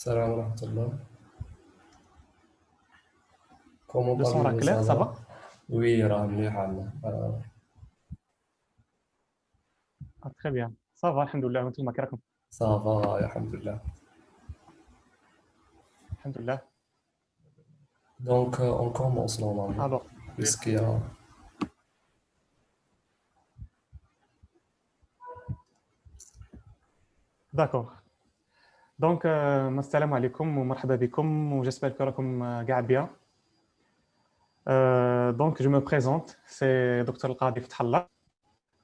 Salam wa rahmatullah. Comment Le son là allez-vous, ça clair, ça va? va? Oui, راه مليح عنا. Ah, très bien. Ça va, alhamdoulilah, وانتم كيراكم؟ Ça va, alhamdulillah. Alhamdoulilah. Donc, on commence normalement, Alors, puisqu'il y a... d'accord. Donc, assalamu alaikum wa marhaba bikum, ou j'espère que راكم قاعد bien. Donc, je me présente, c'est Dr. Al-Qadi Fathallah,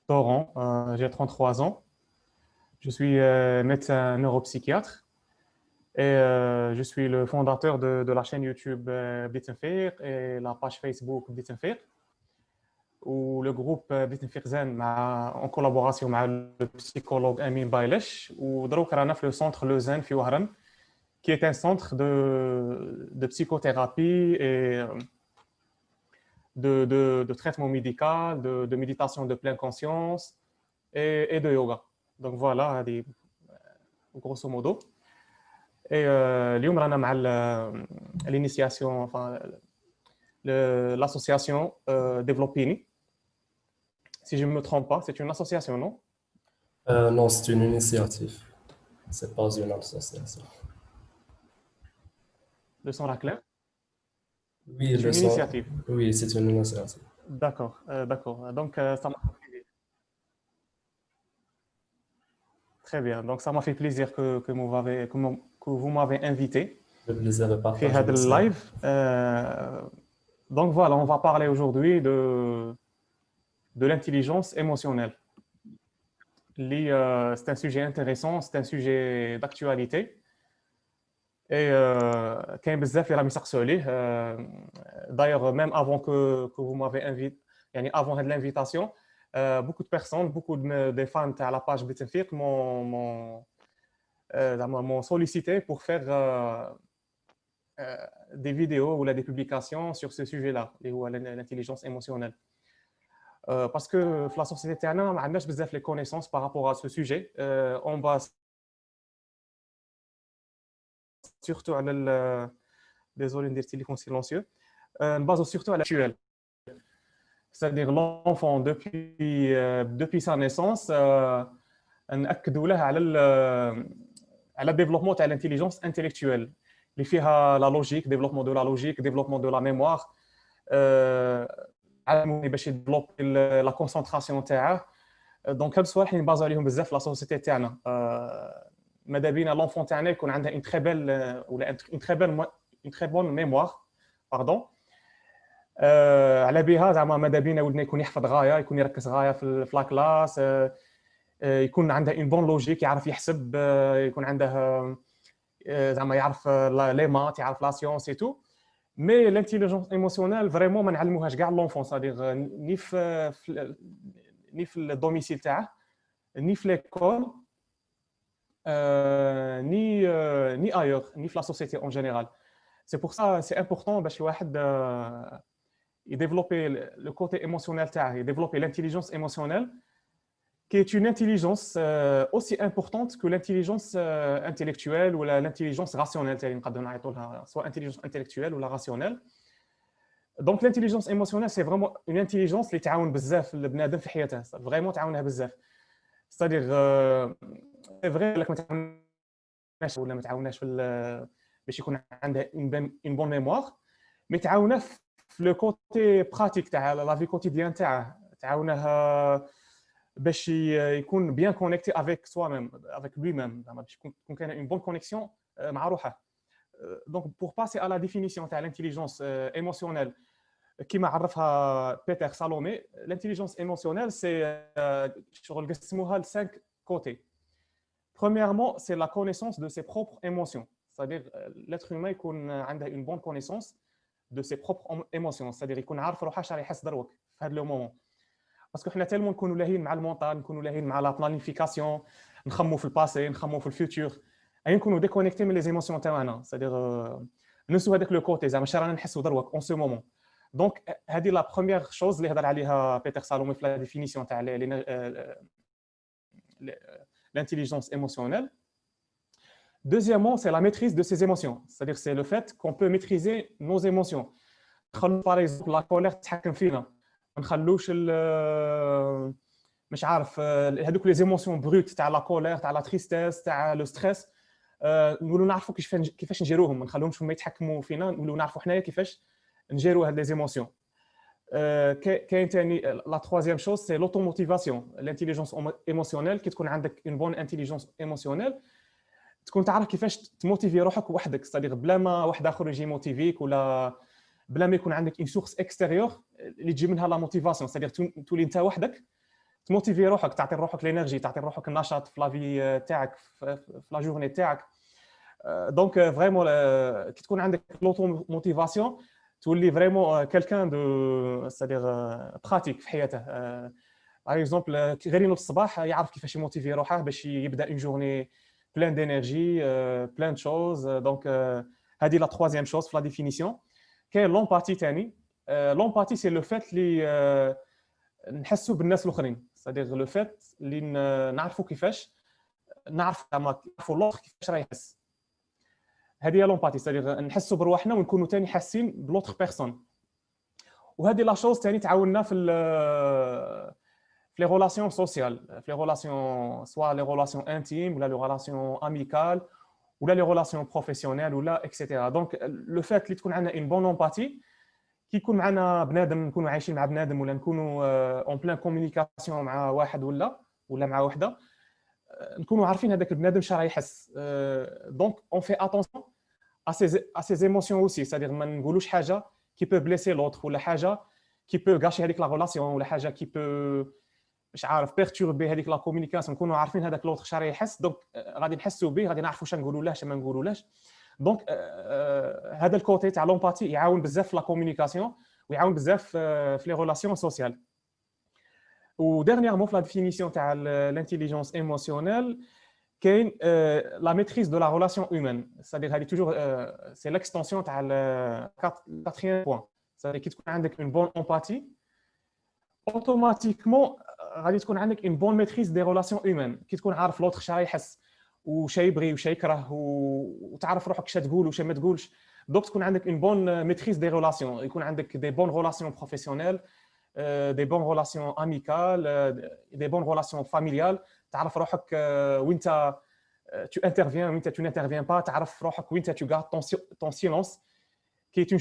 Doran, j'ai 33 ans. Je suis médecin neuropsychiatre et je suis le fondateur de la chaîne YouTube Bitenfiq et la page Facebook Bitenfiq. Ou le groupe Bitenfiq en collaboration avec le psychologue Amin Bailesh ou دروك رانا في le centre Le Zen في وهران qui est un centre de psychothérapie et de traitement médical, de méditation de pleine conscience et de yoga. Donc voilà, grosso modo. Et اليوم رانا مع l'initiation, enfin l'association Développini. Si je ne me trompe pas, c'est une association, non? Non, c'est une initiative. C'est pas une association. Le son là clair. Oui, C'est le une son... initiative. Oui, c'est une initiative. D'accord, d'accord. Donc, ça m'a très bien. Donc, ça m'a fait plaisir que vous m'avez invité Le plaisir est في partagé هذا aussi. live. Donc, voilà, on va parler aujourd'hui de l'intelligence émotionnelle. C'est un sujet intéressant, c'est un sujet d'actualité. Et كاين بزاف اللي راهم يسقسوا عليه. D'ailleurs, même avant que vous m'avez invité, يعني avant l'invitation, beaucoup de personnes, des fans à la page Bitenfiq m'ont sollicité pour faire des vidéos ou des publications sur ce sujet-là, l'intelligence émotionnelle. Parce que dans la société تاعنا ما عندناش بزاف les connaissances par rapport à ce sujet. On base surtout على désolé ندير téléphone silencieux. On base surtout à l'actuel. C'est-à-dire l'enfant depuis sa naissance, نأكدوا له على développement de l'intelligence intellectuelle اللي فيها la logique, développement de la logique, développement de la mémoire, علموا باش يديفلوبي la concentration تاعه. دونك هاد الصوالح اللي نبازو عليهم بزاف في لا سوسيتي تاعنا. ماذا بينا لونفون تاعنا يكون عنده une très belle ولا une très bonne mémoire, pardon. على بها زعما ماذا بينا ولدنا يكون يحفظ غايه، يكون يركز غايه في لا كلاس، يكون عنده اون بون لوجيك، يعرف يحسب، يكون عنده زعما يعرف لي مات، يعرف لا سيونس اي تو. مي لانتيليجونس ايموسيونيل فريمون ما نعلموهاش كاع لونفون، صادير ني في الدوميسيل تاعه، ني في ليكول، ni ailleurs, ni في la société en général. C'est pour ça c'est important باش واحد développer le côté émotionnel تاعه, développer l'intelligence émotionnelle qui est une intelligence aussi importante que l'intelligence intellectuelle ou l'intelligence rationnelle, soit intelligence intellectuelle ou la rationnelle. Donc l'intelligence émotionnelle c'est vraiment une intelligence اللي تعاون بزاف البنادم في حياته, vraiment تعاونها بزاف. C'est-à-dire c'est vrai لك ما تعاوناش ولا ما تعاوناش باش يكون عندها une bonne mémoire, mais تعاونها في لو كوتي براتيك تاع لا في كوتيديان تاعه, تعاونها باش يكون بيان كونيكتي افيك سوا ميم, افيك لوي ميم, باش يكون كاين اون بون كونيكسيون مع روحه. دونك بور باسي على لا ديفينيسيون تاع الانتيليجونس ايموسيونيل كيما عرفها بيتر سالومي, l'intelligence émotionnelle c'est شغل قسموها ل 5 côtés. Premièrement, c'est la connaissance de ses propres émotions. C'est-à-dire l'être humain يكون عنده une bonne connaissance de ses propres émotions, c'est-à-dire يكون عارف روحه اش راه يحس دروك في هذا لو مومون. باسكو حنا تالمون نكونوا لاهين مع المونطال, نكونوا لاهين مع لا بلانيفيكاسيون, نخموا في الباسي, نخموا في الفيوتور, اي نكونوا ديكونيكتي من لي زيموسيون تاعنا, c'est-à-dire ننسوا هذاك لو كوتي زعما اش رانا نحسوا دروك اون سو مومون. دونك هذه لا بروميير شوز اللي هضر عليها بيتر سالومي في لا ديفينيسيون تاع l'intelligence émotionnelle. Deuxièmement, c'est la maîtrise de ses émotions. C'est-à-dire c'est le fait qu'on peut maîtriser nos émotions. Par exemple, la colère تتحكم فينا. ما نخلوش مش عارف هذوك لي زيموسيون بروت تاع لا كولير تاع لا تريستيس تاع لو ستريس نقولوا نعرفوا كيفاش نجيروهم، ما نخلوهمش هما يتحكموا فينا، نقولوا نعرفوا حنايا كيفاش نجيروا هاد لي زيموسيون. كاين ثاني لا تروازيام شوز سي لوتوموتيفاسيون، الانتيليجونس ايموسيونيل. كي تكون عندك اون بون انتيليجونس ايموسيونيل تكون تعرف كيفاش تموتيفي روحك وحدك، صديق بلا ما واحد اخر يجي موتيفيك، ولا بلا ما يكون عندك اون سورس اكستيريور اللي تجي منها لا موتيفاسيون. صديق تولي انت وحدك تموتيفي روحك، تعطي روحك لينيرجي، تعطي روحك النشاط في لا في تاعك، في لا جورني تاعك. دونك فريمون كي تكون عندك لوتو موتيفاسيون تولي فريمون كالكان دو صديق براتيك في حياته. باغ اكزومبل غير ينوض الصباح يعرف كيفاش يموتيفي روحه باش يبدا اون جورني بلان دينيرجي بلان دو شوز. دونك هذه لا تروازيام شوز في لا ديفينيسيون. كاين لومباتي ثاني. لومباتي سي لو فات اللي نحسوا بالناس الاخرين، صديق لو فات اللي نعرفوا كيفاش نعرفوا لوطر كيفاش راه يحس. هذه هي لومباتي، صديق نحسوا برواحنا ونكونوا ثاني حاسين بلوطر بيرسون. وهذه لا شوز ثاني تعاوننا في لي ريلاسيون سوسيال، في لي ريلاسيون سوا لي ريلاسيون انتيم ولا لي ريلاسيون اميكال ولا لي ريلاسيون بروفيسيونيل ولا اكسيتيرا. دونك لو فات اللي تكون عندنا اون بون امباتي، كي يكون معنا بنادم، نكونوا عايشين مع بنادم ولا نكونوا اون بلان كومونيكاسيون مع واحد ولا مع وحده، نكونوا عارفين هذاك البنادم اش راه يحس. دونك اون في اتونسيون ا سي ايموسيون اوسي، c'est-à-dire ما نقولوش حاجه كي بو بليسي لوطر، ولا حاجه كي بو غاشي هذيك لا ريلاسيون، ولا حاجه كي بو مش عارف بيرتوربي هذيك لا كومونيكاسيون. نكونوا عارفين هذاك لوطر اش راه يحس، دونك غادي نحسوا به، غادي نعرفوا اش نقولوا له اش ما نقولولهش. دونك هذا الكوتي تاع لومباتي يعاون بزاف في لا كومونيكاسيون ويعاون بزاف في لي ريلاسيون سوسيال. وديرنييرمون في لا ديفينيسيون تاع الانتيليجونس ايموسيونيل كاين لا ميتريز دو لا ريلاسيون هيومان. c'est-à-dire هذه توجور سي ليكستونسيون تاع الكاتريام بوين. c'est-à-dire كي تكون عندك اون بون امباتي اوتوماتيكمون غادي تكون عندك اون بون ميتريز دي ريلاسيون هيومان. كي تكون عارف لوطر اش راه يحس وش يبغي وش يكره، وتعرف روحك اش تقول وش ما تقولش، دوك تكون عندك اون بون ميتريز دي ريلاسيون. يكون عندك دي بون ريلاسيون بروفيسيونيل، دي بون ريلاسيون اميكال، دي بون ريلاسيون فاميليال. تعرف روحك وانت tu interviens وانت tu n'interviens pas، تعرف روحك وانت tu gardes ton silence qui est une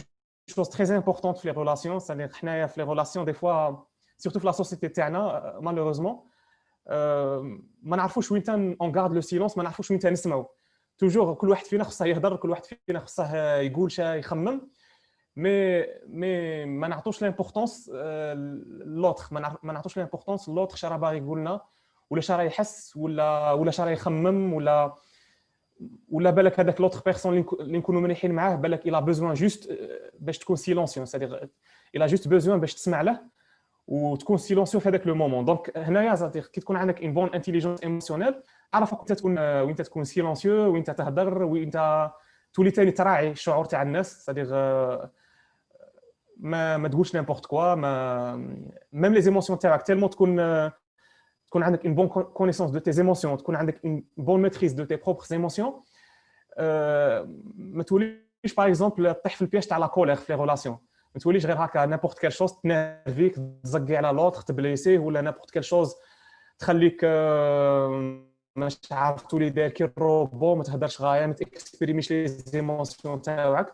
chose très importante في les relations. c'est-à-dire حنايا في les relations des fois surtout في la société تاعنا malheureusement ما نعرفوش وين اون غارد لو سيلونس، ما نعرفوش وين نسمعوا. توجور كل واحد فينا خصه يهضر، كل واحد فينا خصه يقول شي يخمم، مي ما نعطوش لامبورطونس لوطر، ما نعطوش لامبورطونس لوطر شرا باغي يقول لنا، ولا شرا يحس، ولا شرا يخمم، ولا بالك هذاك لوطر بيرسون اللي نكونوا مريحين معاه بالك الا بوزوان جوست باش تكون سيلونسيون. c'est-à-dire الا جوست بوزوان باش تسمع له وتكون سيلونسيو في هذاك لو مومون. دونك هنايا c'est-à-dire كي تكون عندك اون بون انتيليجونس ايموسيونيل تعرف وين تكون سيلونسيو، وين تهضر، وين تولي ثاني تراعي الشعور تاع الناس. c'est-à-dire ما تقولش نيمبورت كوا، ميم لي زيموسيون تاعك تالمون تكون عندك اون بون كونيسونس دو تي زيموسيون، تكون عندك اون بون ميتريز دو تي بروبر زيموسيون. ما توليش باغ اكزومبل تطيح في البياج تاع لا كولير في لي ريلاسيون. ما توليش غير هكا نيمبورت كيل شوز تنرفيك، تزقي على لوطر، تبليسيه، ولا نيمبورت كيل شوز تخليك مش عارف تولي داير كي الروبو، ما تهدرش غايه، ما تاكسبريميش لي زيموسيون تاعك.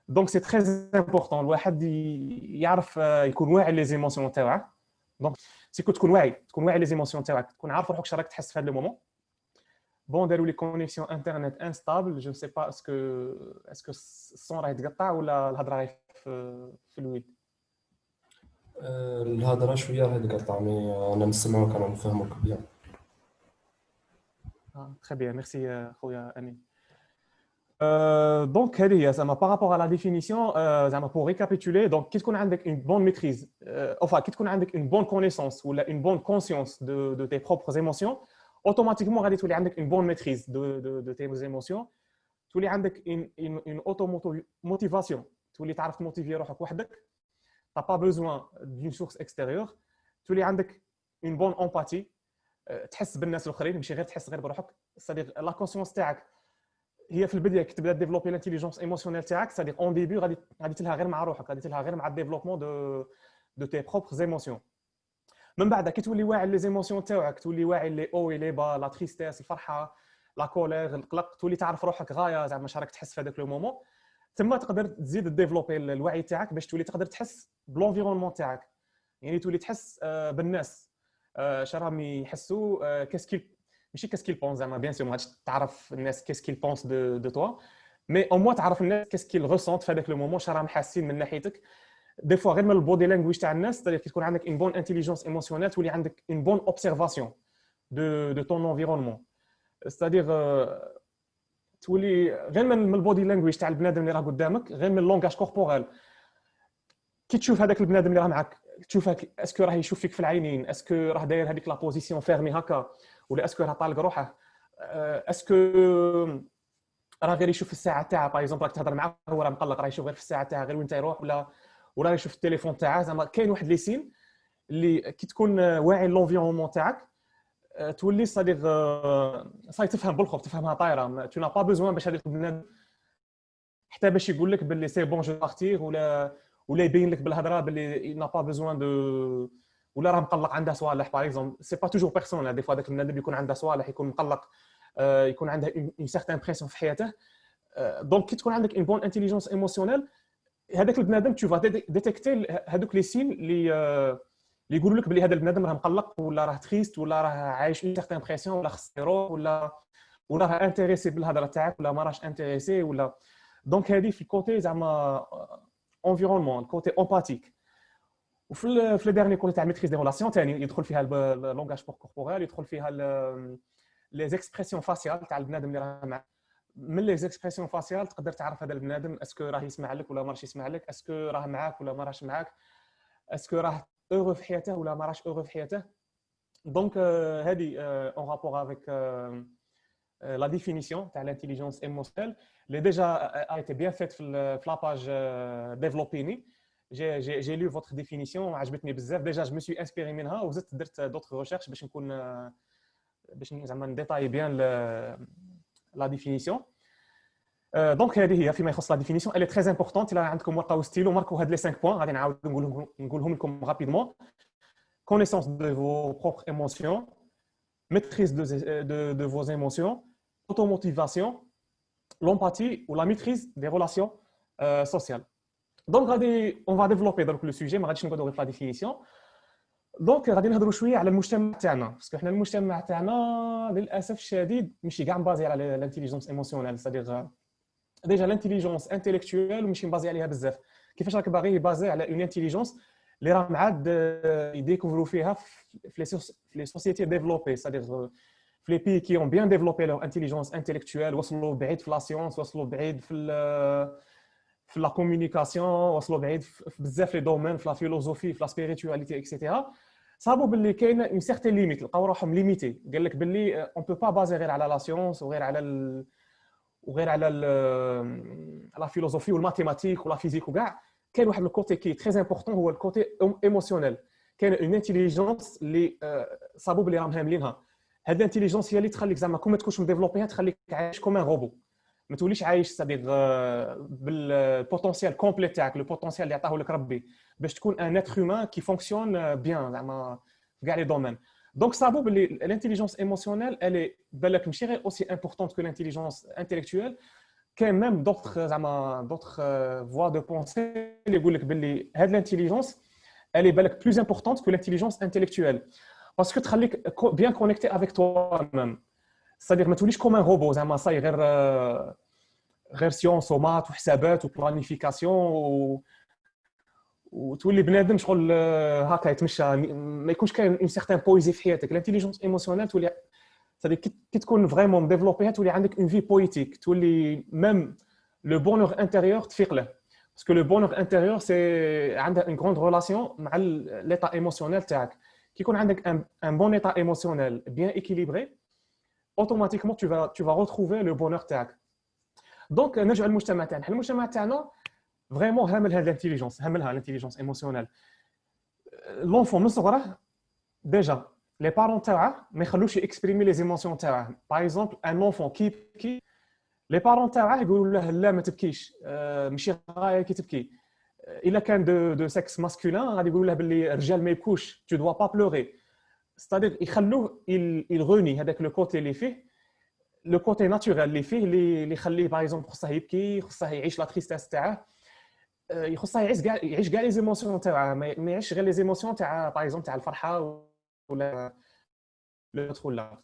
دونك سي تري امبورطون الواحد يعرف يكون واعي لي زيموسيون تاعك. دونك سيكو تكون واعي لي زيموسيون تاعك، تكون عارف روحك شراك تحس في هذا المومون. بون داروا لي كونيكسيون انترنت انستابل، جو سي با اسكو الصون راه يتقطع ولا الهضره غير في الويد. الهضره شويه راه يتقطع، مي انا نسمعوك، انا نفهموك بيان. تري بيان، ميرسي خويا امين. دونك هذه هي زعما بارابور على لا ديفينيسيون. زعما بور ريكابيتولي، دونك كي تكون عندك اون بون ميتريز اوفا كي تكون عندك اون بون كونيسونس ولا اون بون كونسيونس دو تي بروبر ايموسيون، اوتوماتيكمون غادي تولي عندك اون بون ميتريز دو تي ايموسيون. تولي عندك اون اوتو موتيفاسيون، تولي تعرف تموتيفي روحك وحدك، تا با بوزوان دون سورس اكستيريور. تولي عندك اون بون امباتي، تحس بالناس الاخرين، ماشي غير تحس غير بروحك. c'est-à-dire لا كونسيونس تاعك هي في البدايه كي تبدا ديفلوبي لانتيليجونس ايموسيونيل تاعك سادير اون ديبي غادي تلها غير مع روحك، غادي تلها غير مع الديفلوبمون دو تي بروبر ايموسيون. من بعد كي تولي واعي لي زيموسيون تاعك، تولي واعي لي او اي لي با، لا تريستيس، الفرحه، لا كولير، القلق، تولي تعرف روحك غايه زعما شراك تحس في هذاك لو مومون. ثم تقدر تزيد ديفلوبي الوعي تاعك باش تولي تقدر تحس بلونفيرونمون تاعك، يعني تولي تحس بالناس شراهم يحسوا كاسكيل، ماشي كاسكيل بونس زعما بيان سور ما غاديش تعرف الناس كاسكيل بونس دو توا، مي او موا تعرف الناس كاسكيل ريسونت في هذاك لو مومون، شراهم حاسين من ناحيتك. دي فوا غير من البودي لانجويج تاع الناس، تقدر كي تكون عندك اون بون انتيليجونس ايموسيونيل تولي عندك اون بون اوبسيرفاسيون دو طون انفيرونمون، ستادير تولي غير من البودي لانجويج تاع البنادم اللي راه قدامك، غير من اللونغاج كوربورال. كي تشوف هذاك البنادم اللي راه معك، تشوفه اسكو راه يشوف فيك في العينين، اسكو راه داير هذيك لا بوزيسيون فيرمي هكا، ولا اسكو راه طالق روحه، اسكو راه غير يشوف في الساعه تاعها. باغ اكزومبل راك تهضر معاه هو راه مقلق، راه يشوف غير في الساعه تاعها غير وين تيروح، ولا يشوف التليفون تاعه. زعما كاين واحد لي سين اللي كي تكون واعي لونفيرونمون تاعك تولي صديق صاي تفهم بالخوف، تفهمها طايره. تو نا با بوزوان باش هذاك البنادم حتى باش يقول لك باللي سي بون جو بارتير، ولا يبين لك بالهضره باللي نا با بوزوان دو، ولا راه مقلق عنده صوالح. باغ اكزومبل سي با توجور بيرسونيل، دي فوا هذاك البنادم يكون عنده صوالح، يكون مقلق، يكون عنده اون سيغتان بريسيون في حياته. دونك كي تكون عندك اون بون انتيليجونس ايموسيونيل، هذاك البنادم تو ديتيكتي هذوك لي سين اللي يقولوا لك بلي هذا البنادم راه مقلق، ولا راه تريست، ولا راه عايش اون سيغتان بريسيون، ولا خص يروح، ولا راه انتريسي بالهضره تاعك، ولا ما راهش انتريسي، ولا. دونك هذه في الكوتي زعما انفيرونمون، الكوتي امباتيك. وفي لي ديرني كوتي تاع ميتريز دي ريلاسيون ثاني يدخل فيها اللونغاج كوربورال، يدخل فيها لي زيكسبرسيون فاسيال تاع البنادم اللي راه معك. من لي زيكسبرسيون فاسيال تقدر تعرف هذا البنادم اسكو راه يسمع لك ولا ما راهش يسمع لك، اسكو راه معاك ولا ما راهش معاك، اسكو راه اورو في حياته ولا ما راهش اورو في حياته. دونك هذه اون رابور افيك la définition de l'intelligence émotionnelle. Elle a été bien faite في la page développée. J'ai lu votre définition, عجبتني بزاف. Déjà je me suis inspiré منها وزدت درت d'autres recherches باش نكون باش زعما نديتاي bien la définition. دونك هذه هي فيما يخص la définition. Elle est très importante. الا عندكم ورقه وستيلو ماركوا هاد لي 5 points غادي نعاود نقولهم لكم rapidement. Connaissance de vos propres émotions, maîtrise de vos émotions, automotivation, l'empathie ou la maîtrise des relations sociales. Donc, on va développer donc, le sujet, ما غاديش نقعدوا غير في la définition. دونك غادي نهضروا شويه على المجتمع تاعنا، باسكو حنا المجتمع تاعنا للاسف الشديد ماشي كاع مبازي على الانتيليجونس ايموسيونيل، سادير ديجا الانتيليجونس انتيليكتويال وماشي مبازي عليها بزاف. كيفاش راك باغي بازي على اون انتيليجونس اللي راه معاد يديكوفروا فيها في لي سوسيتي ديفلوبي، سادير في لي بي كي اون بيان ديفلوبي لو انتيليجونس انتيليكتويال، وصلوا بعيد في لا سيونس، وصلوا بعيد في لا كومونيكاسيون، وصلوا بعيد في بزاف لي دومين، في لا فيلوزوفي، في لا سبيريتواليتي اكسيتيرا. صابوا باللي كاين اون سيغتين ليميت، لقاو روحهم ليميتي. قال لك باللي اون بو با بازي غير على لا سيونس وغير على لا فيلوزوفي والماتيماتيك ولا فيزيك وكاع. كاين واحد الكوتي كي تري امبورطون هو الكوتي ايموسيونيل. كاين اون انتيليجونس اللي صابوا باللي راهم هاملينها. هاد الانتيليجونس هي اللي تخليك زعما كون ما تكونش مديفلوبيها، تخليك عايش كوم ان روبو، ما توليش عايش صديق بالبوتونسيال كومبليت تاعك، لو بوتونسيال اللي عطاه لك ربي باش تكون ان اتر هيومان كي فونكسيون بيان زعما في كاع لي دومين. دونك صابوا باللي الانتيليجونس ايموسيونيل الي بالك ماشي غير اوسي امبورطونت كو الانتيليجونس انتيليكتويال. كاين ميم دوطخ زعما دوطخ فوا دو بونسي اللي يقول لك باللي هاد الانتيليجونس الي بالك بلوز امبورطونت كو الانتيليجونس انتيليكتويال، باسكو تخليك بيان كونيكتي افيك توا ميم. صديق ما توليش كوم ان روبو زعما صاي غير سيونس ومات وحسابات وبلانيفيكاسيون وتولي بنادم شغل هكا يتمشى، ما يكونش كاين اون سيغتان بويزي في حياتك. الانتيليجونس ايموسيونيل تولي صديق كي تكون فريمون ديفلوبيها تولي عندك اون في بويتيك، تولي ميم لو بونور انتيريور تفيق له، باسكو لو بونور انتيريور سي عندها اون غروند ريلاسيون مع ليطا ايموسيونيل تاعك. كي يكون عندك ان بون ايطا ايموسيونيل بيان ايكيليبري، اوتوماتيكمون tu vas retrouver le bonheur تاعك. دونك نرجع للمجتمع تاعنا. المجتمع تاعنا فريمون هامل هاد الانتيليجونس، هاملها الانتيليجونس ايموسيونيل. لونفون من صغره ديجا لي بارون تاعه ما يخلوش اكسبريمي لي زيموسيون تاعه. باغ اكزومبل ان اونفون كي لي بارون تاعه يقولوا له لا ما تبكيش، ماشي غايه كي تبكي. الا كان دو سكس ماسكولين غادي يقولوا له باللي الرجال ما يبكوش، تو دوا با بلوغي. ستادير يخلوه يغني هذاك لو كوتي اللي فيه، لو كوتي ناتورال اللي فيه، اللي يخليه باغ اكزومبل خصه يبكي، خصه يعيش لا تريستاس تاعه، يخصه يعيش كاع لي زيموسيون تاعه، ما يعيش غير لي زيموسيون تاع باغ اكزومبل تاع الفرحه ولا لوتر ولا.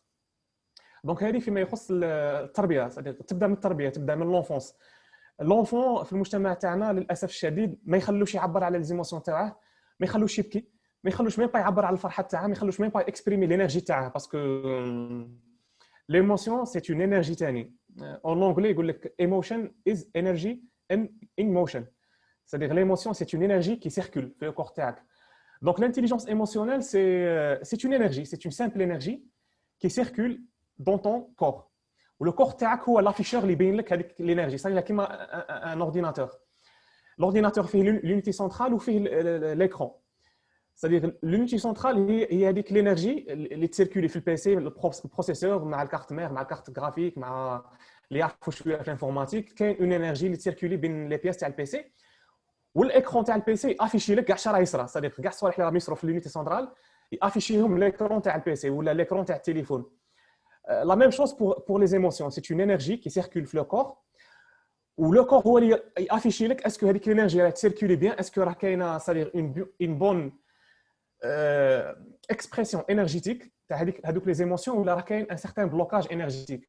دونك هذه فيما يخص التربيه، تبدا من التربيه، تبدا من لونفونس. لونفون في المجتمع تاعنا للاسف الشديد ما يخلوش يعبر على ليزيموسيون تاعه، ما يخلوش يبكي، ما يخلوش ميم با يعبر على الفرحه تاعه، ما يخلوش ميم با اكسبريمي لينيرجي تاعه، باسكو ليموسيون سي اون انرجي ثاني. اون انجلي يقول لك ايموشن از انرجي ان موشن، c'est-à-dire l'émotion c'est une énergie qui circule في le corps تاعك. Donc l'intelligence émotionnelle c'est une énergie, c'est une simple énergie qui circule dans ton corps. Le corps تاعك هو l'afficheur اللي يبين لك هذيك l'énergie. Ça كيما un ordinateur. L'ordinateur فيه l'unité centrale وفيه l'écran. C'est-à-dire l'unité centrale هي هذيك l'énergie اللي تسيركولي في البي سي، البروسيسور مع الكارت مير مع الكارت جرافيك مع اللي يعرفوا شويه في الانفورماتيك، كاين اون انرجي اللي تسيركولي بين لي بياس تاع البي سي، والاكرون تاع البي سي افيشي لك كاع شرا يصرا، c'est-à-dire كاع الصوالح اللي راهم يصروا في l'unité centrale يافيشيهم l'écran تاع البي سي ولا l'écran تاع التليفون. La même chose pour les émotions, c'est une énergie qui circule dans le corps, où le corps هو اللي يافيشي لك اسكو هذيك الانرجي راهي تسيركولي بيان، اسكو راه كاينه c'est-à-dire une bonne expression énergétique تاع هذوك les émotions، ولا راه كاين un certain blocage énergétique.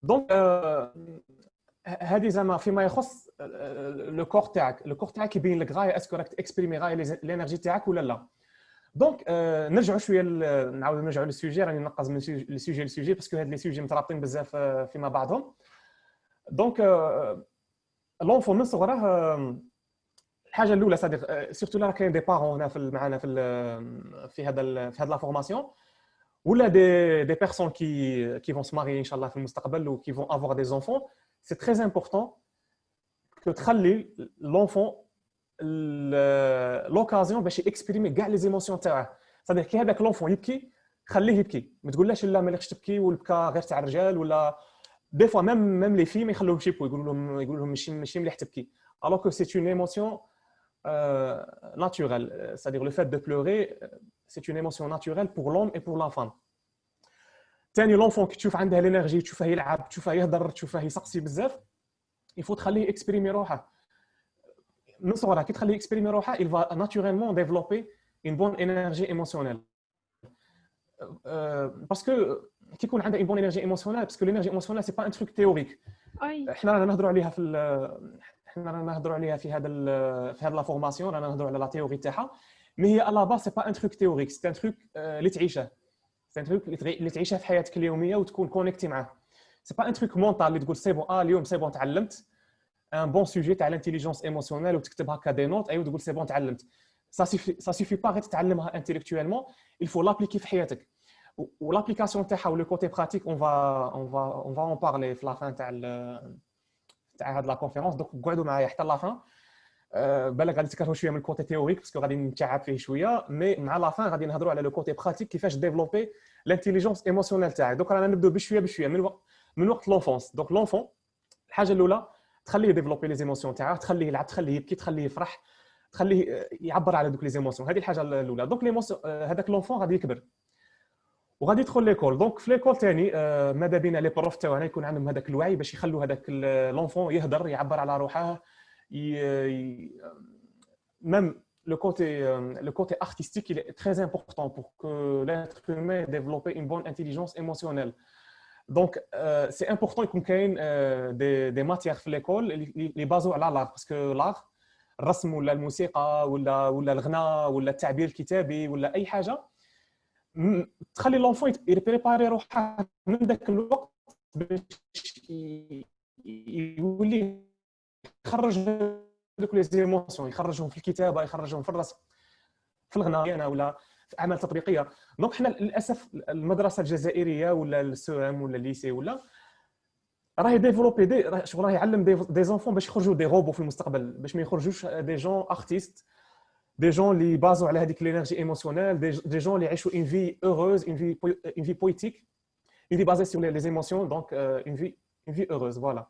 Donc هذه زعما فيما يخص لو كور تاعك، لو كور تاعك يبين لك غايه اسكو راك تاكسبريمي غايه الانرجي تاعك ولا لا. دونك نرجعوا شويه نعاودوا نرجعوا للسوجي، راني ننقز من السوجي للسوجي باسكو هاد لي سوجي مترابطين بزاف فيما بعضهم. دونك لونفون من صغره الحاجه الاولى صديق سورتو لا كاين دي بارون هنا معنا في هذا لا فورماسيون، ولا دي بيرسون qui vont se marier ان شاء الله في المستقبل و qui vont avoir des enfants. C'est très important que تخلي l'enfant l'occasion باش يكسبريمي كاع لي زيموسيون تاعه. صديق كي هذاك لونفون يبكي خليه يبكي، ما تقولهاش لا مالكش تبكي والبكا غير تاع الرجال، ولا دي فوا ميم لي في ما يخلوهمش يبكوا، يقولوا لهم ماشي مليح تبكي، alors que c'est une émotion naturelle. C'est-à-dire le fait de pleurer c'est une émotion naturelle pour l'homme et pour la femme. ثاني لونفون كي تشوف عنده الانرجي، تشوفه يلعب، تشوفه يهضر، تشوفه يسقسي بزاف، يفو تخليه اكسبريمي روحه من صغره. كي تخليه اكسبريمي روحه il va naturellement développer une bonne énergie émotionnelle. parce que كي يكون عنده une bonne énergie émotionnelle، parce que l'énergie émotionnelle c'est pas un truc théorique. احنا رانا نهضروا عليها في هذا لا فورماسيون، رانا نهضروا على لا تيوري تاعها، مي هي على باس سي با ان تروك تيوريك، سي ان تروك اللي تعيشه، سي ان تروك اللي تعيشه في حياتك اليوميه وتكون كونيكتي معاه. سي با ان تروك مونطال اللي تقول سي بون اليوم سي بون تعلمت ان بون سوجي تاع الانتيليجنس ايموسيونيل وتكتب هكا دي نوت ايوا تقول سي بون تعلمت. سا سيفي با غير تتعلمها انتيليكتويلمون، il faut l'appliquer في حياتك. والابليكاسيون تاعها ولو كوتي براتيك on va en parler في لا فان تاع هاد لا كونفيرونس. دونك قعدوا معايا حتى لا فان. بالك غادي تكرهوا شويه من الكوتي تيوريك باسكو غادي نتعب فيه شويه، مي مع لا فان غادي نهضروا على لو كوتي براتيك كيفاش ديفلوبي لانتيليجنس ايموسيونيل تاعك. دوك رانا نبداو بشويه من وقت لونفونس. دونك لونفون الحاجه الاولى تخليه ديفلوبي لي زيموسيون تاعه، تخليه يلعب، تخليه يبكي، تخليه يفرح، تخليه يعبر على دوك لي زيموسيون. هذه الحاجه الاولى. دونك ليموسيون هذاك لونفون غادي يكبر وغادي يدخل ليكول. دونك في ليكول ثاني ماذا بينا لي بروف تاعنا يكون عندهم هذاك الوعي باش يخلوا هذاك لونفون يهضر، يعبر على روحه. même le côté artistique il est très important pour que l'être humain développe une bonne intelligence émotionnelle. Donc c'est important يكون كاين des matières في ليكول اللي بازو على l'art، parce que l'art الرسم ولا الموسيقى ولا الغناء ولا التعبير الكتابي ولا اي حاجه تخلي لونفون يبريباري روحه من ذاك الوقت باش يولي يخرج دوك لي زيموسيون، يخرجهم في الكتابه، يخرجهم في الرسم، في الغناء ولا في اعمال تطبيقيه. دونك حنا للاسف المدرسه الجزائريه ولا السوام ولا الليسي ولا راهي ديفلوبي شغل راه يعلم دي زونفون باش يخرجوا دي روبو في المستقبل، باش ما يخرجوش دي جون ارتيست، دي جون اللي بازو على هذيك لينيرجي ايموسيونيل، دي جون اللي يعيشوا اون في اوروز، اون في بويتيك، اون في بازي سور لي ايموسيون. دونك اون في اون في اوروز فوالا.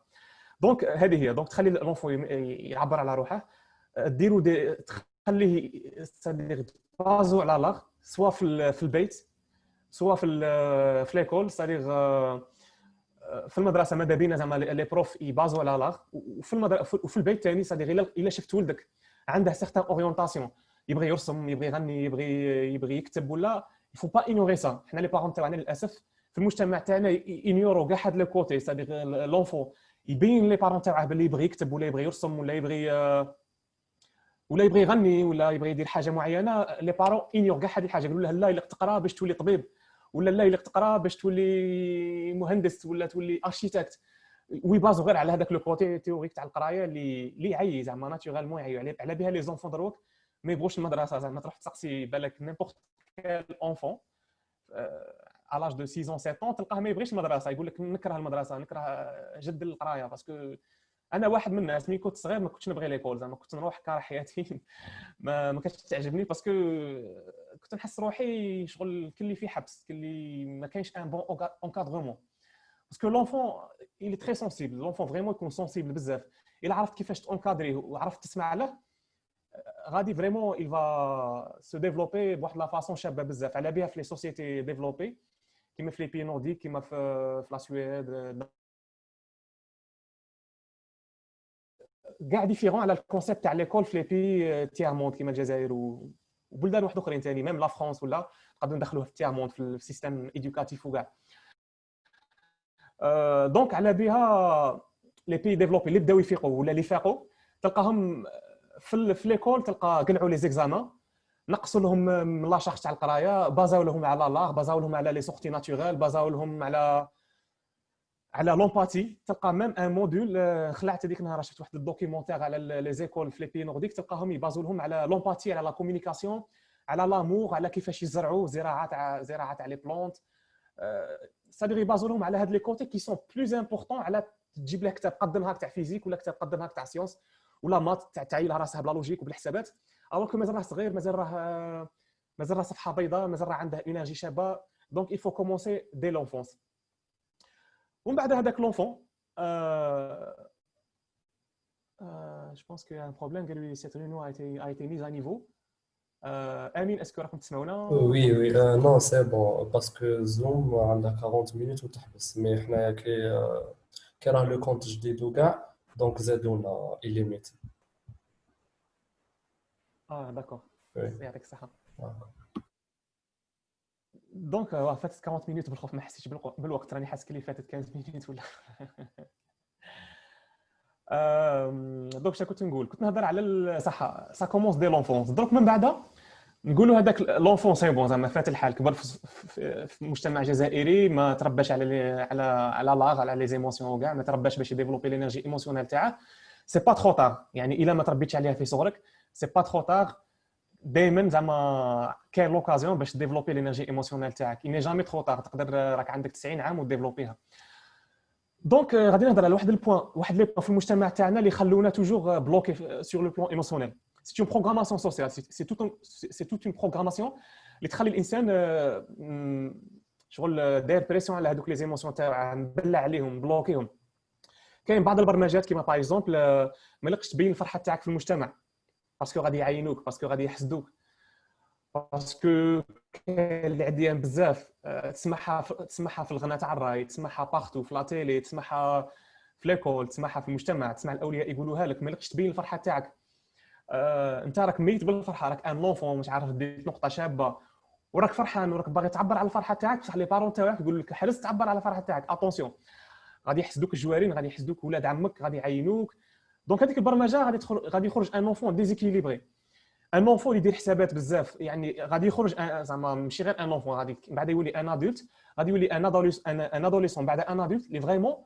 دونك هذه هي، دونك تخلي لونفون يعبر على روحه، ديروا تخليه سادير بازو على لاغ، سواء في البيت سواء في ليكول، سادير في المدرسه ماذا بينا زعما لي بروف يبازو على لاغ، وفي المدرسه وفي البيت ثاني سادير الا شفت ولدك عنده سيغتان اورينتاسيون، يبغي يرسم، يبغي يغني، يبغي يكتب ولا يفو با انيغي سا. حنا لي بارون تاعنا للاسف في المجتمع تاعنا انيورو كاع هاد لو كوتي، سادير لونفون يبين لي بارون تاعه باللي يبغي يكتب ولا يبغي يرسم ولا يبغي يغني ولا يبغي يدير حاجه معينه. لي بارون انيور كاع هذه الحاجه، يقولوا له لا الا تقرا باش تولي طبيب، ولا لا الا تقرا باش تولي مهندس ولا تولي اركيتكت، ويبازو غير على هذاك لو كوتي تيوريك تاع القرايه اللي يعي زعما ناتورالمون يعيو على بها لي زونفون دروك ما يبغوش المدرسه. زعما تروح تسقسي بالك نيمبورت كال اونفون على لاج دو 6 ans 7 ans تلقاه ما يبغيش المدرسه، يقول لك نكره المدرسه، نكره جد القرايه. باسكو انا واحد من الناس ملي كنت صغير ما كنتش نبغي ليكول، زعما كنت نروح كاره حياتي ما كانتش تعجبني، باسكو كنت نحس روحي شغل كلي في حبس، كلي ما كاينش ان بون انكادرمون. باسكو لونفون il est très sensible، لونفون فريمون يكون سونسيبل بزاف. الا عرفت كيفاش تونكادريه وعرفت تسمع له غادي فريمون il va se développer بواحد لا فاصون شابه بزاف. على بها في لي سوسيتي ديفلوبي كيما في لي بي نورديك، كيما في لا سويد، كاع ديفيرون على الكونسيبت تاع ليكول في لي بي تيار موند كيما الجزائر وبلدان واحد اخرين ثاني، ميم لا فرانس ولا نقدروا ندخلوه في التيار موند في السيستم ايدوكاتيف وكاع. دونك على بها لي بي ديفلوبي اللي بداو يفيقوا ولا اللي فاقوا تلقاهم في ليكول، تلقى قلعوا لي زيكزامان، نقصوا لهم من لا شارج تاع القرايه، بازاو لهم على لاغ، بازاو لهم على لي سورتي ناتوريل، بازاو لهم على لومباتي. تلقى ميم ان موديول خلعت هذيك النهار شفت واحد الدوكيومونتير على لي زيكول في لي بي نورديك، تلقاهم يبازوا لهم على لومباتي، على لا كومونيكاسيون، على لامور، على كيفاش يزرعوا زراعه تاع لي بلونت. سادير يبازوا لهم على هاد لي كوتي كي سون بلوز امبورطون على تجيب له كتاب قدم هاك تاع فيزيك ولا كتاب قدم هاك تاع سيونس ولا مات تاع تعيل راسها بلا لوجيك وبالحسابات. الوغ كو مازال راه صغير، مازال راه صفحه بيضاء، مازال راه عنده انرجي شابه. دونك il faut commencer dès l'enfance. ومن بعد هذاك لونفون je pense qu'il y a un problème. قالوا لي cette réunion a été mise à niveau. امين اسكو راكم تسمعونا؟ Oui, oui, non, c'est bon, parce que Zoom عندها 40 minutes وتحبس، مي حنايا كي راه لو كونت جديد وكاع دونك زادونا illimité. داكور، Oui. يعطيك الصحه. آه. دونك فاتت 40 مينوت بالخوف، ما حسيتش بالوقت، راني حاسس كلي فاتت 15 مينوت ولا دونك شنو كنت نقول؟ كنت نهضر على الصحه، سا كومونس دي لونفونس. دونك من بعد نقولوا هذاك لونفون سي بون، زعما فات الحال، كبر في مجتمع جزائري، ما ترباش على لاغ، على لي زيموسيون وكاع، ما ترباش باش يديفلوبي لينيرجي ايموسيونيل تاعه. سي با ترو طار، يعني الا ما تربيتش عليها في صغرك سي با ترو طار. دائما زعما كاين لوكازيون باش ديفلوبي لينيرجي ايموسيونيل تاعك، اني جامي ترو طار، تقدر راك عندك 90 عام وديفلوبيها. دونك غادي نهضر على واحد لي بوين في المجتمع تاعنا اللي خلونا توجور بلوكي سور لو بلون ايموسيونيل. سي اون بروغراماسيون سوسيال، سي توت اون بروغراماسيون اللي تخلي الانسان شغل داير بريسيون على هذوك لي زيموسيون تاعو، مبلع عليهم، بلوكيهم. كاين بعض البرمجات كيما باغ اكزومبل ما لقش تبين الفرحه تاعك في المجتمع، باسكو غادي يعينوك، باسكو غادي يحسدوك، باسكو كاين اللي عديان بزاف تسمعها في الغناء تاع الراي، تسمعها باغتو في لا تيلي، تسمعها في ليكول، تسمعها في المجتمع، تسمع الاولياء يقولوها لك، ما لقش تبين الفرحه تاعك. انت راك ميت بالفرحه، راك ان لونفون مش عارف دير نقطه شابه وراك فرحان وراك باغي تعبر على الفرحه تاعك، بصح لي بارون تاعك يقول لك حرص تعبر على الفرحه تاعك، اتونسيون غادي يحسدوك الجوارين، غادي يحسدوك ولاد عمك، غادي يعينوك. دونك هذيك البرمجه غادي يخرج ان لونفون ديزيكيليبري، ان لونفون يدير حسابات بزاف، يعني غادي يخرج زعما ماشي غير ان لونفون، غادي بعد يولي ان ادولت، غادي يولي ان ادوليسون، بعد ان ادولت اللي فريمون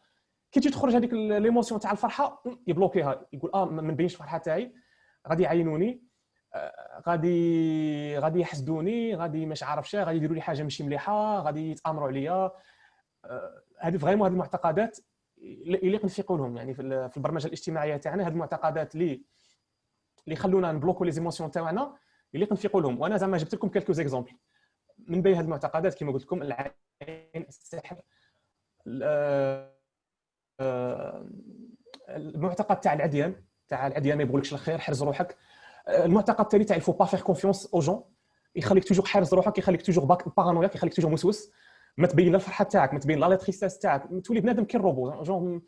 كي تخرج هذيك ليموسيون تاع الفرحه يبلوكيها، يقول ما نبينش الفرحه تاعي، غادي يعينوني، غادي يحسدوني، غادي مش عارف شنو، غادي يديروا لي حاجه ماشي مليحه، غادي يتامروا عليا. هذه فريمون هذه المعتقدات اللي نفيقوا لهم، يعني في البرمجه الاجتماعيه تاعنا، هذه المعتقدات اللي خلونا نبلوكو لي زيموسيون تاعنا اللي نفيقوا لهم. وانا زعما جبت لكم كلكو زيكزامبل من بين هذه المعتقدات كما قلت لكم: العين، السحر، المعتقد تاع العديان ما يبغولكش الخير، حرز روحك. المعتقد الثاني تاع الفو با فير كونفيونس او جون، يخليك توجور حارس روحك، يخليك توجور بارانوياك، يخليك توجور موسوس، ما تبين لا الفرحه تاعك، ما تبين لا تريستاس تاعك، تولي بنادم كي الروبو جون.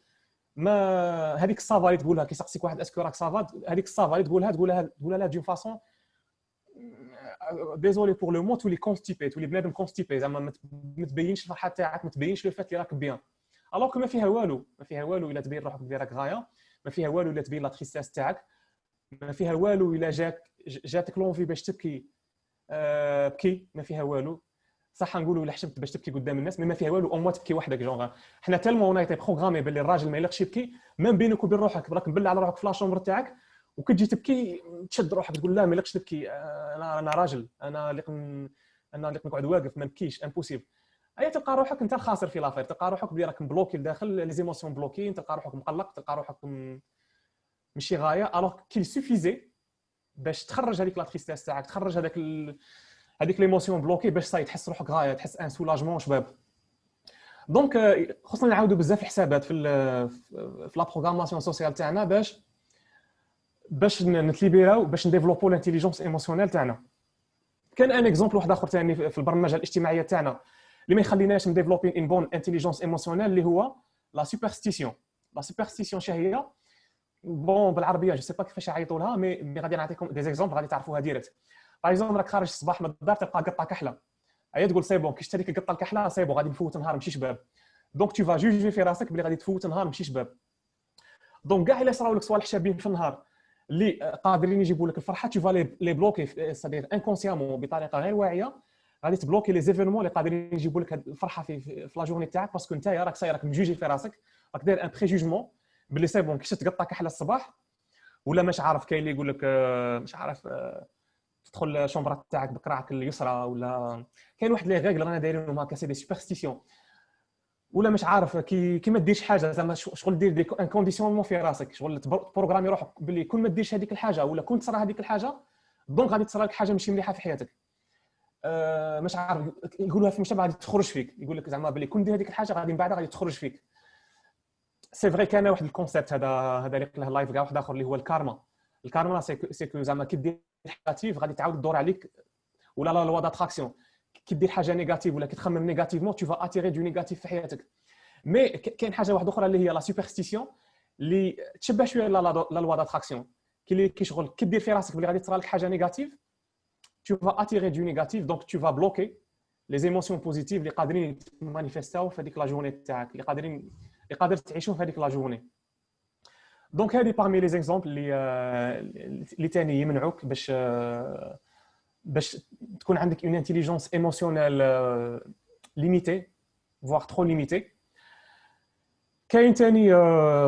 ما هذيك الصافا اللي تقولها كيسقسيك واحد اسكو راك صافا، هذيك الصافا اللي تقولها لها دون فاسون ديزولي بور لو مو، تولي كونستيبي، تولي بنادم كونستيبي، زعما ما تبينش الفرحه تاعك، ما تبينش لو فات اللي راك بيان، الوغ كو ما فيها والو الا تبين روحك بلي راك غايه، ما فيها والو الا تبين لا تريستاس تاعك، ما فيها والو الا جاتك لونفي باش تبكي بكي، ما فيها والو. صح نقولوا الا حشمت باش تبكي قدام الناس، ما فيها والو، او ما تبكي وحدك. جونغ حنا تالمون ايتي بروغرامي باللي الراجل ما يلقش يبكي، ميم بينك وبين روحك راك مبلع على روحك في لاشومبر تاعك، وكتجي تبكي تشد روحك تقول لا ما يلقش نبكي، انا راجل، انا اللي نقعد واقف ما نبكيش، امبوسيبل. اي تلقى روحك انت الخاسر في لافير، تلقى روحك بلي راك مبلوكي لداخل، لي زيموسيون بلوكين، تلقى روحك مقلق، تلقى روحك ماشي غايه، الوغ كيل سوفيزي باش تخرج هذيك لا تريستاس تاعك، تخرج هذيك ليموسيون بلوكي، باش صاي تحس روحك غايه، تحس ان سولاجمون شباب. دونك خصنا نعاودوا بزاف الحسابات في لا بروغراماسيون سوسيال تاعنا باش نتليبيراو، باش نديفلوبو لانتيليجونس ايموسيونيل تاعنا. كان ان اكزومبل واحد اخر ثاني في البرمجه الاجتماعيه تاعنا اللي ما يخليناش نديفلوبي ان بون انتيليجونس ايموسيونيل، اللي هو لا سوبرستيسيون. لا سوبرستيسيون شهيه بون بالعربيه جو سي با كيفاش يعيطوا لها، مي غادي نعطيكم دي زيكزومبل غادي تعرفوها ديريكت. باغ اكزومبل راك خارج الصباح من الدار تلقى قطه كحله، هي تقول سي بون كي شريك القطه الكحله سي بون غادي نفوت نهار ماشي شباب، دونك تو فا جوجي في راسك بلي غادي تفوت نهار ماشي شباب. دونك كاع الا صراو لك صوالح شابين في النهار اللي قادرين يجيبوا لك الفرحه، تو فا لي بلوكي سادير انكونسيامون بطريقه غير واعيه، غادي تبلوكي لي زيفينمون اللي قادرين يجيبوا لك الفرحه في لا جورني تاعك، باسكو انت راك مجوجي في راسك، راك داير ان بريجوجمون بلي سي بون كي شفت قطه كحله الصباح، ولا مش عارف كاين اللي يقول لك مش عارف تدخل الشومبره تاعك بكراعك اليسرى، ولا كاين واحد لي ريغل رانا دايرينهم هكا سي دي سوبرستيسيون، ولا مش عارف كي ما ديرش حاجه، زعما شغل دير دي ان كونديسيونمون في راسك، شغل بروغرامي روحك باللي كون ما ديرش هذيك الحاجه ولا كون تصرى هذيك الحاجه، دونك غادي تصرى لك حاجه ماشي مليحه في حياتك. مش عارف يقولوها في المجتمع غادي تخرج فيك، يقول لك زعما باللي كون دير هذيك الحاجه غادي من بعد غادي تخرج فيك. سي فري كان واحد الكونسيبت هذا اللي قلت له لايف كاع واحد اخر اللي هو الكارما. الكارما سي كو زعما كي دير نيجاتيف غادي تعاود تدور عليك، ولا لا لوا داتراكسيون، كي دير حاجه نيجاتيف ولا كي تخمم نيجاتيفمون تو فا اتيري دو نيجاتيف في حياتك. مي كاين حاجه واحده اخرى اللي هي لا سوبرستيسيون اللي تشبه شويه لا لوا داتراكسيون، كي شغل كي دير في راسك بلي غادي تصرى لك حاجه نيجاتيف tu vas attirer du négatif, donc tu vas bloquer les émotions positives اللي قادرين يتمانيفيستاو في هذيك لا جورني تاعك، اللي قادر تعيشوا في هذيك لا جورني. دونك هذه parmi les exemples اللي ثاني يمنعوك باش تكون عندك une intelligence émotionnelle limitée voire trop limitée. كاين ثاني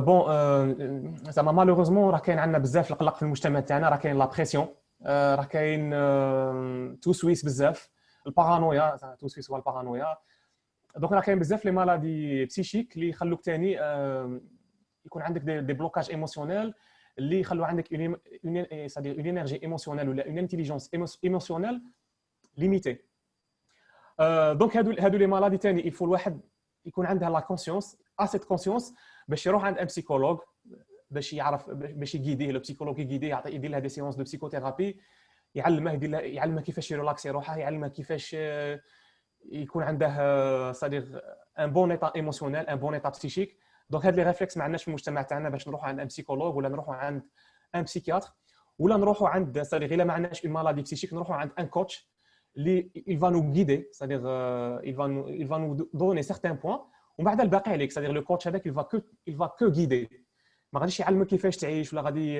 بون زعما مالوغوزمون راه كاين عندنا بزاف القلق في المجتمع تاعنا، راه كاين لا بريسيون، راه كاين تو سويس بزاف، البارانويا تو سويس هو البارانويا. دونك راه كاين بزاف لي مالادي بسيشيك اللي يخلوك ثاني يكون عندك دي بلوكاج ايموسيونيل اللي يخلوا عندك سادير اون انرجي ايموسيونيل ولا اون انتيليجونس ايموسيونيل ليميتي. دونك هادو لي مالادي ثاني يفو الواحد يكون عندها لا كونسيونس، اسيت كونسيونس باش يروح عند ان بسيكولوج باش يعرف، باش يغيديه لو بسيكولوج، يغيديه يدير لها دي سيونس دو بسيكوثيرابي، يعلمه كيفاش يريلاكسي روحه، يعلمه كيفاش يكون عنده سادير ان بون ايتا ايموسيونيل، ان بون ايتا بسيشيك. دونك هاد لي ريفلكس ما عندناش في المجتمع تاعنا باش نروحوا عند ان بسيكولوج ولا نروحوا عند ان بسيكياتر ولا نروحوا عند سادير الا ما عندناش اون مالادي بسيشيك نروحوا عند ان كوتش اللي il va nous guider, c'est-à-dire il va nous donner certains points ومن بعد الباقي عليك، c'est-à-dire le coach هذاك il va que guider، ما غاديش يعلمك كيفاش تعيش ولا غادي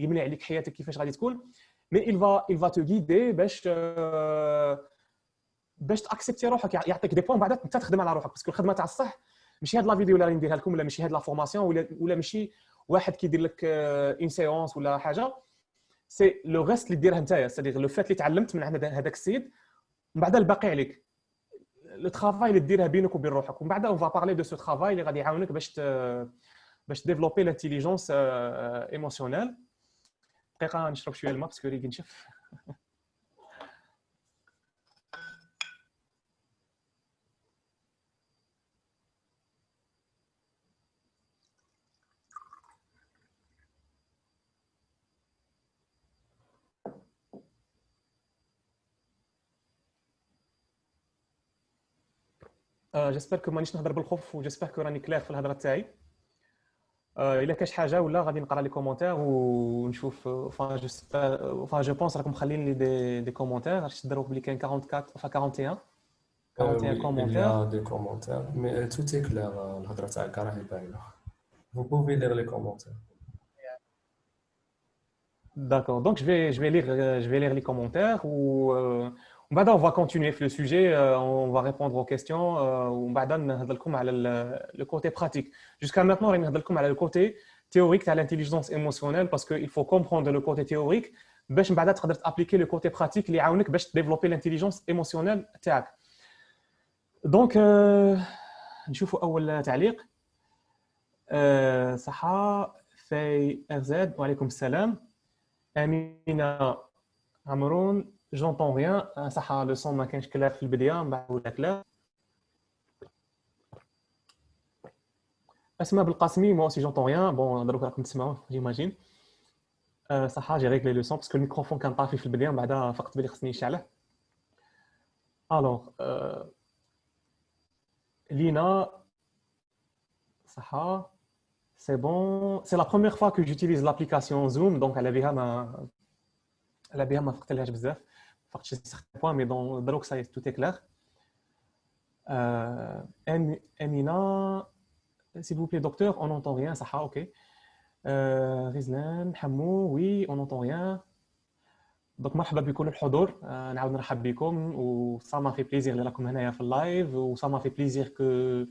يبني عليك حياتك كيفاش غادي تكون، مي il va te guider باش تاكسبتي روحك، يعطيك دي بوين بعد انت تخدم على روحك، باسكو الخدمه تاع الصح ماشي هاد لا فيديو اللي راني نديرها لكم، ولا ماشي هاد لا فورماسيون، ولا ماشي واحد كيدير لك اون سيونس ولا حاجه، سي لو ريست اللي ديرها نتايا، c'est-à-dire لو فات اللي تعلمت من عند هذاك السيد، من بعد الباقي عليك لو ترافاي اللي ديرها بينك وبين روحك، ومن بعد اون فا بارلي دو سو ترافاي اللي غادي يعاونك باش ديفلوبي لانتيليجونس ايموسيونيل. دقيقه نشرب شويه الماء باسكو ريقي نشف. جيسبر كو مانيش نهضر بالخوف وجيسبر كو راني كلير في الهضره تاعي. الا كاش حاجه ولا غادي نقرا لي كومونتير ونشوف. فا جو بونس راكم مخلين لي دي كومونتير. راش تدروا بلي كاين 44 41 41 Oui, il y كومونتير. a des commentaires, mais tout est clair. الهضرة تاعك راهي باينة. Vous pouvez lire les commentaires. D'accord. Donc je vais lire les commentaires ou بعدا on va continuer sur le sujet. On va répondre aux questions. وبعدا نهضر لكم على le côté pratique. Jusqu'à maintenant راني نهضر لكم على le côté théorique تاع l'intelligence émotionnelle parce que il faut comprendre le côté théorique باش من بعدا تقدر تابليكي le côté pratique اللي يعاونك باش développer l'intelligence émotionnelle تاعك. Donc نشوفوا اول تعليق. صحة في RZ وعليكم السلام. Amina Amroun, j'entends rien. Ça, le son ما كانش clair في البداية من بعد ولا clair. Asma Belkacemi, moi aussi j'entends rien. Bon, دروك راكم تسمعوا j'imagine. صح j'ai réglé le son parce que le microphone كان طافي في البداية من بعد فقط بلي خصني نشعله. Alors, Lina, صح, c'est bon. C'est la première fois que j'utilise l'application Zoom, donc elle a bien ما فقتلهاش بزاف. فقت شي certains points mais dans دروك ça y est, tout est clair. Amina, s'il vous plaît docteur, on n'entend rien. صح, OK. Rizlan, Hamou, oui, on n'entend rien. Donc مرحبا بكل الحضور. نعاود نرحب بكم و ça m'a fait plaisir اللي راكم هنايا في اللايف و ça m'a fait plaisir que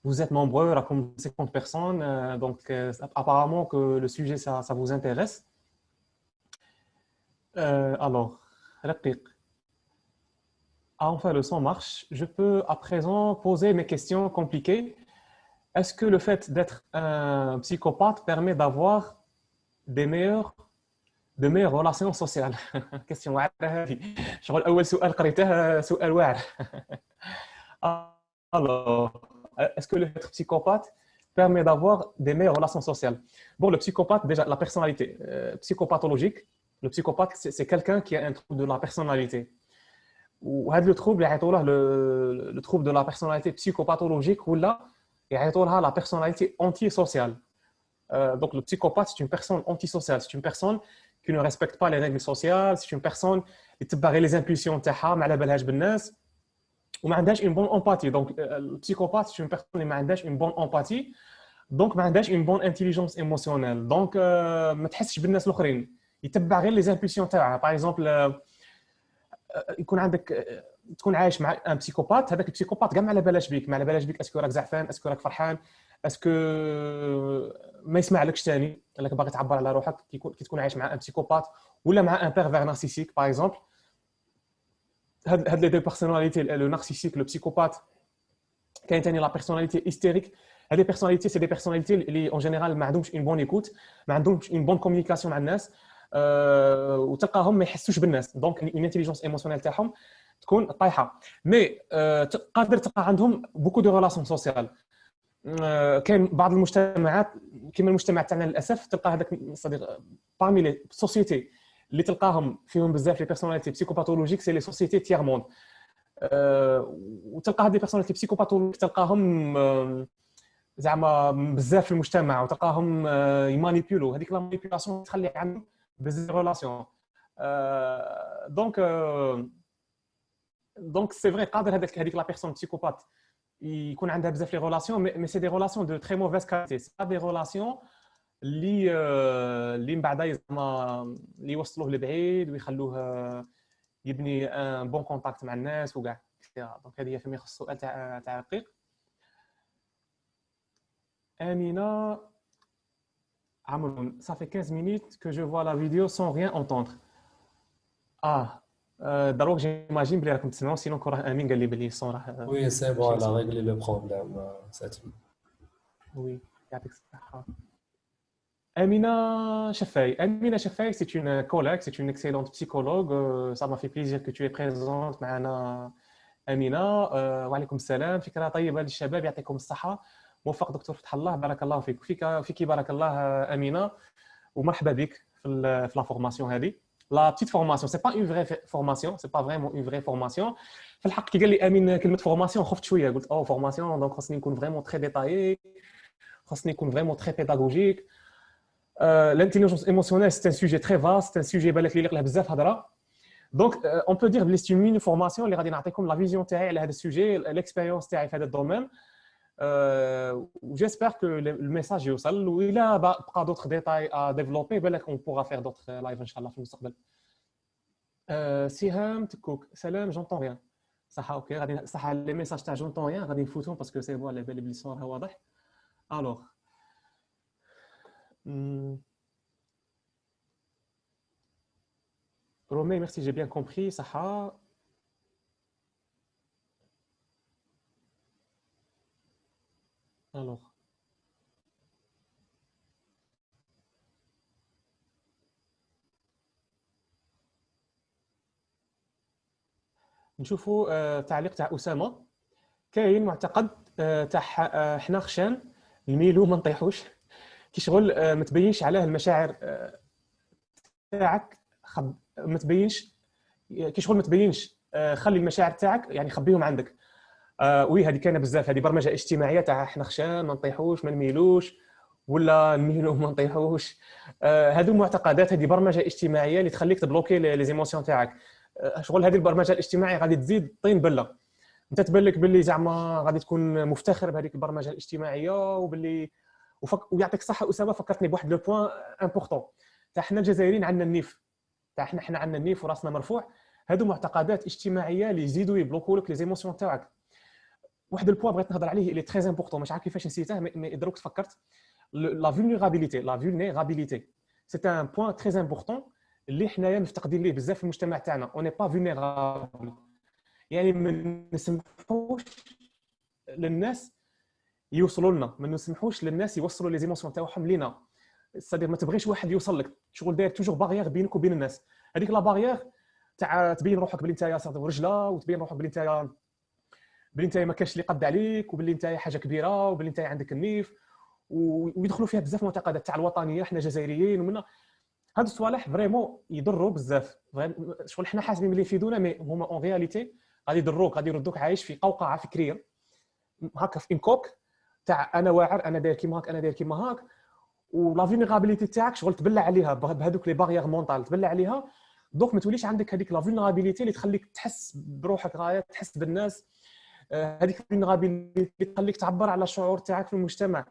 vous êtes nombreux, راكم 50 personnes. Donc apparemment que le sujet ça vous intéresse. Alors, رقيق. Ah, enfin le son marche. Je peux à présent poser mes questions compliquées. Est-ce que le fait d'être un psychopathe permet d'avoir de meilleures relations sociales? Question واعرة هذه. شغل أول سؤال قريته سؤال واعر. Alors, est-ce que le fait d'être psychopathe permet d'avoir des meilleures relations sociales? Bon, le psychopathe, déjà, la personnalité psychopathologique, le psychopathe, c'est quelqu'un qui a un trouble de la personnalité. وهذا le trouble يعيطوا له le trouble de la personnalité psychopathologique ولا يعيطوا لها la personnalité antisociale. Donc le psychopathe c'est une personne antisociale, c'est une personne qui ne respecte pas les règles sociales, c'est une personne qui تبع les impulsions تاعها ما على بالهاش بالناس وما عندهاش une bonne empathie. Donc le psychopathe c'est une personne اللي ما عندهاش une bonne empathie, donc ما عندهاش une bonne intelligence émotionnelle. Donc ما تحسش بالناس الاخرين، يتبع غير les impulsions تاعها. Par exemple يكون عندك تكون عايش مع ان بسيكوبات، هذاك البسيكوبات كاع ما على بالاش بيك، ما على بالاش بيك اسكو راك زعفان، اسكو راك فرحان، اسكو ما يسمع لكش ثاني، انك باغي تعبر على روحك. كي تكون عايش مع ان بسيكوبات ولا مع ان بيرفير نارسيسيك باغ اكزومبل. هاد لي دو بيرسوناليتي، لو نارسيسيك لو بسيكوبات. كاين ثاني لا بيرسوناليتي هيستيريك. هاد لي بيرسوناليتي سي دي بيرسوناليتي اللي اون جينيرال ما عندهمش اون بون ايكوت، ما عندهمش اون بون كومونيكاسيون مع الناس، وتلقاهم ما يحسوش بالناس. دونك اون انتيليجونس ايموسيونيل تاعهم تكون طايحه. مي قادر تلقى عندهم بوكو دو ريلاسيون سوسيال. كاين بعض المجتمعات كما المجتمع تاعنا للاسف تلقى هذاك صديق بارمي لي سوسيتي اللي تلقاهم فيهم بزاف لي بيرسوناليتي بسيكوباثولوجيك، سي لي سوسيتي تيير موند. وتلقى هذه بيرسوناليتي بسيكوباثولوجيك تلقاهم زعما بزاف في المجتمع، وتلقاهم يمانيبيولو. هذيك لا مانيبيولاسيون تخلي عندهم بزاف ريلاسيون. دونك سي فري قادر هذيك لا بيرسون بسيكوبات يكون عندها بزاف لي ريلاسيون، مي سي دي ريلاسيون دو تري موفيز كاليتي، سي با دي ريلاسيون اللي من بعد زعما اللي يوصلوه لبعيد ويخلوه يبني ان بون كونتاكت مع الناس وكاع. دونك هذه هي فيما يخص السؤال تاع رقيق. Amina Amroun, ça fait 15 minutes que je vois la vidéo sans rien entendre. Ah, d'abord j'imagine بلي راكم تسمعوا، sinon كون راه امين قال لي بلي الصون راه Oui, c'est bon, elle a réglé le problème. C'est tout. وي. يعطيك الصحة. Amina Chafai, c'est une collègue, c'est une excellente psychologue. Ça m'a fait plaisir que tu es présente معنا Amina. وعليكم السلام. فكرة طيبة للشباب، يعطيكم الصحة. موفق دكتور فتح الله، بارك الله فيك. فيك بارك الله أمينة، ومرحبا بك في لا فورماسيون هذه. la petite formation. C'est pas une vraie formation, c'est pas vraiment une vraie formation. في الحق كي قال لي امين كلمه فورماسيون خفت شويه قلت فورماسيون دونك خاصني نكون فريمون تري ديتايي خاصني نكون فريمون تري بيداغوجيك. L'intelligence émotionnelle c'est un sujet très vaste, c'est un sujet بالك اللي يقلع بزاف هضره. Donc on peut dire بلي c'est une mini formation اللي غادي نعطيكم لا فيزيون تاعي على هذا السوجي l'expérience تاعي في هذا الدومين. J'espère que le message يوصل وإلا بقى d'autres détails à développer بالك on pourra faire d'autres live ان شاء الله في المستقبل. سهام تكوك سلام j'entends rien. صح اوكي غادي صح لي ميساج تاع جونطون ريان غادي نفوتهم باسكو سي بون على بالي بلي الصور واضح. الوغ رومي ميرسي جي بيان كومبري صح. الوغ نشوفوا تعليق تاع اسامه. كاين معتقد تاع حنا خشان نميلو ما نطيحوش كي شغل ما تبينش عليه المشاعر تاعك ما تبينش كي شغل ما تبينش خلي المشاعر تاعك يعني خبيهم عندك. وي هذه كاينه بزاف هذه برمجه اجتماعيه تاع حنا خشان ما نطيحوش ما نميلوش ولا نميلو ما نطيحوش. هذو معتقدات هذه برمجه اجتماعيه اللي تخليك تبلوكي لي زيموسيون تاعك. شغل هذه البرمجه الاجتماعيه غادي تزيد طين بله. انت تبان لك باللي زعما غادي تكون مفتخر بهذيك البرمجه الاجتماعيه وباللي ويعطيك الصحه اسامه فكرتني بواحد لو بوين امبورطون تاع حنا الجزائريين عندنا النيف تاع حنا عندنا النيف وراسنا مرفوع. هادو معتقدات اجتماعيه اللي يزيدوا يبلوكوا لك لي زيموسيون تاعك. واحد البوين بغيت نهضر عليه اللي تري امبورطون مش عارف كيفاش نسيته مي دروك تفكرت. لا فولنيرابيليتي سي ان بوين تري امبورطون اللي حنايا مفتقدين ليه بزاف في المجتمع تاعنا. اون ني با فولنيرابل يعني ما نسمحوش للناس يوصلوا لنا ما نسمحوش للناس يوصلوا لي زيموسيون تاعهم لينا. سادير ما تبغيش واحد يوصل لك شغل داير توجور باغيير بينك وبين الناس. هذيك لا باغيير تاع تبين روحك بلي نتايا صاحب رجله وتبين روحك بلي نتايا ما كاينش اللي قد عليك وبلي نتايا حاجه كبيره وبلي نتايا عندك النيف ويدخلوا فيها بزاف معتقدات تاع الوطنيه حنا جزائريين ومنا هاد الصوالح فريمون يضروا بزاف. شغل حنا حاسبين بلي يفيدونا مي هما اون رياليتي غادي يضروك غادي يردوك عايش في قوقعه فكريه هكا في انكوك تاع انا واعر انا داير كيما هاك انا داير كيما هاك. ولا فولنيرابيليتي تاعك شغل تبلع عليها بهذوك لي باغيير مونطال تبلع عليها. دونك ما توليش عندك هذيك لا فولنيرابيليتي اللي تخليك تحس بروحك غايه تحس بالناس. هذيك الفولنيرابيليتي اللي تخليك تعبر على الشعور تاعك في المجتمع.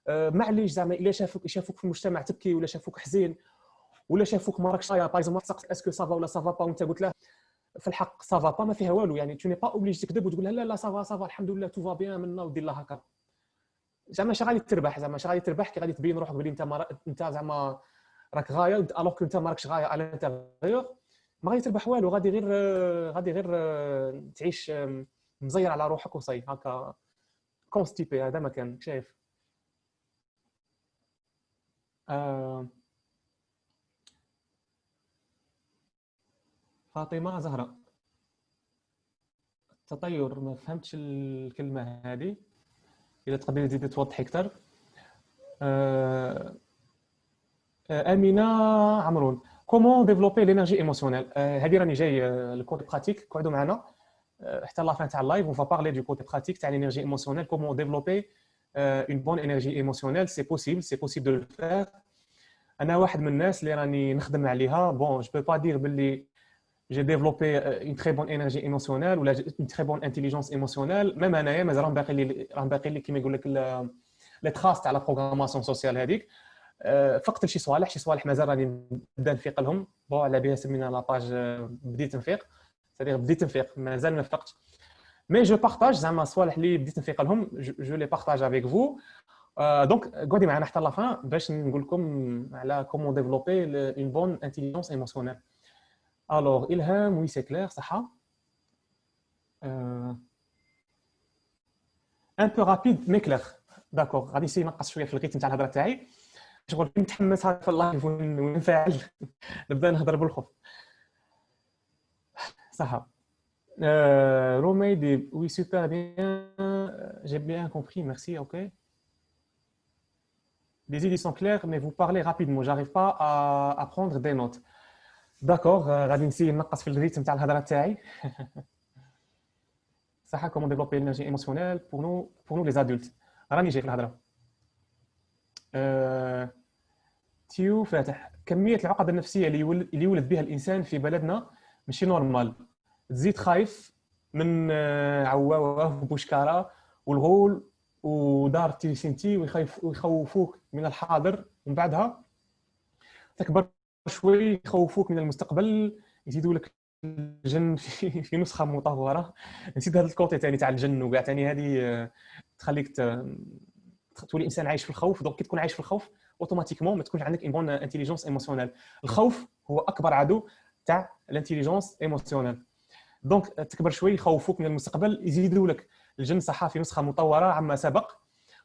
معليش زعما الا شافوك في المجتمع تبكي ولا شافوك حزين ولا شافوك ما راكش باغ اكزومبل تسقس اسكو سافا ولا سافا با وانت قلت له في الحق سافا با ما فيها والو يعني تو ني با اوبليجي تكذب وتقول لا لا سافا الحمد لله تو فا بيان منا ودير لها هكا. زعما شي غادي تربح زعما شي غادي تربح كي غادي تبين روحك بلي انت زعما راك غايه الوغ كو انت ما راكش غايه على الانتيريور ما غادي تربح والو. غادي غير تعيش مزير على روحك وصاي هكا كونستيبي. هذا ما كان شايف. فاطمه زهراء التطير ما فهمتش الكلمه هذه اذا تقدري تزيدي توضحي اكثر. امينه عمرون كومون ديفلوبي لينيرجي ايموسيونيل. هذه راني جاي الكوتي براتيك قعدوا معنا حتى لا فان تاع اللايف اون فا بارلي دو كوتي براتيك تاع لينيرجي ايموسيونيل كومون ديفلوبي اون بون انرجي ايموسيونيل. سي بوسيبل دو لو فير. انا واحد من الناس اللي راني نخدم عليها. بون جو بو با دير باللي j'ai développé une très bonne énergie émotionnelle ou une très bonne intelligence émotionnelle. Même انايا مازال باقي لي كيما يقول لك لي تراس تاع لا بروغراماسيون سوسيال هذيك. فقت شي صوالح مازال راني نبدا نفيق لهم. بون على بها سمينا لاباج بديت نفيق سادير بديت نفيق مازال ما فقتش مي جو بارطاج زعما صوالح اللي بديت نفيق لهم جو لي بارطاج افيك فو. دونك قعدي معنا حتى لا فان باش نقول لكم على كومون ديفلوبي اون بون انتيليجونس ايموسيونيل. Alors, Ilham, oui, c'est clair, ça. Un peu rapide, mais clair. D'accord. غادي نسيي نقص شويه في الريتم تاع الهضره تاعي. شغل متحمس هكا في اللايف ونفعل نبدا نهضر بالخوف. صح. Romain dit oui, super bien. J'ai bien compris, merci, ok. Les idées sont claires, mais vous parlez rapidement. J'arrive pas à prendre des notes. داكوغ غادي نسي نقص في الريتم تاع الهضره تاعي. صح كومون ديفلوبي لينيرجي ايموسيونيل بور نو لي زادولت. راني جاي في الهضره. تيو فاتح كميه العقد النفسيه اللي يولد بها الانسان في بلدنا ماشي نورمال. تزيد خايف من عواوه وبوشكاره والغول ودار تيسنتي ويخوفوك من الحاضر، ومن بعدها تكبر شوي يخوفوك من المستقبل، يزيدوا لك الجن في نسخه مطوره. نسيت هذا الكوتي ثاني تاع الجن وكاع ثاني هذه تخليك تولي انسان عايش في الخوف. دونك كي تكون عايش في الخوف اوتوماتيكمون ما تكونش عندك اون بون انتيليجونس ايموسيونيل. الخوف هو اكبر عدو تاع الانتيليجونس ايموسيونيل. دونك تكبر شوي يخوفوك من المستقبل، يزيدوا لك الجن صحا في نسخه مطوره عما سبق،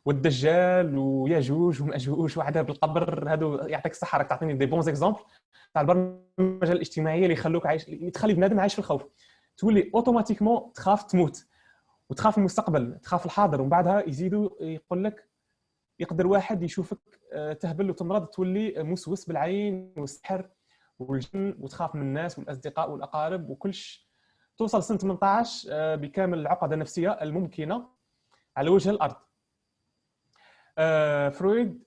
والدجال وياجوج وماجوج وعذاب القبر. هادو يعطيك الصحه، راك تعطيني دي بون زيكزامبل تاع البرمجه الاجتماعيه اللي يخلوك عايش، اللي تخلي بنادم عايش في الخوف. تولي اوتوماتيكمون تخاف تموت وتخاف المستقبل، تخاف الحاضر. ومن بعدها يزيدوا يقول لك يقدر واحد يشوفك تهبل وتمرض، تولي موسوس بالعين والسحر والجن، وتخاف من الناس والاصدقاء والاقارب وكلش. توصل سنه 18 بكامل العقد النفسيه الممكنه على وجه الارض. فرويد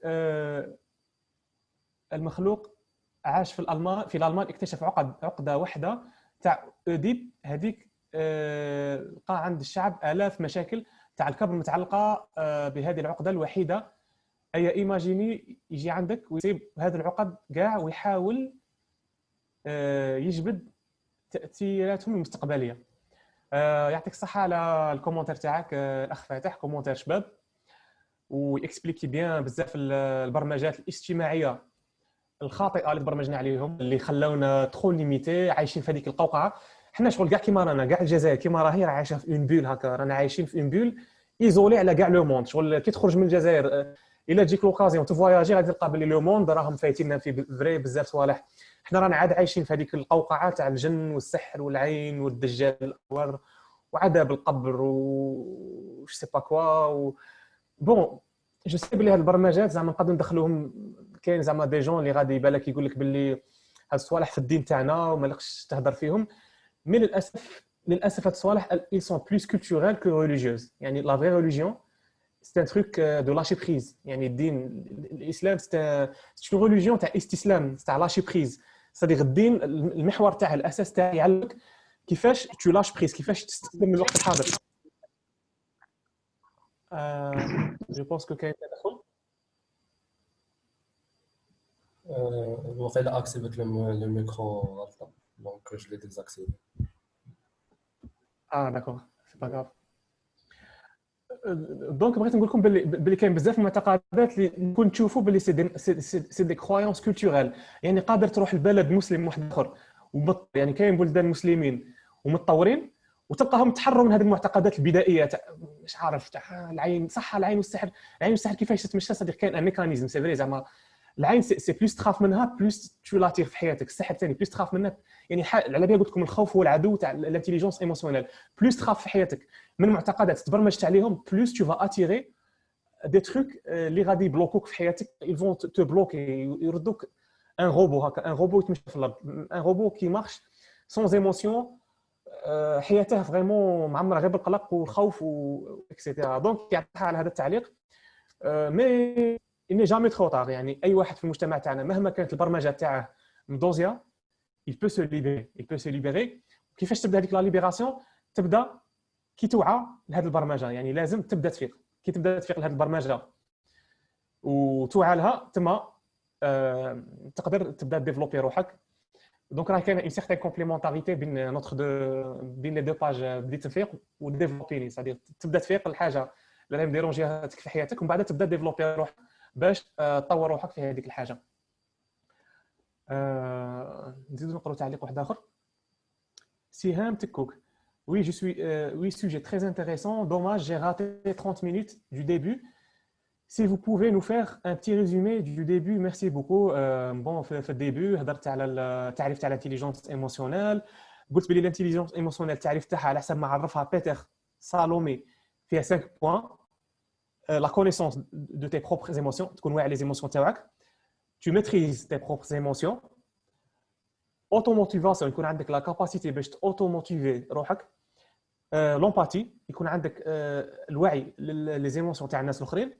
المخلوق عاش في الالمان اكتشف عقده واحده تاع اوديب. هذيك لقى عند الشعب الاف مشاكل تاع الكبر متعلقه بهذه العقده الوحيده. اي ايماجيني يجي عندك ويسيب هذه العقد كاع ويحاول يجبد تاثيراتهم المستقبليه. يعطيك الصحه على الكومنتير تاعك الاخ فاتح، كومنتير شباب، ويكسبليكي بيان بزاف البرمجات الاجتماعيه الخاطئه اللي تبرمجنا عليهم، اللي خلاونا تخون ليميتي عايشين في هذيك القوقعه. حنا شغل كاع كيما رانا، كاع الجزائر كيما راهي راه عايشه في اون بول هكا، رانا عايشين في اون بول ايزولي على كاع لو موند. شغل كي تخرج من الجزائر الا تجيك لوكازيون تفواياجي غادي تلقى بلي لو موند راهم فايتيننا في فري بزاف صوالح. حنا رانا عاد عايشين في هذيك القوقعه تاع الجن والسحر والعين والدجال الاكبر وعذاب القبر و سي با كوا بون. جو سي بلي هاد البرمجات زعما نقدروا ندخلوهم. كاين زعما دي جون اللي غادي يبالك يقول لك باللي هاد الصوالح في الدين تاعنا وما لكش تهضر فيهم. مي للاسف هاد الصوالح ils sont plus culturels que religieuses. يعني la vraie religion c'est un truc de lâcher prise. يعني الدين الاسلام c'est une religion تاع استسلام، تاع lâcher prise. صديق الدين المحور تاعه الاساس تاعه يعلمك كيفاش tu lâches prise، كيفاش تستسلم للوقت الحاضر. جو بونس كو كاين تدخل. وقيلا اكتيفيت لو ميكرو غلطه، دونك جو لي ديزاكتيفي. داكور سي با غاف. دونك بغيت نقول لكم باللي كاين بزاف من المعتقدات اللي كنت تشوفوا باللي سي دي كرويونس كولتورال. يعني قادر تروح لبلد مسلم واحد اخر يعني كاين بلدان مسلمين ومتطورين وتلقاهم تحرروا من هذه المعتقدات البدائيه تاع مش عارف تاع العين صح، العين والسحر. العين والسحر كيفاش تتمشى صديق؟ كاين ان ميكانيزم سي فري. زعما العين سي بلوس تخاف منها بلوس تو لاتير في حياتك. السحر ثاني بلوس تخاف منها. يعني على بالي قلت لكم الخوف هو العدو تاع الانتيليجونس ايموسيونيل. بلوس تخاف في حياتك من معتقدات تبرمجت عليهم، بلوس تو فا اتيري دي تروك اللي غادي يبلوكوك في حياتك. ils vont te bloquer يردوك ان روبو هكا، ان روبو يتمشى في الارض، ان روبو كي مارش سون ايموسيون. حياته فريمون معمره غير بالقلق والخوف و اكسيتيرا. دونك يعطيها على هذا التعليق. مي اني جامي ترو طار. يعني اي واحد في المجتمع تاعنا مهما كانت البرمجه تاعه مدوزيه il peut se libérer. كيفاش تبدا هذيك لا ليبراسيون؟ تبدا كي توعى لهذه البرمجه. يعني لازم تبدا تفيق. كي تبدا تفيق لهذه البرمجه وتوعى لها تما تقدر تبدا ديفلوبي روحك. دونك راه كاين اون سيغتان كومبليمونتاريتي بين نوتر بين لي دو باج. بديت تفيق وديفلوبيني، سادير تبدا تفيق الحاجه اللي مديرونجياتك في حياتك، ومن بعد تبدا ديفلوبي روحك باش تطور روحك في هذيك الحاجه. نزيدو نقرأ تعليق واحد اخر. سهام تكوك: oui je suis oui sujet très intéressant, dommage j'ai raté 30 minutes du début, si vous pouvez nous faire un petit résumé du début, merci beaucoup. bon في الديبي هضرت على التعريف تاع الانتيليجنس ايموسيونيل. قلت بلي الانتيليجنس ايموسيونيل التعريف تاعها على حسب ما عرفها بيتر سالومي فيها 5 بوين. لا كونيسونس دو تي بروبر ايموسيون، تكون واعي لي ايموسيون تاعك. tu maîtrises tes propres émotions. اوتوموتيفاسيون يكون عندك لا كاباسيتي باش اوتوموتيفي روحك. لومباتي يكون عندك الوعي لي زيموسيون تاع الناس الاخرين.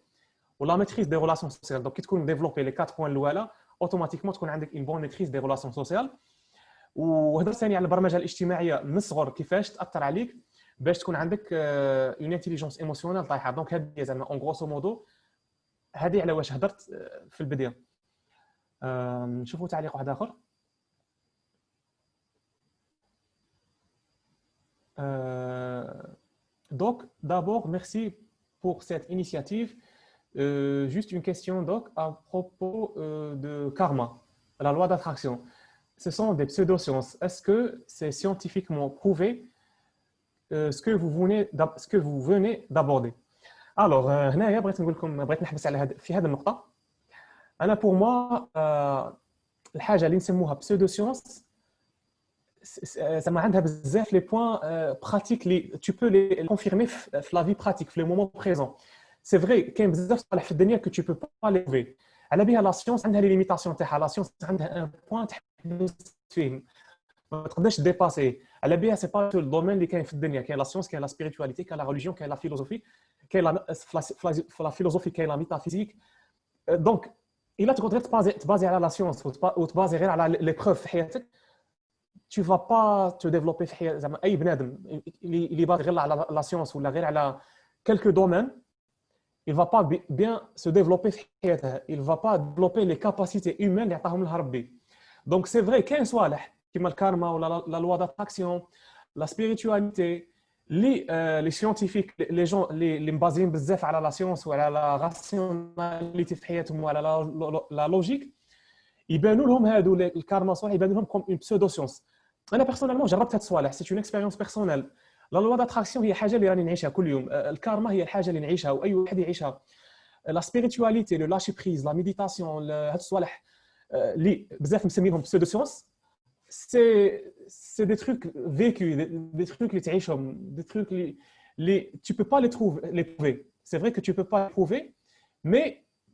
ولا ميتريز دي ريلاسيون سوسيال. دونك كي تكون ديفلوبي لي 4 بوين الاولى اوتوماتيكمون تكون عندك اون بون ميتريز دي ريلاسيون سوسيال. وهضر ثاني على البرمجه الاجتماعيه من الصغر كيفاش تاثر عليك باش تكون عندك اون انتيليجونس ايموسيونيل طايحه. دونك هذه زعما اون غروسو مودو هذه على واش هضرت في البدايه. نشوفوا تعليق واحد اخر. Donc, d'abord, merci pour cette initiative. Juste une question donc à propos de karma, la loi d'attraction. Ce sont des pseudosciences. Est-ce que c'est scientifiquement prouvé ce que vous venez d'aborder? Alors, هنايا بغيت نقول لكم بغيت نحبس على في هذه النقطة. أنا pour moi الحاجة اللي نسموها pseudosciences زعما عندها بزاف لي بوين براتيك لي تو بو لي كونفيرمي في لا في براتيك في لو مومون بريزون. سي فري كاين بزاف صوالح في الدنيا كو تو بو با لي بروفي. على بها لا سيونس عندها لي ليميتاسيون تاعها. لا سيونس عندها ان بوين تحبس فيه ما تقدرش ديباسي. على بها سي با تو الدومين اللي كاين في الدنيا. كاين لا سيونس كاين لا سبيريتواليتي كاين لا ريليجيون كاين لا فيلوزوفي كاين لا فيلوزوفي كاين لا ميتافيزيك. دونك الا تقدر تبازي على لا سيونس وتبازي غير على لي بروف في حياتك tu vas pas te développer في حياتك. زعما اي بنادم اللي باغي غير على لا سيونس ولا غير على quelques domaines il va pas bien se développer في حياته. il va pas développer les capacités humaines اللي عطاهم لها ربي. donc c'est vrai كاين صوالح كيما الكارما ولا لا لوا داتراكسيون لا سبيريتواليتي لي سيونتيفيك لي جون اللي مبازين بزاف على لا سيونس وعلى لا راسيوناليتي في حياتهم وعلى لا لوجيك يبانوا لهم هادو الكارما صوالح يبانوا لهم كوم اون بسودو سيونس. انا بيرسونيلمون جربت هاد الصوالح. سي اون اكسبيريونس بيرسونيل. لا لوا داتراكسيون هي حاجه اللي راني نعيشها كل يوم. الكارما هي الحاجه اللي نعيشها واي واحد يعيشها. لا سبيريتواليتي لو لاشي بريز لا ميديتاسيون هاد الصوالح اللي بزاف مسمينهم بسودو سيونس سي دي تروك فيكو دي تروك اللي تعيشهم دي تروك اللي tu peux pas les trouver les prouver. c'est vrai que tu peux pas les prouver mais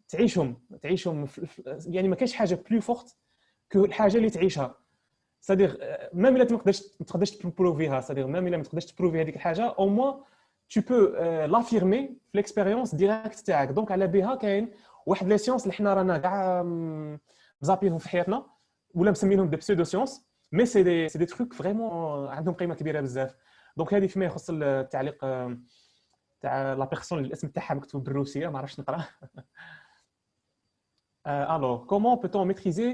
تعيشهم يعني ما كاينش حاجه بلو فورت كو الحاجه اللي تعيشها. c'est-à-dire ميم الا ما تقدرش تبروفيها c'est-à-dire ميم الا ما تقدرش تبروفي هذيك الحاجه او موان tu peux l'affirmer في l'expérience ديريكت تاعك. دونك على بها كاين واحد لي سيونس اللي حنا رانا كاع مزابينهم في حياتنا ولا مسمينهم دي بسودو سيونس مي سي دي تروك فريمون عندهم قيمه كبيره بزاف. دونك هذه فيما يخص التعليق تاع لا بيرسون اللي الاسم تاعها مكتوب بالروسيه ما عرفتش نقرا. alors comment peut-on maîtriser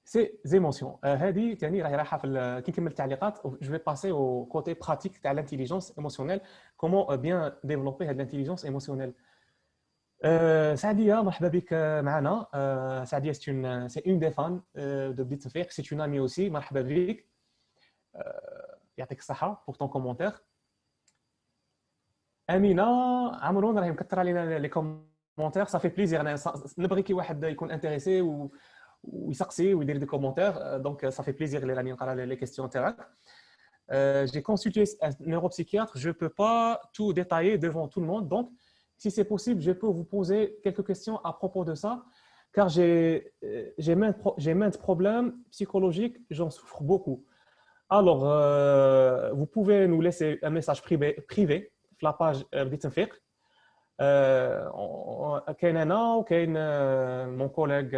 ces émotions. هذه ثاني راهي رايحه في كي نكمل التعليقات. je vais passer au côté pratique تاع l'intelligence émotionnelle. comment bien développer هذه l'intelligence émotionnelle. سعديه مرحبا بك معنا. سعديه c'est une des fans de بديت نفيق. c'est une amie aussi. مرحبا بك. يعطيك الصحه pour ton commentaire. امينه عمرون راهي مكثر علينا لي كومونتير. ça fait plaisir. انا نبغي كي واحد يكون انتريسي ويسقسي ويدير دي كومونتير. دونك ça fait plaisir اللي راني نقرا لي كيسيون تاعك. j'ai consulté un neuropsychiatre. je peux pas tout détailler devant tout le monde. donc si c'est possible je peux vous poser quelques questions à propos de ça car j'ai maintes problèmes psychologiques. j'en souffre beaucoup. alors vous pouvez nous laisser un message privé في la page بديت نفيق. كاين انا وكاين مون كوليغ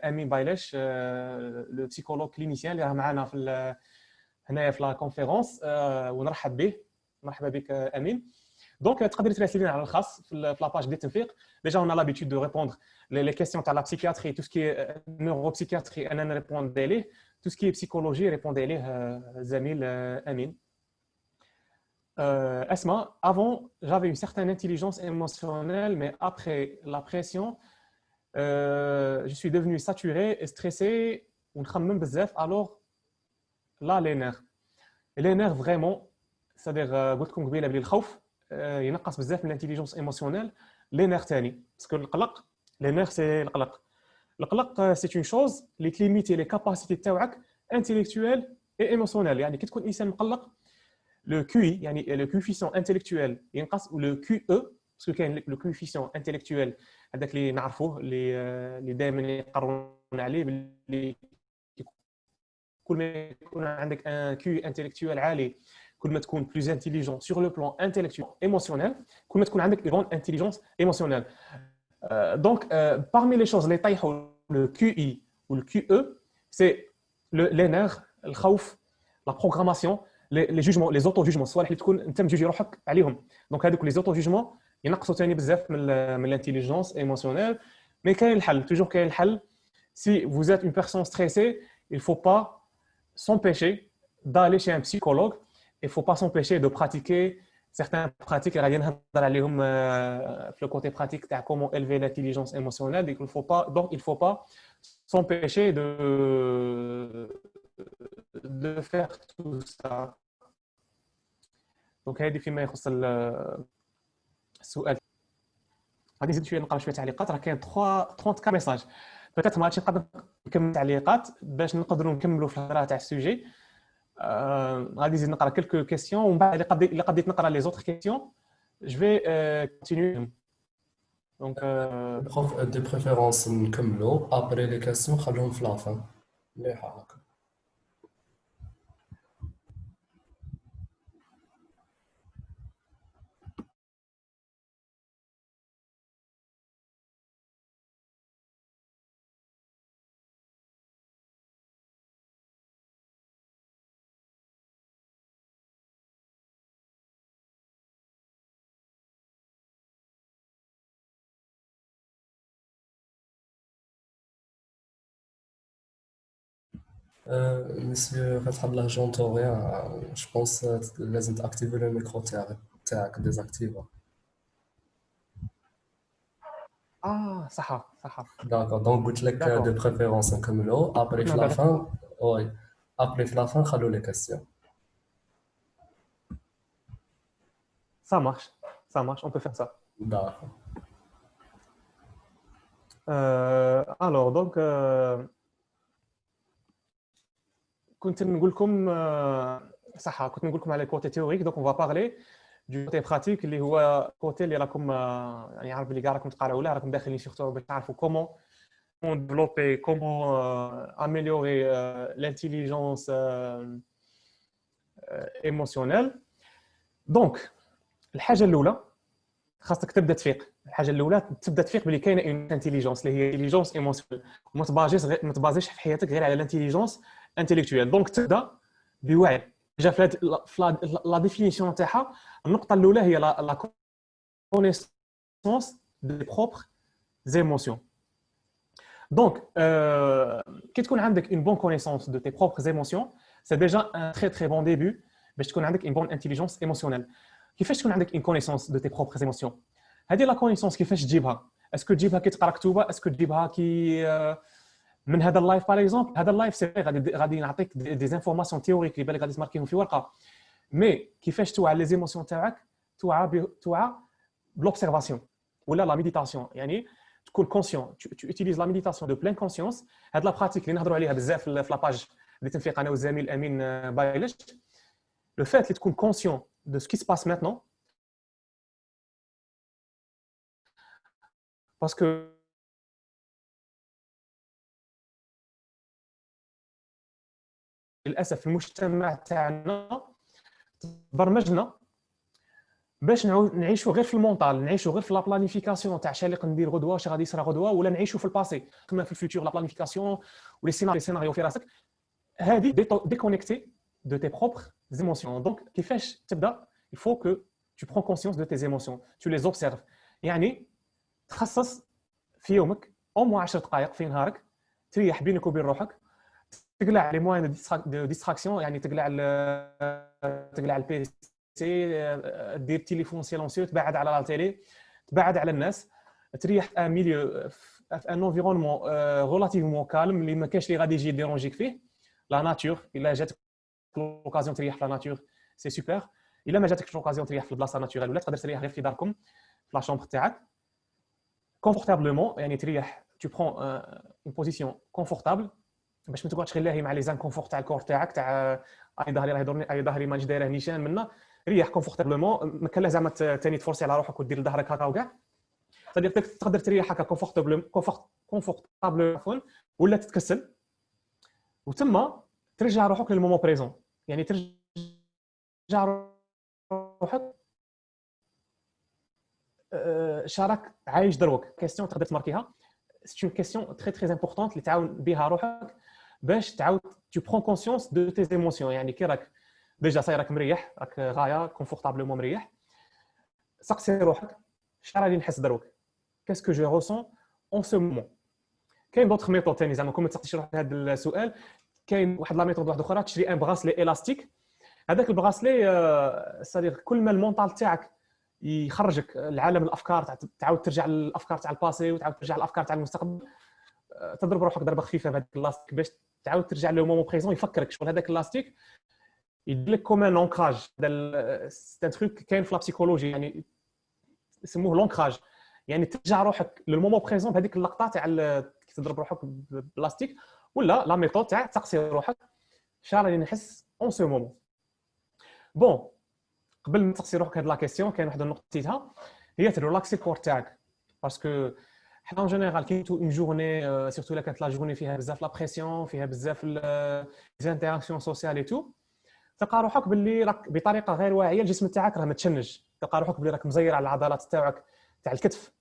امين بايليش لو بسيكولوج كلينيسيان اللي راه معنا في هنايا في لا كونفيرونس ونرحب به. مرحبا بك امين. دونك تقدري تراسلي لنا على الخاص في لاباج بديت نفيق. ديجا on a l'habitude de répondre les questions تاع لا psychiatrie tout ce qui est neuropsychiatrie انا نريبوندي ليه. tout ce qui est psychologie ريبوندي ليه الزميل امين. Asma, avant, j'avais une certaine intelligence émotionnelle, mais après la pression, je suis devenu saturé et stressé. Alors, là, les nerfs vraiment, c'est-à-dire, قلت لكم قبيله بلي الخوف ينقص بزاف من l'intelligence émotionnelle. les nerfs ثاني parce que القلق les nerfs c'est القلق c'est une chose اللي تليميتي les capacités تاعك intellectuelles et émotionnelles. يعني كي تكون انسان مقلق le QI يعني le coefficient intellectuel ينقص ou le QE parce que كاين le coefficient intellectuel هذاك اللي نعرفوه اللي دائما يقرون عليه باللي كل ما يكون عندك ان كيو انتيليكتوال عالي، كل ما تكون بلوز انتيليجون sur le plan intellectuel émotionnel، كل ما تكون عندك une grande intelligence émotionnelle. Donc parmi les choses اللي طيحوا le QI ou le QE c'est les nerfs، الخوف، la programmation، les jugements، les auto jugements، الصوالح اللي تكون انت مجوجي روحك عليهم. دونك هذوك les auto jugements ينقصوا ثاني بزاف من l'intelligence émotionnelle. Mais كاين الحل، toujours كاين الحل. Si vous êtes une personne stressée, il ne faut pas s'empêcher d'aller chez un psychologue. Il ne faut pas s'empêcher de pratiquer certaines pratiques. Le côté pratique, comment élever l'intelligence émotionnelle. Donc, il ne faut pas s'empêcher de faire tout ça. Donc, هذه فيما يخص السؤال. غادي نزيد شويه نقرا شويه تعليقات. راه كاين 34 ميساج. بيتيت ما غاديش نقدر نكمل تعليقات باش نقدروا نكملوا في الهضره تاع السوجي. غادي نزيد نقرا كلكو كيسيون ومن بعد اللي قديت نقرا لي زوتر كيسيون جو في كونتينيو. دونك بروف دي بريفيرونس نكملوا ابري لي كاسيون خليهم في لافان مليحه هكا. مسيو فتح الله جونتوريان جو بونس لازم تاكتيفي لو ميكرو تاعك ديزاكتيفا. صح. داكور دونك قلت لك داكور دو بريفيرونس نكملوا ابري في من بعد لافان. وي ابري في لافان خلوا لي كاسيون. ça marche, on peut faire ça. داكور. Alors donc كنت نقول لكم صح، كنت نقول لكم على الكوتي تيوريك. دونك اون فا بارلي دو كوتي براتيك اللي هو كوتي اللي راكم يعني عارف اللي كاع راكم تقراو له، راكم داخلين سورتو باش تعرفوا كومون ديفلوبي، كومون اميليوري لانتيليجونس ايموسيونيل. دونك الحاجه الاولى خاصك تبدا تفيق. الحاجه الاولى تبدا تفيق بلي كاينه اون انتيليجونس اللي هي انتيليجونس ايموسيونيل، وما تبازيش في حياتك غير على الانتيليجونس انتيليكتويال. دونك تبدا بوعي. جا في لا ديفينيسيون تاعها النقطه الاولى هي لا كونيسونس دي بروبر زيموسيون. دونك كي تكون عندك اون بون كونيسونس دو تي بروبر زيموسيون سي ديجا ان تري تري بون ديبي باش تكون عندك اون بون انتيليجونس ايموسيونيل. كيفاش تكون عندك اون كونيسونس دو تي بروبر زيموسيون؟ هذه لا كونيسونس كيفاش تجيبها؟ اسكو تجيبها كي تقرا كتوبه؟ اسكو تجيبها كي من هذا اللايف باغ اكزومبل؟ هذا اللايف سي غادي نعطيك دي زانفورماسيون تيوريك اللي بالك غادي تماركيهم في ورقه. مي كيفاش توعى لي زيموسيون تاعك؟ توعى بلوبسيرفاسيون ولا لا ميديتاسيون. يعني تكون كونسيون، تو اوتيليز لا ميديتاسيون دو بلان كونسيونس. هاد لا براتيك اللي نهضروا عليها بزاف في لاباج اللي تنفيق انا والزميل امين بايلش. لو فات اللي تكون كونسيون دو سكي سباس ماتنون باسكو للاسف المجتمع تاعنا برمجنا باش نعيشوا غير في المونطال، نعيشوا غير في لا بلانيفيكاسيون تاع شنو اللي ندير غدوه، واش غادي يصرى غدوه، ولا نعيشوا في الباسي كما في الفيوتور لا بلانيفيكاسيون ولي سيناريو في راسك. هذه ديكونيكتي دو تي بروبر زيموسيون. دونك كيفاش تبدا؟ il faut que tu prends conscience de tes émotions, tu les observes. يعني تخصص في يومك او مو 10 دقائق في نهارك تريح بينك وبين روحك، تقلع لي موان دو ديستراكسيون، يعني تقلع البي سي، دير تليفون سيلونسيو، تبعد على لا تيلي، تبعد على الناس، تريح ان ميليو في ان انفيرونمون ريلاتيفمون كالم اللي ما كاينش اللي غادي يجي ديرونجيك فيه. لا ناتور الا جاتك لوكازيون تريح في لا ناتور سي سوبر. الا ما جاتكش لوكازيون تريح في البلاصه ناتورال ولا تقدر تريح غير في داركم في لا شومبر تاعك كونفورتابلمون، يعني تريح tu prends une position confortable باش ما تقعدش غير لاهي مع لي زانكونفور تاع الكور تاعك تاع اي ظهري راه يضرني، اي ظهري مانيش دايره نيشان منا. ريح كونفورتابلمون، ما كان لا زعما ثاني تفورسي على روحك ودير لظهرك هكا وكاع. تقدر تريح هكا كونفورتابل عفوا ولا تتكسل، وتما ترجع روحك للمومون بريزون، يعني ترجع روحك شارك عايش دروك. كيستيون تقدر تماركيها، سي اون كيستيون تري تري امبورطونت اللي تعاون بها روحك باش تعاود تو برون كونسيونس دو تي ايموسيون. يعني كي راك ديجا صاير راك مريح، راك غايه كونفورتابلومون مريح، سقسي روحك شحال راني نحس دروك، كاسكو جو ريسون اون سو مومون. كاين دوطخ ميثود ثاني زعما كون ما تسقسيش روحك هذا السؤال، كاين واحد لا ميثود واحده اخرى، تشري ان بغاسلي الاستيك. هذاك البغاسلي سادير كل ما المونطال تاعك يخرجك العالم الافكار، تعاود ترجع للافكار تاع الباسي وتعاود ترجع للافكار تاع المستقبل، تضرب روحك ضربه خفيفه بهذاك اللاستيك باش تعاود ترجع لو مومون بريزون. يفكرك شغل هذاك اللاستيك يدير لك كوم ان اونكراج. هذا سي ان تروك كاين في لا بسيكولوجي، يعني يسموه لونكراج، يعني ترجع روحك للمومون بريزون بهذيك اللقطه تاع كي تضرب روحك بلاستيك. ولا لا ميثود تاع تقصي روحك شحال راني نحس اون سو مومون. بون قبل ما تقصي روحك هاد لا كيسيون كاين واحد النقطه نسيتها، هي تريلاكسي الكور تاعك. باسكو حنا اون جينيرال كي تو اون جورني سورتو لا كانت لا جورني فيها بزاف لا بريسيون، فيها بزاف لي انتراكسيون سوسيال اي تو، تلقى روحك باللي راك بطريقه غير واعيه الجسم تاعك راه متشنج. تلقى روحك باللي راك مزير على العضلات تاعك تاع الكتف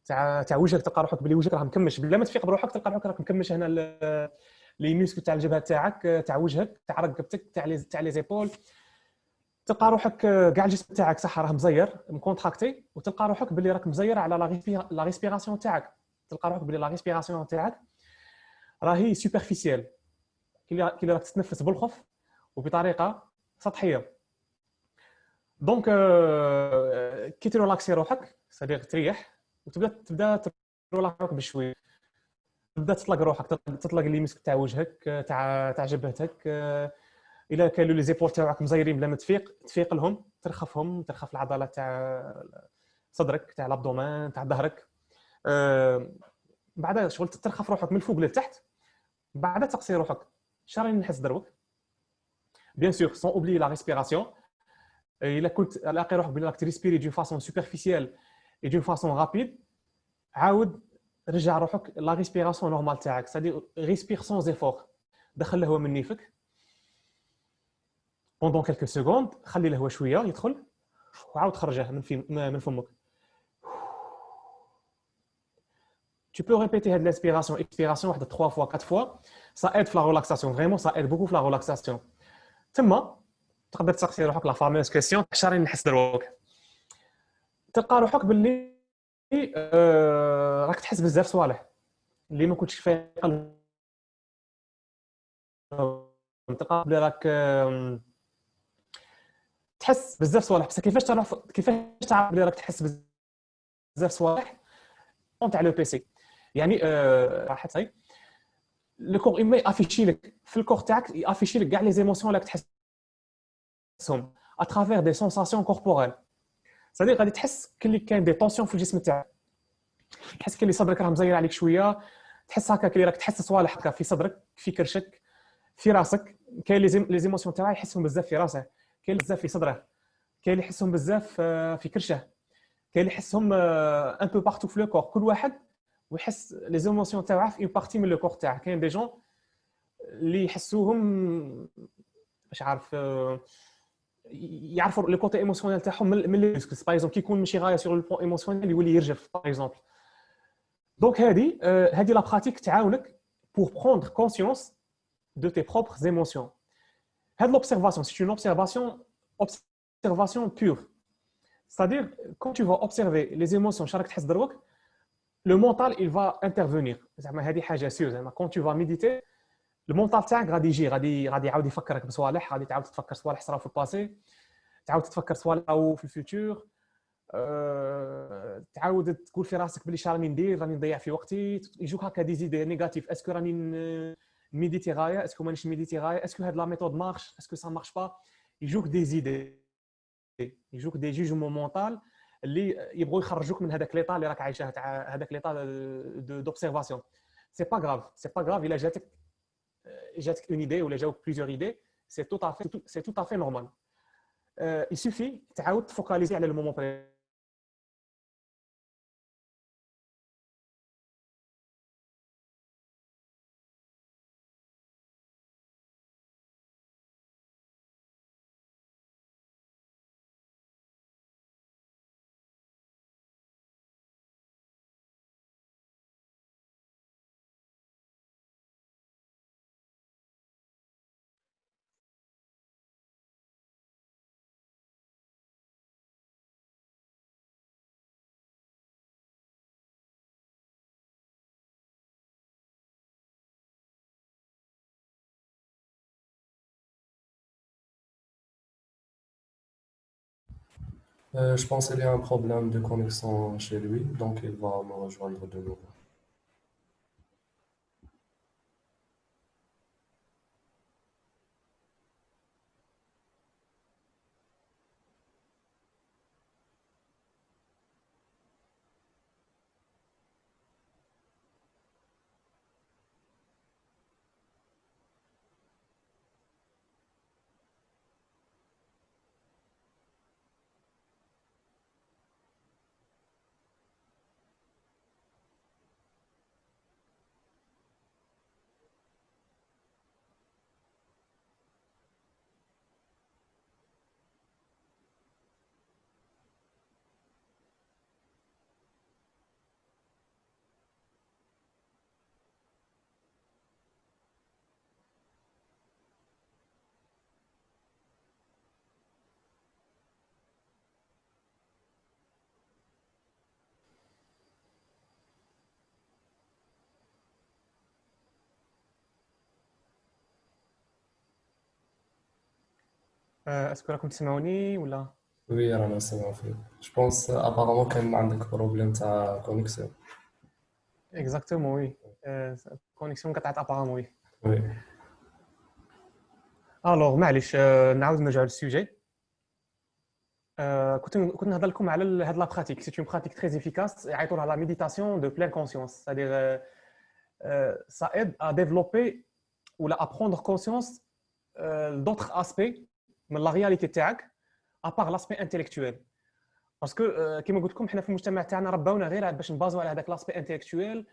تاع وجهك، تلقى روحك باللي وجهك راه مكمش بلا ما تفيق بروحك، تلقى روحك راك مكمش هنا لي ميسكل تاع الجبهه تاعك تاع وجهك تاع رقبتك تاع لي زيبول. تلقى روحك كاع الجسم تاعك صح راه مزير مكونتراكتي، وتلقى روحك باللي راك مزير على لا ريسبيراسيون تاعك. تلقى روحك باللي لا ريسبيراسيون تاعك راهي سوبرفيسيال، كي راك تتنفس بالخف وبطريقه سطحيه. دونك كي تريلاكسي روحك صديق تريح وتبدا تريلاكسي روحك بشوي، تبدا تطلق روحك، تطلق لي مسك تاع وجهك تاع جبهتك. الا كانوا لي زيبول تاعك مزيرين بلا ما تفيق لهم، ترخف العضلات تاع صدرك تاع الابدومان تاع ظهرك. بعدا شغل ترخف روحك من الفوق للتحت، بعدا تقصي روحك شحال راني نحس دروك. بيان سور سون اوبلي لا ريسبيراسيون. الا كنت لاقي روحك بلي راك تريسبيري دون فاسون سوبرفيسيال اي دون فاسون رابيد، عاود رجع روحك لا ريسبيراسيون نورمال تاعك، سادي ريسبير سون زيفور. دخل الهواء من نيفك بوندون كالكو سكوند، خلي الهواء شويه يدخل وعاود خرجه من فمك. Tu peux répéter l'inspiration, expiration 3 fois, 4 fois. Ça aide la relaxation. Vraiment, ça aide beaucoup la relaxation. تما تقدر تسقسي روحك لا فاموس كيسيون شحال راني نحس دروك. تلقى روحك باللي راك تحس بزاف صوالح اللي ما كنتش فايق. تلقى بلي راك تحس بزاف صوالح، بس كيفاش تعرف بلي راك تحس بزاف صوالح تاع لو بي سي. يعني راح تصاي لو كور ايمي افيشي لك في الكور تاعك، افيشي لك كاع لي زيموسيون اللي راك تحسهم اترافير دي سونساسيون كوربوريل. صديق غادي تحس كلي كاين دي طونسيون في الجسم تاعك، تحس كلي صدرك راه مزير عليك شويه، تحس هكا كلي راك تحس صوالح هكا في صدرك في كرشك في راسك. كاين لي زيموسيون تاعي يحسهم بزاف في راسه، كاين بزاف في صدره، كاين اللي يحسهم بزاف في كرشه، كاين اللي يحسهم ان بو بارتو في لو كور. كل واحد ويحس لي زيموسيون تاعه في اون بارتي من لو كور تاعه. كاين دي جون اللي يحسوهم باش عارف يعرفوا لو كوتي ايموسيونيل تاعهم من لي مسكس. باغ اكزومبل كيكون ماشي غايه سور لو بون ايموسيونيل يولي يرجف باغ اكزومبل. دونك هذه لا براتيك تعاونك pour prendre conscience de tes propres émotions. Cette l'observation, c'est une observation pure. C'est-à-dire, quand tu vas observer les émotions, le mental, il va intervenir. Quand tu vas méditer, le mental تاعك غادي يجي غادي يعاود يفكرك بصوالح، غادي تعاود تفكر صوالح صراو في الباسي، تعاود تفكر صوالح او في الفيوتور، تعاود تقول في راسك بلي راني ندير، راني نضيع في وقتي. يجوك هكا دي زيدي نيجاتيف، اسكو راني ميديتي غايه، اسكو مانيش ميديتي غايه، اسكو هاد لا ميثود مارش، اسكو سا مارش با. يجوك دي زيدي، يجوك دي جوجمون مونطال اللي يبغوا يخرجوك من هذاك ليطا اللي راك عايشه تاع هذاك ليطا دوبسيرفاسيون. سي با غراف، سي با غراف الا جاتك اون ايدي ولا جاوك بليزيور ايدي، سي tout à fait normal. il suffit تعاود تفوكاليزي على المومون Je pense qu'il y a un problème de connexion chez lui, donc il va me rejoindre de nouveau. اسكو راكم تسمعوني ولا؟ Oui, رانا سامع فيك. Je pense apparemment كان عندك بروبليم تاع كونيكسيون. اكزاكتومون وي. كونيكسيون قطعت ابارامون وي. Oui. الوغ معليش، نعاود نرجعوا للسوجي. كنت نهضر لكم على هاد لا براتيك. سي اون براتيك تري افيكاس يعيطوا لها لا ميديتاسيون دو بلين كونسيونس، سادير ça aide à développer ou à prendre conscience d'autres aspects من la réalité تاعك à part l'aspect intellectuel. باسكو كيما قلت لكم حنا في المجتمع تاعنا رباونا غير باش نبازوا على هذاك لاسبي انتيليكتويل،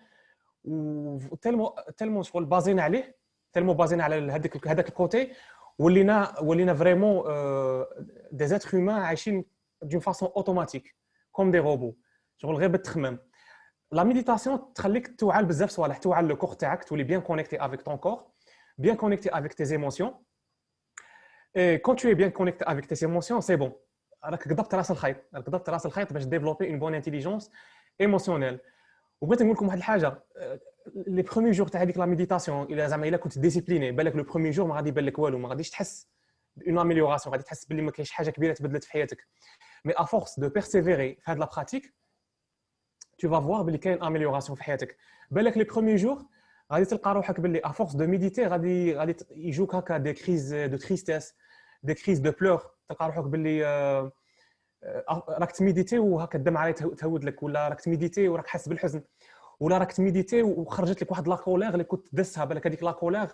وتلمو شغل بازين عليه، تلمو بازين على هذاك الكوتي، ولينا فريمون دي زيتر هيومان عايشين دون فاسون اوتوماتيك كوم دي روبو، شغل غير بالتخمام. لا ميديتاسيون تخليك توعى بزاف صوالح، توعى لو كور تاعك، تولي بيان كونيكتي افيك طون كور، bien connecté avec tes émotions. Et quand tu es bien connecté avec tes émotions, c'est bon. راك قضبت راس الخيط باش ديفلوبي اون بون انتيليجونس ايموسيونيل. وبغيت نقول لكم واحد الحاجه، لي بروميي جور تاع هذيك لا ميديتاسيون، الا كنت ديسيبليني، بالك لو بروميي جور ما غادي يبان لك والو، ما غاديش تحس اون اميليوراسيون، غادي تحس باللي ما كاينش حاجه كبيره تبدلت في حياتك. مي ا فورس دو بيرسيفيري في هاد لا براتيك tu vas voir باللي كاين اميليوراسيون في حياتك. بالك لي بروميي جور غادي تلقى روحك باللي ا فورس دو ميديتي غادي يجوك هكا دي كريز دو تريستيس، دي كريز دو بلور، تلقى روحك باللي راك تميديتي وهكا الدم عاد تهود لك، ولا راك تميديتي وراك حاس بالحزن، ولا راك تميديتي وخرجت لك واحد لا كولير اللي كنت دسها، بالك هذيك لا كولير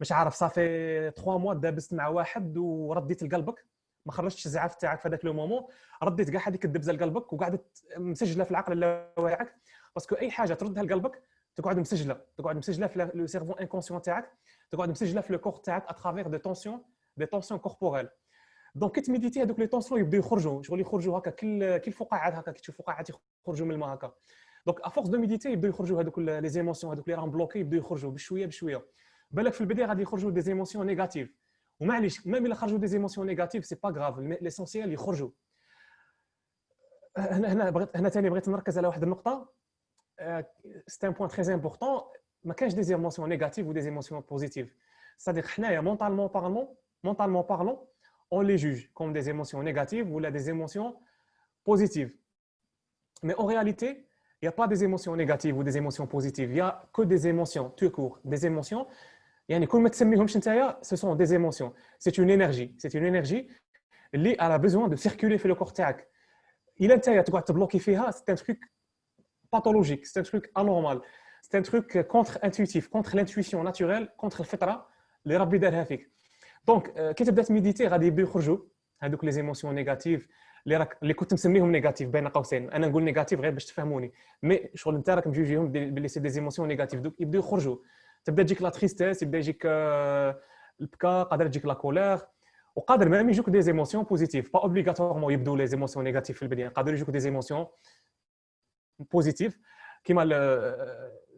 مش عارف صافي 3 موا دابست مع واحد ورديت لقلبك، ما خرجتش الزعاف تاعك في هذاك لو مومون، رديت كاع هذيك الدبزه لقلبك وقعدت مسجله في العقل اللاواعي تاعك. باسكو اي حاجه تردها لقلبك تقعد مسجله في لو سيرفو انكونسيون تاعك، تقعد مسجله في لو كور تاعك اترافير دي تونسيون كوربوريل. دونك كي تميديتي هذوك لي طونسيون يبداو يخرجوا، شغل يخرجوا هكا كل فقاعات، هكا كي تشوف فقاعات يخرجوا من الماء هكا. دونك افورس دو ميديتي يبداو يخرجوا هذوك لي زيموسيون، هذوك اللي راهم بلوكي يبداو يخرجوا بشويه. بالك في البدايه غادي يخرجوا دي زيموسيون نيجاتيف، ومعليش ميم الا خرجوا دي زيموسيون نيجاتيف سي با غراف، ليسونسيال يخرجوا. هنا ثاني بغيت نركز على واحد النقطه، سي ان بوين تري امبورطون. ما كانش دي زيموسيون نيجاتيف ودي زيموسيون بوزيتيف، c'est-à-dire حنايا مونطالمون بارلون on les juge comme des émotions négatives ou des émotions positives. Mais en réalité, il n'y a pas des émotions négatives ou des émotions positives. Il n'y a que des émotions, tout court. Des émotions, يعني كل ما تسميهمش نتايا ce sont des émotions. C'est une énergie اللي elle a besoin de circuler في le corps تاعك. إلا نتايا تقعد تبلوكي فيها c'est un truc pathologique, c'est un truc anormal, c'est un truc contre-intuitif, contre l'intuition naturelle, contre الفطرة اللي ربي دارها فيك. دونك كي تبدا تميديتي غادي يبداو يخرجوا هذوك لي زيموسيون نيجاتيف اللي كنت مسميهم نيجاتيف بين قوسين، انا نقول نيجاتيف غير باش تفهموني، مي شغل انت راك مجوجيهم باللي سي دي زيموسيون نيجاتيف، دوك يبداو يخرجوا. تبدا تجيك لا تريستيس، يبدا يجيك البكا، قادر تجيك لا كولير، وقادر ميم يجوك دي زيموسيون بوزيتيف. با اوبليغاتوارمون يبدو لي زيموسيون نيجاتيف في البدايه، قادر يجوك دي زيموسيون بوزيتيف كيما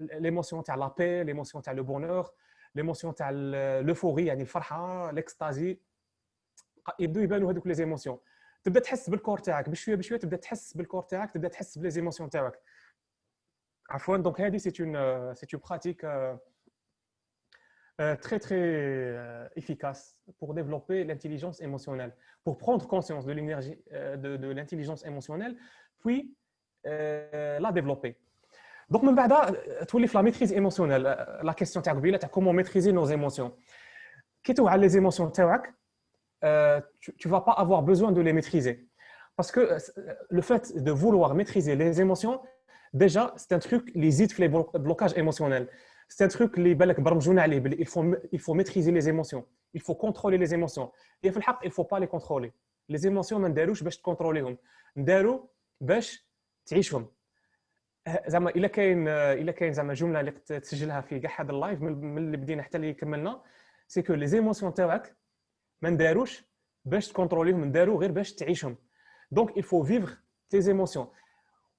ليموسيون تاع لا بي، ليموسيون تاع لو بونور، ليموسيون تاع لوفوري يعني الفرحه، الاكستازي. يبداو يبانوا هذوك لي زيموسيون، تبدا تحس بالكور تاعك بشويه تبدا تحس بالكور تاعك، تبدا تحس بلي زيموسيون تاعك. عفوا. دونك هذه سي اون براتيك très très efficace pour développer l'intelligence émotionnelle, pour prendre conscience de l'énergie de l'intelligence émotionnelle, puis la développer. Donc, من بعد تولي في la maîtrise émotionnelle. La question تاع قبيله تاع comment maîtriser nos émotions. كي توعى les émotions تاعك, tu vas pas avoir besoin de les maîtriser. Parce que le fait de vouloir maîtriser les émotions, déjà, c'est un truc qui zid les blocages émotionnels. C'est un truc اللي بالك برمجونا عليه بلي il faut maîtriser les émotions. Il faut contrôler les émotions. Et في الحق, il faut pas les contrôler. Les émotions ما نداروش باش تكونتروليهم. ندارو باش تعيشهم. زعما الا كاين زعما جمله اللي تسجلها في كاع هذا اللايف من اللي بدينا حتى اللي كملنا, سي كو لي زيموسيون تاعك ما نداروش باش تكونتروليهم, ندارو غير باش تعيشهم. دونك il faut vivre tes émotions.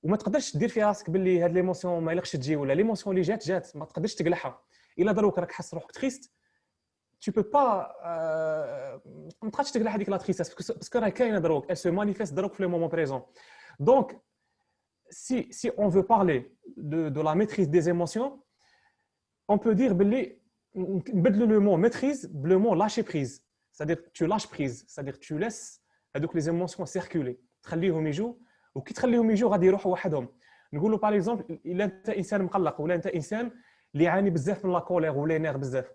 وما تقدرش دير في راسك باللي هاد ليموسيون ما يلقش تجي, ولا ليموسيون اللي جات ما تقدرش تقلعها. الا دروك راك حاس روحك تريست, tu peux pas ما تقدرش تقلع هذيك لا تريستاس باسكو راهي كاينه دروك, elle se manifeste دروك في لو مومون بريزون. دونك si on veut parler de la maîtrise des émotions, on peut dire le mot maîtrise, le mot lâcher prise. C'est-à-dire tu lâches prise, c'est-à-dire tu laisses les émotions circuler. تخليهم يجوا, وكي تخليهم يجوا غادي يروحوا وحدهم. نقولوا باغ اكزومبل الا انت انسان مقلق, ولا انت انسان اللي يعاني بزاف من لا كولير ولا نير بزاف,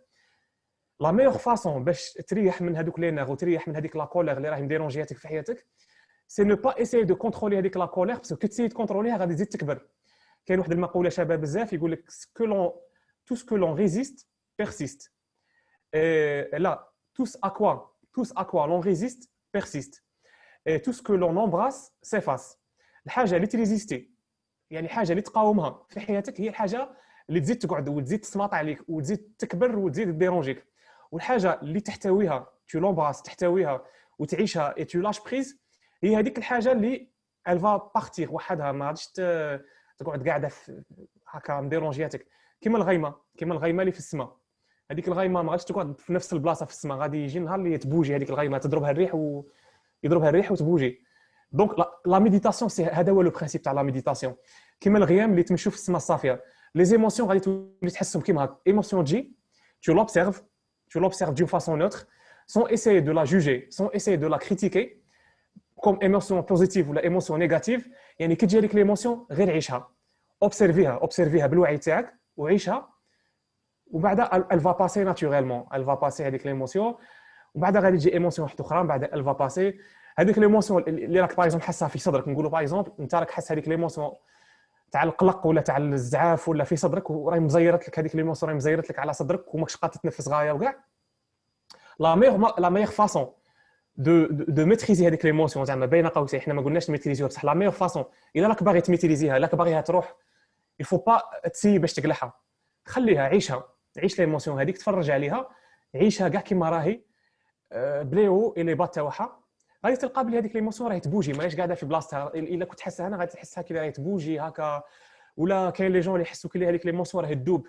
لا ميور فاصون باش تريح من هذوك لي نير وتريح من هذيك لا كولير اللي راهي مديرونجياتك في حياتك, c'est ne pas essayer de contrôler هذيك لا كولير, parce que كي تسيي تكونتروليها غادي تزيد تكبر. كاين واحد المقوله شابه بزاف يقول لك tout ce que l'on résiste persiste. Et là, tout à quoi l'on résiste persiste. Et tout ce que l'on embrasse s'efface. الحاجه اللي تريزيستي, يعني حاجه اللي تقاومها في حياتك, هي الحاجه اللي تزيد تقعد وتزيد تصمط عليك وتزيد تكبر وتزيد ديرونجيك. والحاجه اللي تحتويها, tu l'embrasses, تحتويها وتعيشها et tu lâches prise, هي هذيك الحاجه اللي elle va partir وحدها, ما غاديش تقعد قاعده هكا مديرونجياتك. كيما الغيمه اللي في السماء, هذيك الغيمه ما غاديش تقعد في نفس البلاصه في السماء, غادي يجي نهار اللي تبوجي هذيك الغيمه, تضربها الريح وتبوجي. دونك لا ميديتاسيون سي هذا هو لو برينسيپ تاع لا ميديتاسيون. كيما الغيام اللي تمشوا في السماء الصافيه, لي زيموسيون غادي تولي تحسهم كيما هكا. ايموسيون تجي, tu l'observes d'une façon neutre, sans essayer de la juger, sans essayer de la critiquer comme émotion positive ولا émotion négative. يعني كي تجي لك ليموسيون غير عيشها, اوبسيرفيها بالوعي تاعك وعيشها, وبعدها elle va passer naturellement, elle va passer هذيك ليموسيون, وبعدها غادي تجي ايموسيون واحده اخرى, بعدها elle va passer. هذيك ليموسيون اللي راك باغ اكزومبل حاسها في صدرك, نقولوا باغ اكزومبل انت راك حاس هذيك ليموسيون تاع القلق ولا تاع الزعاف ولا في صدرك, وراهي مزيرت لك هذيك ليموسيون, راهي مزيرت لك على صدرك وماكش قادر تتنفس غايه وكاع. لا ميغ فاصون دو ميتريزي هذيك ليموسيون, زعما بين قوسين حنا ما قلناش ميتريزيوها, بصح لا ميغ فاصون الا راك باغي تميتريزيها, الا راك باغيها تروح, il faut pas تسيي باش تقلعها, خليها, عيش ليموسيون هذيك, تفرج عليها, عيشها كاع كيما راهي بليو اللي بات تاعها. غادي تلقى بلي هذيك ليموسيون راهي تبوجي, ماهيش قاعده في بلاصتها. الا كنت حاسها انا غادي تحسها كي راهي تبوجي هكا. ولا كاين لي جون اللي يحسوا كلي هذيك ليموسيون راهي تدوب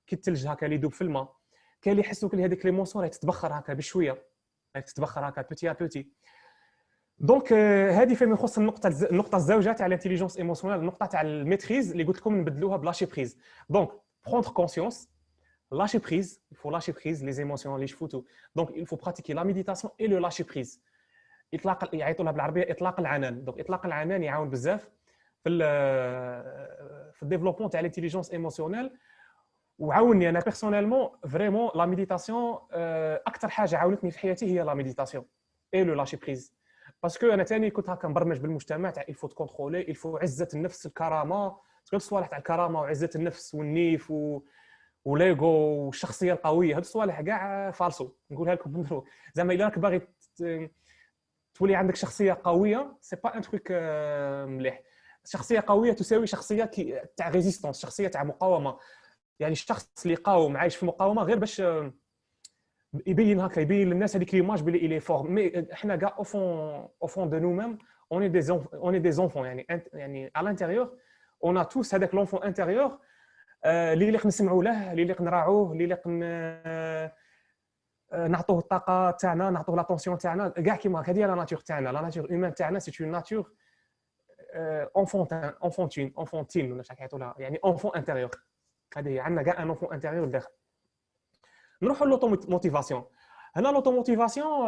كي الثلج هكا اللي يدوب في الماء. كاين اللي يحسوا كلي هذيك ليموسيون راهي تتبخر هكا بشويه, راهي تتبخر هكا بوتي ا بوتي. دونك هذه فيما يخص النقطه الزوجه تاع الانتيليجنس ايموسيونيل, النقطه تاع الميتريز اللي قلت لكم نبدلوها بلاشي بريز. دونك prendre conscience, lâcher prise, il faut lâcher prise les émotions, les chevaux tout. Donc il faut pratiquer la méditation et le lâcher prise. اطلاق يعيطوا لها بالعربيه اطلاق العنان. دونك اطلاق العنان يعاون بزاف في الديفلوبمون تاع الانتيليجنس ايموسيونيل. وعاونني انا بيرسونيلمون فريمون لا ميديتاسيون. اكثر حاجه عاونتني في حياتي هي لا ميديتاسيون اي لو لاشي بريز. باسكو انا ثاني كنت هكا مبرمج بالمجتمع تاع الفو تكونترولي, الفو عزه النفس, الكرامه, كل الصوالح تاع الكرامه وعزه النفس والنيف وليغو والشخصيه القويه. هاد الصوالح كاع فالسو, نقولها لكم بندرو. زعما الا راك باغي تولي عندك شخصيه قويه, سي با ان تروك مليح. شخصيه قويه تساوي شخصيه تاع ريزيستانس, شخصيه تاع مقاومه. يعني الشخص اللي يقاوم عايش في المقاومه غير باش يبين هكا, يبين للناس هذيك ليماج بلي إلي فور. مي احنا كاع او فون دو نو ميم اون دي زونفون, يعني على الانتيريور اون ا توس هذاك لونفون انتيريور اللي يليق نسمعوا له, اللي يليق نراعوه, اللي يليق نعطوه الطاقه تاعنا, نعطوه لاتونسيون تاعنا كاع كيما هكا. هذه لا ناتور تاعنا, لا ناتور هيومان تاعنا سي اون ناتور انفونتين ولا شحال كيعيطوا لها, يعني انفون انتيريور. هذه عندنا كاع ان انفون انتيريور داخل. نروحوا لوطو موتيفاسيون. هنا لوطو موتيفاسيون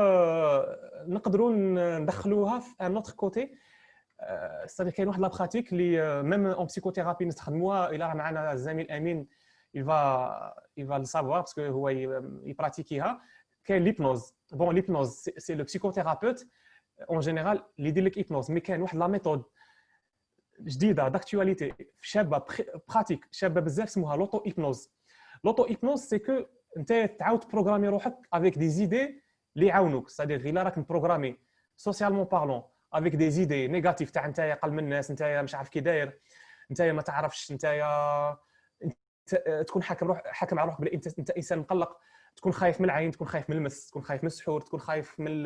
نقدروا ندخلوها في ان اوتر كوتي. c'est-à-dire كاين واحد لا براتيك اللي ميم اون بسيكوثيرابي نستخدموها. الى راه معنا الزميل امين il va le savoir parce que هو يبراتيكيها. كاين ليبنوز. بون ليبنوز سي لو بسيكوثيرابيوت اون جينيرال اللي يدير لك ايبنوز، مي كاين واحد لا ميثود جديده داكتواليتي شابه براتيك شابه بزاف اسمها لوطو ايبنوز. لوطو ايبنوز سي كو انت تعاود بروغرامي روحك افيك دي زيدي اللي يعاونوك. سادير الا راك مبروغرامي سوسيالمون بارلون افيك دي زيدي نيجاتيف تاع نتايا قل من الناس، نتايا مش عارف كي داير، نتايا ما تعرفش، نتايا تكون حاكم على روحك بلي انت انسان مقلق، تكون خايف من العين، تكون خايف من المس، تكون خايف من السحور، تكون خايف من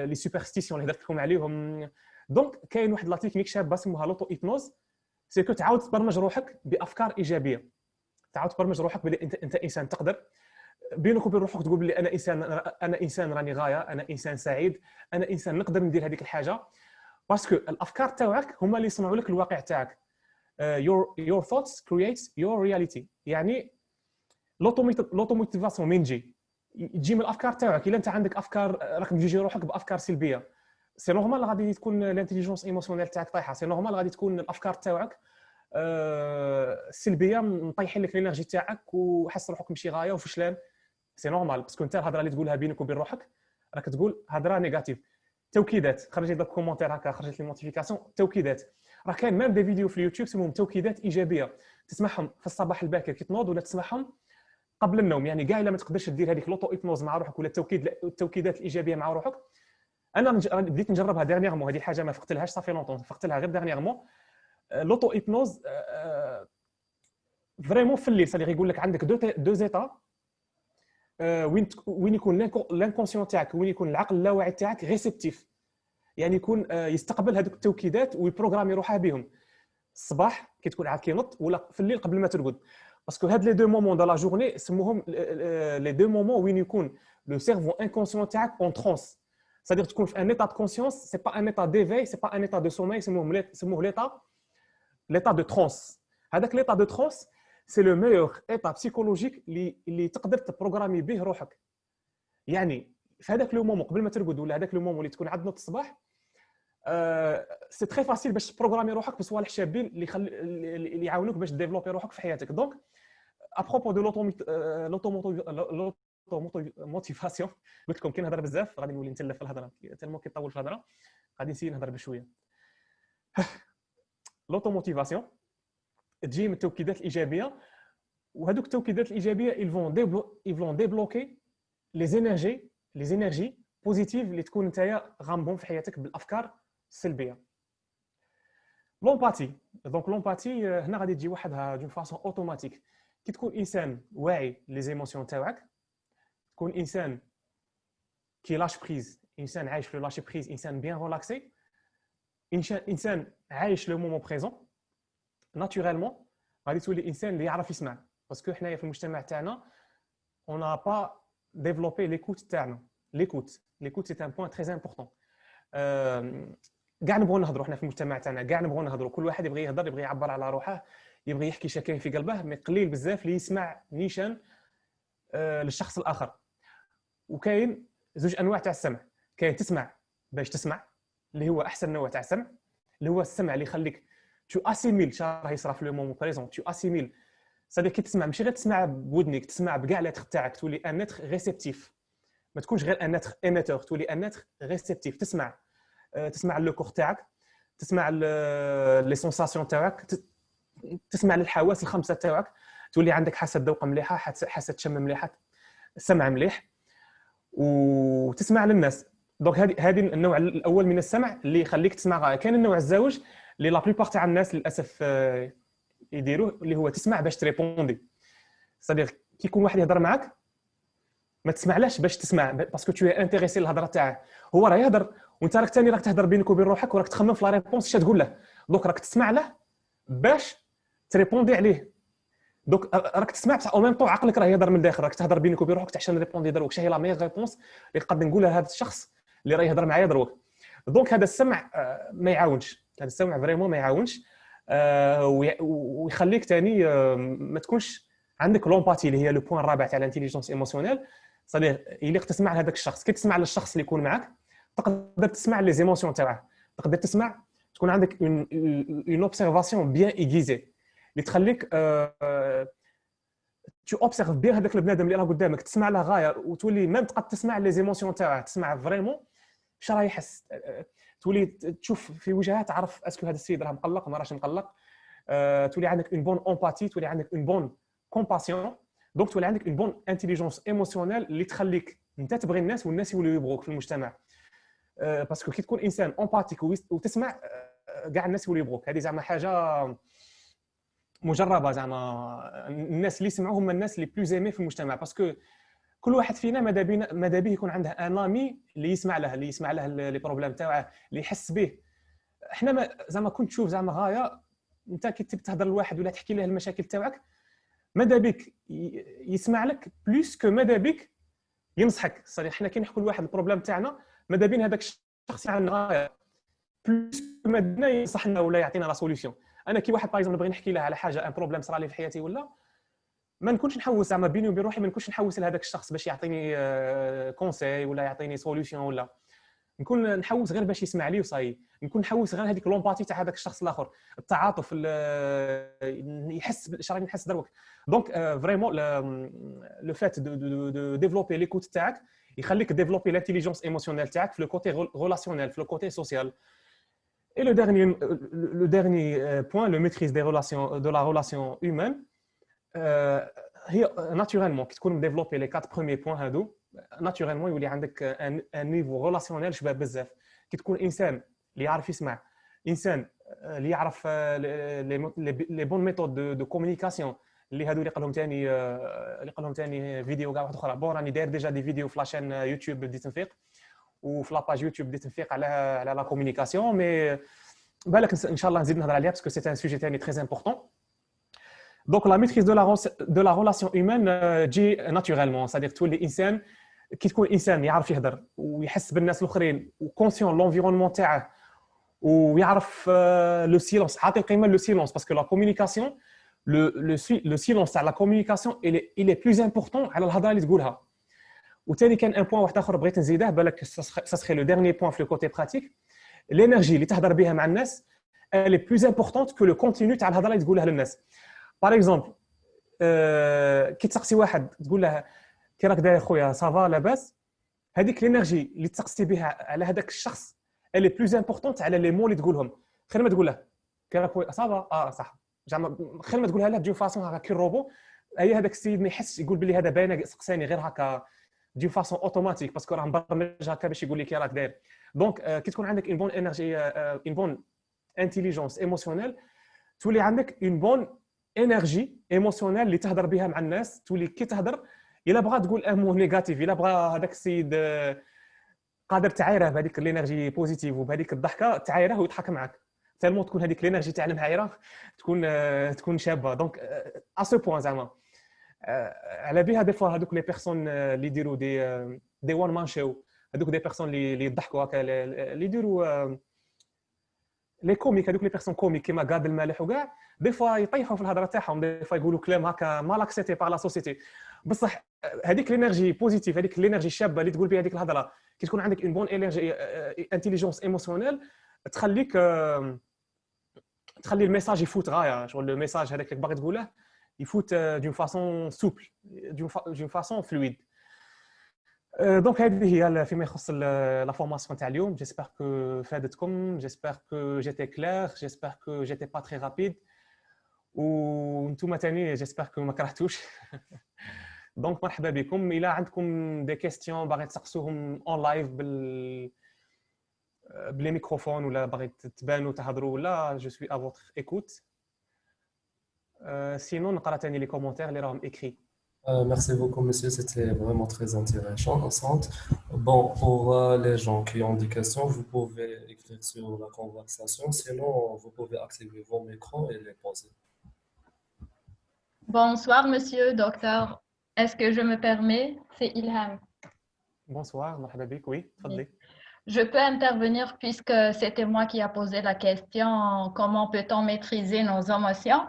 لي سوبرستيسيون اللي هضرت لكم عليهم. دونك كاين واحد لا تكنيك شابه اسمها لوطو ايبنوز. سي كو تعاود تبرمج روحك بافكار ايجابيه، تعاود تبرمج روحك بلي انت انسان تقدر، بينك وبين روحك تقول بلي انا انسان راني غايه، انا انسان سعيد، انا انسان نقدر ندير هذيك الحاجه. باسكو الافكار تاعك هما اللي يصنعوا لك الواقع تاعك. your thoughts creates your reality. يعني لوطو موتيفاسيون من تجي من الافكار تاعك. الا انت عندك افكار راك مجيجي روحك بافكار سلبيه، سي نورمال غادي تكون الانتيليجونس ايموسيونيل تاعك طايحه، سي نورمال غادي تكون الافكار تاعك السلبيه مطيحين لك الانرجي تاعك وحس روحك ماشي غايه وفشلان. سي نورمال باسكو انت الهضره اللي تقولها بينك وبين روحك راك تقول هضره نيجاتيف. توكيدات خرجت لك كومونتير هكا، خرجت لي نوتيفيكاسيون توكيدات. راه كاين ميم دي فيديو في اليوتيوب اسمهم توكيدات ايجابيه، تسمعهم في الصباح الباكر كي تنوض، ولا تسمعهم قبل النوم. يعني كاع الا ما تقدرش دير هذيك لوطو ايبنوز مع روحك ولا التوكيدات الايجابيه مع روحك. انا بديت نجربها ديرنييرمون، هذه حاجه ما فقتلهاش صافي لونطون، فقتلها غير ديرنييرمون. لوطو ايبنوز فريمون في الليل، صديق يقول لك عندك دو زيتا وين يكون لانكونسيون تاعك، وين يكون العقل اللاواعي تاعك ريسبتيف، يعني يكون يستقبل هذوك التوكيدات ويبروغرامي روحه بهم. الصباح كي تكون عاد كينط، ولا في الليل قبل ما ترقد. باسكو هاد لي دو مومون دو لا جورني سموهم لي دو مومون وين يكون لو سيرفو انكونسيون تاعك اون ترونس. c'est-à-dire تكون في ان ايتا دو كونسيونس، سي با ان ايتا ديفاي، سي با ان ايتا دو سوماي، سموه ليتا دو ترونس. هذاك ليتا دو ترونس سي لو ميور ايتا بسيكولوجيك اللي تقدر تبروغرامي به روحك. يعني في هذاك لو مومون قبل ما ترقد، ولا هذاك لو مومون اللي تكون عاد نوض الصباح، سي تري فاسيل باش تبروغرامي روحك بصوالح شابين اللي يعاونوك باش ديفلوبي روحك في حياتك. دونك ابروبو دو لوطو موتيفاسيون، قلت لكم كي نهضر بزاف غادي نولي نتلف في الهضره، تالمو كيطول في الهضره، غادي نسيي نهضر بشويه. لوطو موتيفاسيون تجي من التوكيدات الايجابيه، وهذوك التوكيدات الايجابيه ils vont débloquer les énergies بوزيتيف اللي تكون نتايا غامبون في حياتك بالافكار السلبيه. لومباتي. دونك لومباتي هنا غادي تجي وحدها دون فاسون اوتوماتيك. كي تكون انسان واعي لي زيموسيون تاعك، تكون انسان كي لاش بريز، انسان عايش في لاش بريز، انسان بيان ريلاكسي، انسان عايش لو مومون بريزون، ناتوريلمون غادي تولي انسان اللي يعرف يسمع. باسكو حنايا في المجتمع تاعنا on n'a pas développé l'écoute تاعنا. l'écoute c'est un point très important. كاع نبغوا نهضروا حنا في المجتمع تاعنا، كاع نبغوا نهضروا، كل واحد يبغي يهضر، يبغي يعبر على روحه، يبغي يحكي شكاين في قلبه، مي قليل بزاف اللي يسمع نيشان للشخص الاخر. وكاين زوج انواع تاع السمع. كاين تسمع باش تسمع، اللي هو احسن نوع تاع السمع، اللي هو السمع اللي يخليك تو اسيميل شنو راه يصرا في لو مومون بريزون، تو اسيميل. صديق كي تسمع ماشي غير تسمع بودنك، تسمع بكاع لاتر تاعك، تولي ان نتر ريسبتيف، ما تكونش غير ان نتر ايميتور، تولي ان نتر ريسبتيف. تسمع لو كور تاعك، تسمع لي سونساسيون تاعك، تسمع للحواس الخمسه تاعك، تولي عندك حاسه ذوق مليحه، حاسه شم مليحه، سمع مليح، وتسمع للناس. دونك هذه النوع الاول من السمع اللي يخليك تسمع غايه. كاين النوع الزوج اللي لا بليبار تاع الناس للاسف يديروه، اللي هو تسمع باش تريبوندي. صديق كي يكون واحد يهضر معك ما تسمعلاش باش تسمع، باسكو تو انتريسي للهضره تاعه، هو راه يهضر وانت راك ثاني راك تهضر بينك وبين روحك، وراك تخمم في لا ريبونس اش تقول له. دونك راك تسمع له باش تريبوندي عليه. دونك راك تسمع بصح او ميم طون عقلك راه يهضر من الداخل، راك تهضر بينك وبين روحك عشان ريبوندي دروك شنو هي لا ميغ ريبونس اللي نقدر نقولها لهذا الشخص اللي راه يهضر معايا دروك. دونك هذا السمع ما يعاونش، هذا السمع فريمون ما يعاونش، ويخليك ثاني ما تكونش عندك لومباتي اللي هي لو بوين الرابع تاع الانتيليجونس ايموسيونيل، صديق يليق تسمع لهذاك الشخص. كي تسمع للشخص اللي يكون معك تقدر تسمع لي زيموسيون تاعه، تقدر تسمع، تكون عندك اون اوبسيرفاسيون بيان ايغيزي اللي تخليك تو اوبسيرف بيان هذاك البنادم اللي راه قدامك، تسمع له غايه وتولي ميم تقدر تسمع لي زيموسيون تاعه، تسمع فريمون واش راه يحس، تولي تشوف في وجهه تعرف اسكو هذا السيد راه مقلق ما راهش مقلق. تولي عندك اون بون امباتي، تولي عندك اون بون كومباسيون، دونك تولي عندك اون بون انتيليجونس ايموسيونيل اللي تخليك انت تبغي الناس والناس يوليو يبغوك في المجتمع. باسكو كي تكون انسان امباتيك وتسمع كاع الناس يوليو يبغوك. هذه زعما حاجه مجربه، زعما الناس اللي يسمعوا هم الناس اللي بلوز ايمي في المجتمع، باسكو كل واحد فينا ماذا به يكون عنده ان امي اللي يسمع له لي بروبليم تاعه، اللي يحس به. احنا زعما كنت تشوف زعما غايه انت كي تبي تهضر لواحد ولا تحكي له المشاكل تاعك، ماذا بك يسمع لك بلوس كو ماذا بك ينصحك. صريح حنا كي نحكوا لواحد البروبليم تاعنا ماذا بين هذاك الشخص عندنا غايه بلوس كو ما بدنا ينصحنا ولا يعطينا لا سوليوشن. انا كي واحد بايزون نبغي نحكي له على حاجه ان بروبليم صرا لي في حياتي ولا ما نكونش نحوس زعما بيني وبين روحي، ما نكونش نحوس لهذاك الشخص باش يعطيني كونساي ولا يعطيني سوليوشن، ولا نكون نحوس غير باش يسمع لي وصاي، نكون نحوس غير هذيك لومباتي تاع هذاك الشخص الاخر، التعاطف، يحس اش راني نحس دروك. دونك فريمون لو فات دو ديفلوبي ليكوت تاعك يخليك ديفلوبي لانتيليجونس ايموسيونيل تاعك في لو كوتي ريلاسيونيل، في لو كوتي سوسيال. Et le dernier point, le maîtrise des relations, de la relation humaine, هي naturellement كي تكون مديفلوبي لي 4 premiers points هادو naturellement يولي عندك ان نيفو ريلاسيونيل شباب بزاف. كي تكون انسان اللي يعرف يسمع، انسان اللي يعرف لي بون ميثود دو كومونيكاسيون، اللي هادو اللي قالهم ثاني فيديو كاع واحد اخرى. بون راني داير ديجا دي فيديو في لاشين يوتيوب بديت نفيق، وفي لاباج يوتيوب بديت نفيق على لا كومونيكاسيون، مي بالك ان شاء الله نزيد نهضر عليها باسكو سي ان سوجي ثاني تري امبورطون. Donc la maîtrise de la relation humaine تجي naturellement، c'est-à-dire تولي انسان كي تكون انسان يعرف يهضر ويحس بالناس الاخرين وكونسيون لونفيرونمون تاعه ويعرف لو سيلونس، عاطي قيمه لو سيلونس، باسكو لا كومونيكاسيون لو سيلونس تاع لا كومونيكاسيون il est plus important على الهضره اللي تقولها. وثاني كان ان بوين واحد اخر بغيت نزيده، بالك سا سخي لو ديرني بوين في لو كوتي براتيك. الانرجي اللي تهضر بها مع الناس elle est plus importante que le contenu تاع الهضره اللي تقولها للناس. باغ اكزومبل كي تسقسي واحد تقول له كي راك داير خويا صافا لاباس، هذيك الانرجي اللي تسقسي بها على هذاك الشخص elle est plus importante على لي مو اللي تقولهم. خير ما تقول له كي راك خويا صافا صح، زعما خير ما تقولها له دون فاسون هكا كي الروبو، اي هذاك السيد ما يحس يقول بلي هذا باينه سقساني غير هكا دون فاسون اوتوماتيك باسكو راه مبرمج هكا باش يقول لك كي راك داير. دونك كي تكون عندك اون بون انرجي، اون بون انتيليجونس ايموسيونيل، تولي عندك اون بون انرجي ايموسيونيل اللي تهضر بها مع الناس. تولي كي تهضر الا بغى تقول ان مو نيجاتيف، الا بغى هذاك السيد قادر تعايره بهذيك الانرجي بوزيتيف وبهذيك الضحكه تعايره ويضحك معك، تالمون تكون هذيك الانرجي تاع المعايره تكون شابه. دونك ا سو بوين زعما على بها دي فوا هذوك لي بيرسون اللي يديروا دي وان مان شو، هذوك دي بيرسون اللي يضحكوا هكا اللي يديروا لي كوميك، هذوك لي بيرسون كوميك كيما قاد المالح وكاع، دي فوا يطيحوا في الهضره تاعهم، دي فوا يقولوا كلام هكا مال اكسيتي بار لا سوسيتي. بصح هذيك الانرجي بوزيتيف، هذيك الانرجي الشابه اللي تقول بها هذيك الهضره، كي تكون عندك اون بون انرجي انتيليجونس ايموسيونيل، تخليك تخلي الميساج يفوت غايه، شغل الميساج هذاك اللي باغي تقوله يفوت دون فاسون سوبل، دون فاسون فلويد. دونك هذه هي فيما يخص لا فورماسيون تاع اليوم. جيسبر كو فادتكم، جيسبر كو جيتي كلير، جيسبر كو جيتي با تري رابيد، وانتم ثاني جيسبر كو ما كرهتوش. دونك مرحبا بكم. الى عندكم دي كيستيون باغي تسقسوهم اون لايف بلي ميكروفون، ولا باغي تبانوا تهضروا، ولا جو سوي ا فوتر ايكوت. سينون نقرا ثاني لي كومونتير اللي راهم ايكري. Merci beaucoup, monsieur. C'était vraiment très intéressant. Bon, pour les gens qui ont des questions, vous pouvez écrire sur la conversation. Sinon, vous pouvez activer vos micros et les poser. Bonsoir, monsieur, docteur. Est-ce que je me permets? C'est Ilham. Bonsoir, مرحبا بك. Oui, تفضلي. Je peux intervenir puisque c'était moi qui a posé la question comment peut-on maîtriser nos émotions?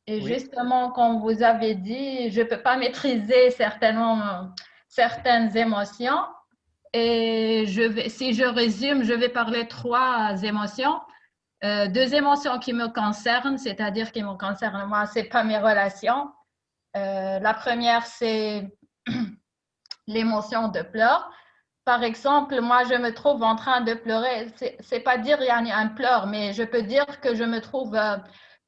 Et Oui. justement, comme vous avez dit, je ne peux pas maîtriser certainement certaines émotions. Et si je résume, je vais parler trois émotions. Deux émotions qui me concernent, c'est-à-dire qui me concernent moi, ce n'est pas mes relations. La première, c'est l'émotion de pleurs. Par exemple, moi, je me trouve en train de pleurer. C'est pas dire il y a un pleur, mais je peux dire que je me trouve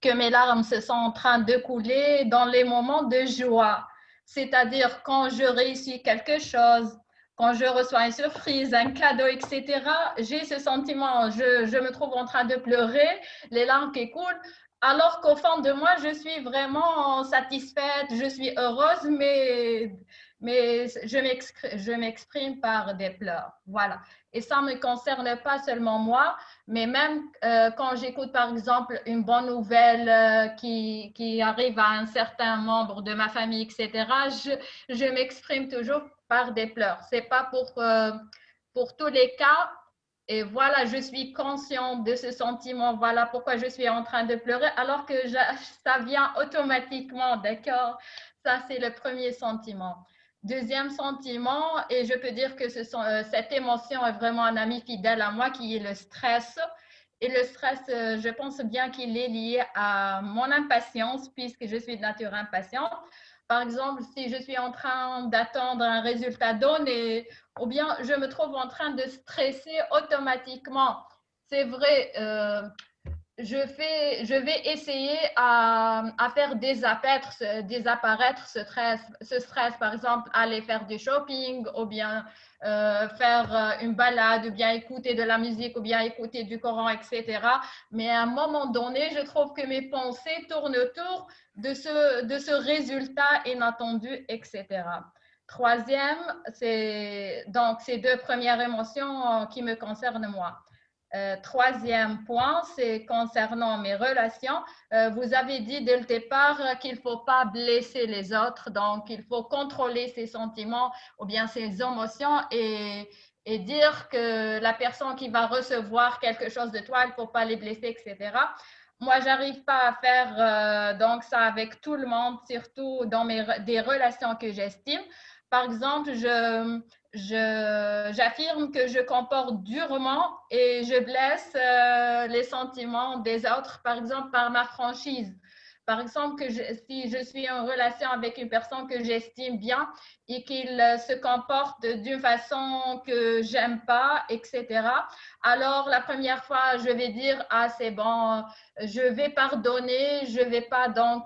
que mes larmes se sont en train de couler dans les moments de joie. C'est-à-dire quand je réussis quelque chose, quand je reçois une surprise, un cadeau, etc. J'ai ce sentiment, je me trouve en train de pleurer, les larmes qui coulent. Alors qu'au fond de moi, je suis vraiment satisfaite, je suis heureuse, mais je m'exprime par des pleurs. Voilà. Et ça ne me concerne pas seulement moi, mais même quand j'écoute par exemple une bonne nouvelle qui arrive à un certain membre de ma famille, etc., je m'exprime toujours par des pleurs. Ce n'est pas pour tous les cas. Et voilà, je suis consciente de ce sentiment. Voilà pourquoi je suis en train de pleurer, alors que ça vient automatiquement, d'accord? Ça, c'est le premier sentiment. Deuxième sentiment, et je peux dire que cette émotion est vraiment un ami fidèle à moi, qui est le stress. Et le stress, je pense bien qu'il est lié à mon impatience, puisque je suis de nature impatiente. Par exemple, si je suis en train d'attendre un résultat donné, ou bien je me trouve en train de stresser automatiquement. C'est vrai, je vais essayer à faire désapparaître ce stress, par exemple, aller faire du shopping ou bien faire une balade ou bien écouter de la musique ou bien écouter du Coran, etc. Mais à un moment donné, je trouve que mes pensées tournent autour de ce résultat inattendu, etc. Troisième, c'est donc ces deux premières émotions qui me concernent moi. Troisième point, c'est concernant mes relations. Vous avez dit dès le départ qu'il ne faut pas blesser les autres, donc il faut contrôler ses sentiments ou bien ses émotions et dire que la personne qui va recevoir quelque chose de toi, il ne faut pas les blesser, etc. Moi, je n'arrive pas à faire donc ça avec tout le monde, surtout dans des relations que j'estime. Par exemple, j'affirme que je comporte durement et je blesse les sentiments des autres, par exemple, par ma franchise. Par exemple, si je suis en relation avec une personne que j'estime bien et qu'il se comporte d'une façon que j'aime pas, etc., alors la première fois, je vais dire, ah, c'est bon, je vais pardonner, je vais pas donc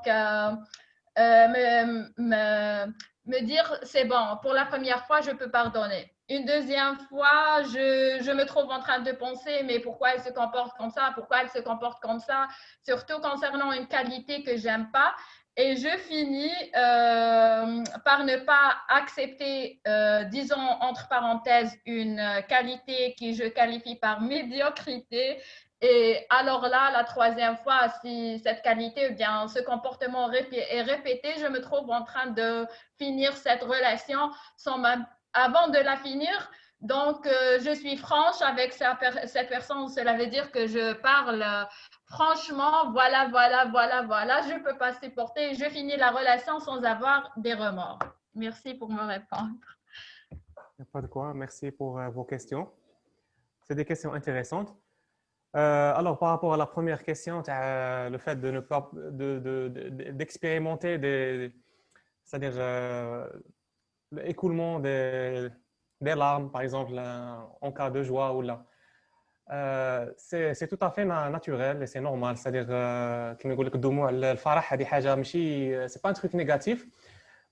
me dire, c'est bon, pour la première fois, je peux pardonner. Une deuxième fois, je me trouve en train de penser, mais pourquoi elle se comporte comme ça? Pourquoi elle se comporte comme ça? Surtout concernant une qualité que j'aime pas. Et je finis par ne pas accepter, disons entre parenthèses, une qualité que je qualifie par médiocrité. Et alors là, la troisième fois, si cette qualité ou bien ce comportement est répété, je me trouve en train de finir cette relation sans même, avant de la finir. Donc, je suis franche avec cette personne. Cela veut dire que je parle franchement, voilà, voilà, voilà, voilà. Je ne peux pas supporter. Je finis la relation sans avoir des remords. Merci pour me répondre. Il n'y a pas de quoi. Merci pour vos questions. C'est des questions intéressantes. Alors, par rapport à la première question, le fait de ne pas d'expérimenter c'est-à-dire l'écoulement des larmes, par exemple, en cas de joie ou là. C'est tout à fait naturel et c'est normal. C'est-à-dire, comme يقول لك الدموع الفرح هذه حاجة ماشي c'est pas un truc négatif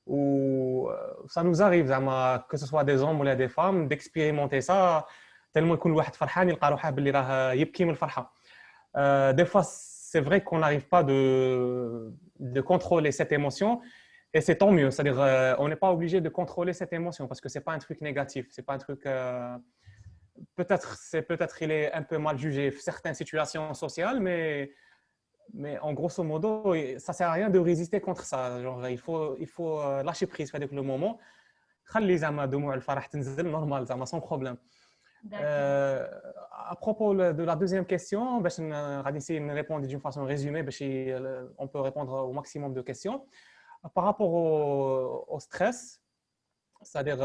ou ça nous arrive زعما que ce soit des hommes ou des femmes d'expérimenter ça tellement يكون الواحد فرحان يلقى روحه باللي راه يبكي من الفرحة. Des fois, c'est vrai qu'on n'arrive pas de contrôler cette émotion et c'est tant mieux. C'est-à-dire, on n'est pas obligé de contrôler cette émotion parce que c'est pas un truc négatif, c'est pas un truc. Peut-être il est un peu mal jugé dans certaines situations sociales, mais en grosso modo, ça sert à rien de résister contre ça. Genre, il faut lâcher prise avec le moment. خلي زعما دموع الفرح تنزل normal زعما sans problème. D'accord. À propos de la deuxième question, ben, on va essayer de répondre d'une façon résumée, ben, on peut répondre au maximum de questions. Par rapport au stress, c'est-à-dire,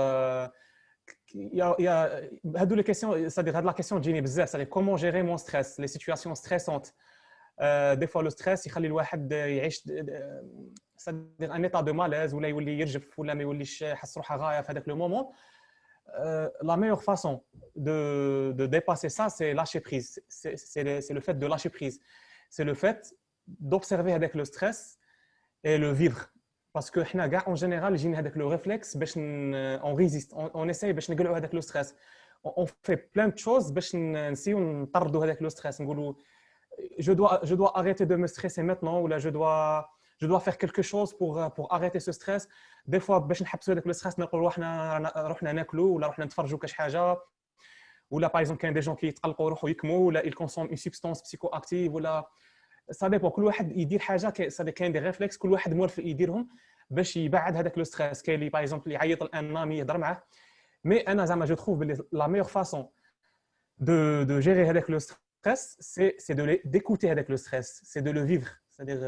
هادو les questions, c'est-à-dire هاد la question تجيني بزاف, c'est-à-dire comment gérer mon stress, les situations stressantes. Des fois le stress يخلي الواحد يعيش c'est-à-dire un état de malaise ولا يولي يرجف ولا ما يوليش يحس روحه غاية في هذاك le moment. La meilleure façon de dépasser ça, c'est lâcher prise. C'est le fait de lâcher prise. C'est le fait d'observer avec le stress et le vivre. Parce que en général, j'ai avec le réflexe, on résiste, on essaye de négocier avec le stress. On fait plein de choses si on tarde avec le stress. Je dois arrêter de me stresser maintenant, ou là, je dois faire quelque chose pour arrêter ce stress. Des fois, باش نحبسوا هذاك le stress نقولوا رحنا ناكلوا ولا رحنا نتفرجوا كاش حاجه ولا par exemple كاين des gens qui يتقلقوا يروحوا يكموا ولا ils consomment une substance psychoactive ولا ça dépend. كل واحد يدير حاجه كاين des réflexes كل واحد موالف يديرهم باش يبعد هذاك le stress. كاين اللي par exemple يعيط لان يهضر معاه. mais انا زعما je trouve la meilleure façon de gérer avec le stress c'est d'écouter avec le stress, c'est de le vivre, c'est-à-dire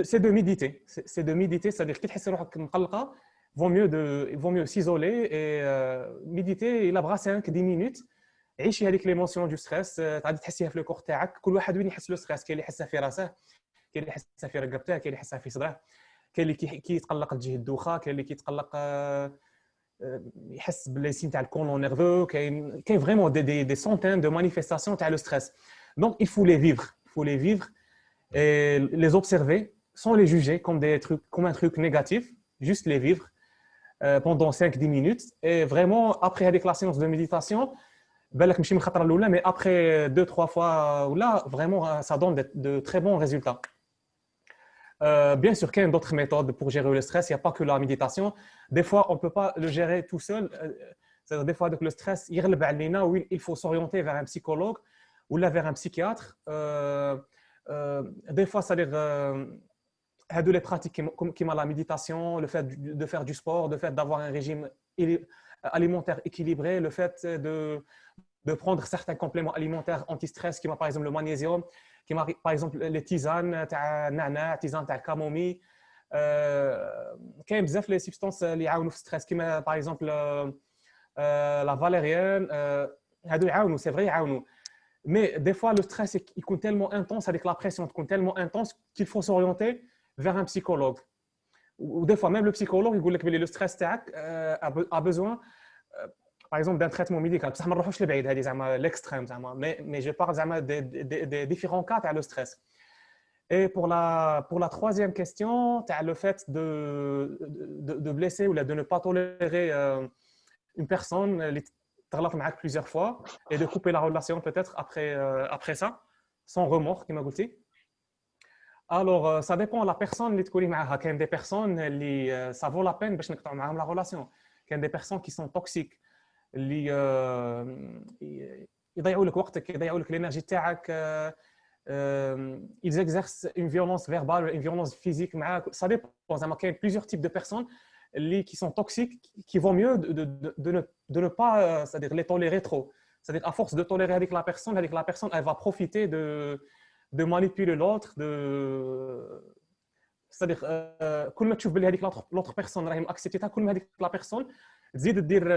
c'est de méditer, c'est de méditer, c'est-à-dire كي تحس روحك مقلقه vaut mieux s'isoler et méditer il a 5-10 minutes. عيشي هذيك ليموسيون دو ستريس غادي تحسيها في الكور تاعك. كل واحد وين يحس لو ستريس، كاين اللي يحسها في راسه، كاين اللي يحسها في رقبته، كاين اللي يحسها في صدره، كاين اللي كيتقلق تجيه الدوخه، كاين اللي كيتقلق يحس بالليسين تاع الكولون نيرفو. كاين فريمون دي سونتين دو مانيفيستاسيون تاع لو ستريس. دونك il faut les vivre et les observer sans les juger comme un truc négatif, juste les vivre pendant 5-10 minutes. Et vraiment après avec la séance de méditation بالك ماشي من الخطره الاولى mais après 2-3 fois ولا vraiment ça donne de très bons résultats. Bien sûr qu'il y a d'autres méthodes pour gérer le stress, il n'y a pas que la méditation. Des fois on ne peut pas le gérer tout seul, c'est-à-dire des fois avec le stress يغلب علينا il faut s'orienter vers un psychologue ou là vers un psychiatre. Des fois c'est-à-dire هادو les pratiques comme la méditation, le fait de faire du sport, le fait d'avoir un régime alimentaire équilibré, le fait de prendre certains compléments alimentaires anti-stress, qui m'a par exemple le magnésium, qui m'a par exemple les tisanes, nana, tisane de camomille. Il y a des substances qui aident le stress, qui par exemple la valériane. C'est vrai, mais des fois le stress est tellement intense, avec la pression est tellement intense qu'il faut s'orienter vers un psychologue. Ou des fois même le psychologue il dit que le stress a besoin par exemple d'un traitement médical. بصح ما نروحوش لبعيد هذه زعما l'extrême زعما mais je parle زعما des différents cas تاع le stress. Et pour la troisième question تاع le fait de blesser ou de ne pas tolérer une personne اللي تغلط معك plusieurs fois et de couper la relation peut-être après ça sans remords كما قلتي. Alors ça dépend de la personne اللي تكوني معاها. كاين des personnes اللي ça vaut la peine باش نقطعوا معاهم la relation. كاين des personnes qui sont toxiques اللي يضيعوا لك وقتك، يضيعوا لك الانرجي تاعك. ils exercent une violence verbale, une violence physique معاك. Ça dépend زعما كاين plusieurs types de personnes اللي qui sont toxiques qui vaut mieux de ne pas c'est-à-dire les tolérer trop. C'est-à-dire à force de tolérer avec la personne elle va profiter de manipuler l'autre, c'est-à-dire كل ما تشوف بلي هذيك l'autre personne راهي ماكسبتيتها كل ما هذيك la personne تزيد دير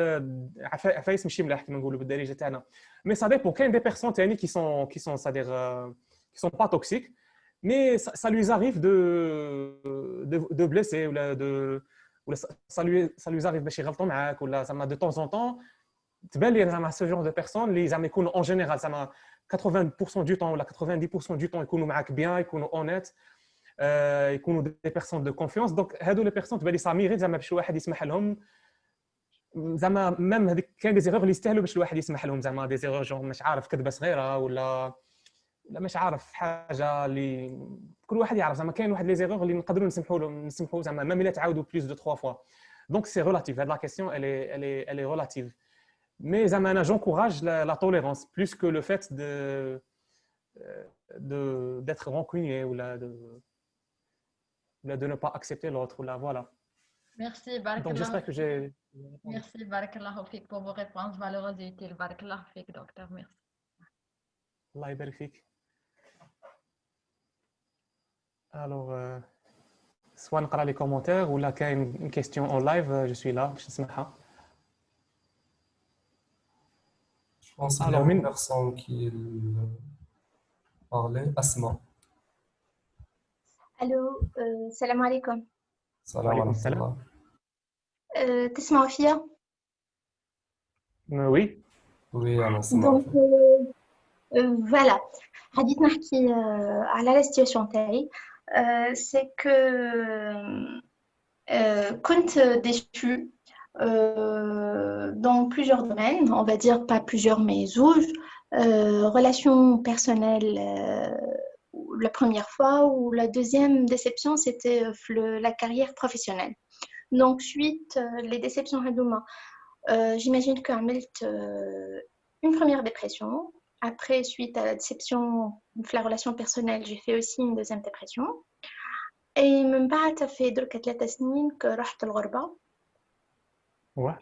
عفايس ماشي ملاح كما نقولوا بالدارجه تاعنا. Mais ça dépend. كاين des personnes تاني qui sont c'est-à-dire qui sont pas toxiques mais ça lui arrive de blesser ou ça lui arrive باش يغلطوا معاك ولا زعما de temps en temps تبان لي زعما ce genre de personnes اللي زعما يكونوا en général زعما 80% du temps ou 90% du temps يكونوا معاك bien, يكونوا honnêtes, يكونوا des personnes de confiance. Donc هادو les personnes تبان لي ça mérite زعما باش الواحد يسمح لهم زعما même هذيك كاين des erreurs اللي يستاهلوا باش الواحد يسمح لهم زعما des erreurs genre مش عارف كذبه صغيره ولا مش عارف حاجه اللي كل واحد يعرف زعما كاين واحد les erreurs اللي نقدروا نسمحوا زعما même الا تعاودوا plus de 3 fois. Donc c'est relatif. La question elle est relative. Mais j'encourage la tolérance plus que le fait d'être rancunier ou de ne pas accepter l'autre. Voilà. Merci, Donc, barakallahu j'espère que fik. j'ai répondu. Merci, barakallahu fik pour vos réponses valeureuses et utiles. Barakallahu fik, docteur. Merci. Allah يبارك فيك. Alors, soit نقرا les commentaires ou là كاين une question en live, je suis là باش نسمعها. Je pense qu'il y a Alors, une من personne qui parlait, Asma. الو السلام عليكم. Salam وعليكم alaikum. السلام. تسمعوا فيا؟ Oui. Oui, أنا دونك سمعت. فوالا غادي نحكي على لا سيتوياسيون تاعي. سي كو كنت déçue dans plusieurs domaines, on va dire pas plusieurs mais زوج. Relations personnelles la première fois, ou la deuxième déception c'était la carrière professionnelle. Donc suite les déceptions هذوما j'imagine que عملت une première dépression. Après, suite à la déception de la relation personnelle, j'ai fait aussi une deuxième dépression. Et من بعد ça fait درك 3 سنين que رحت الغربة. Ouais.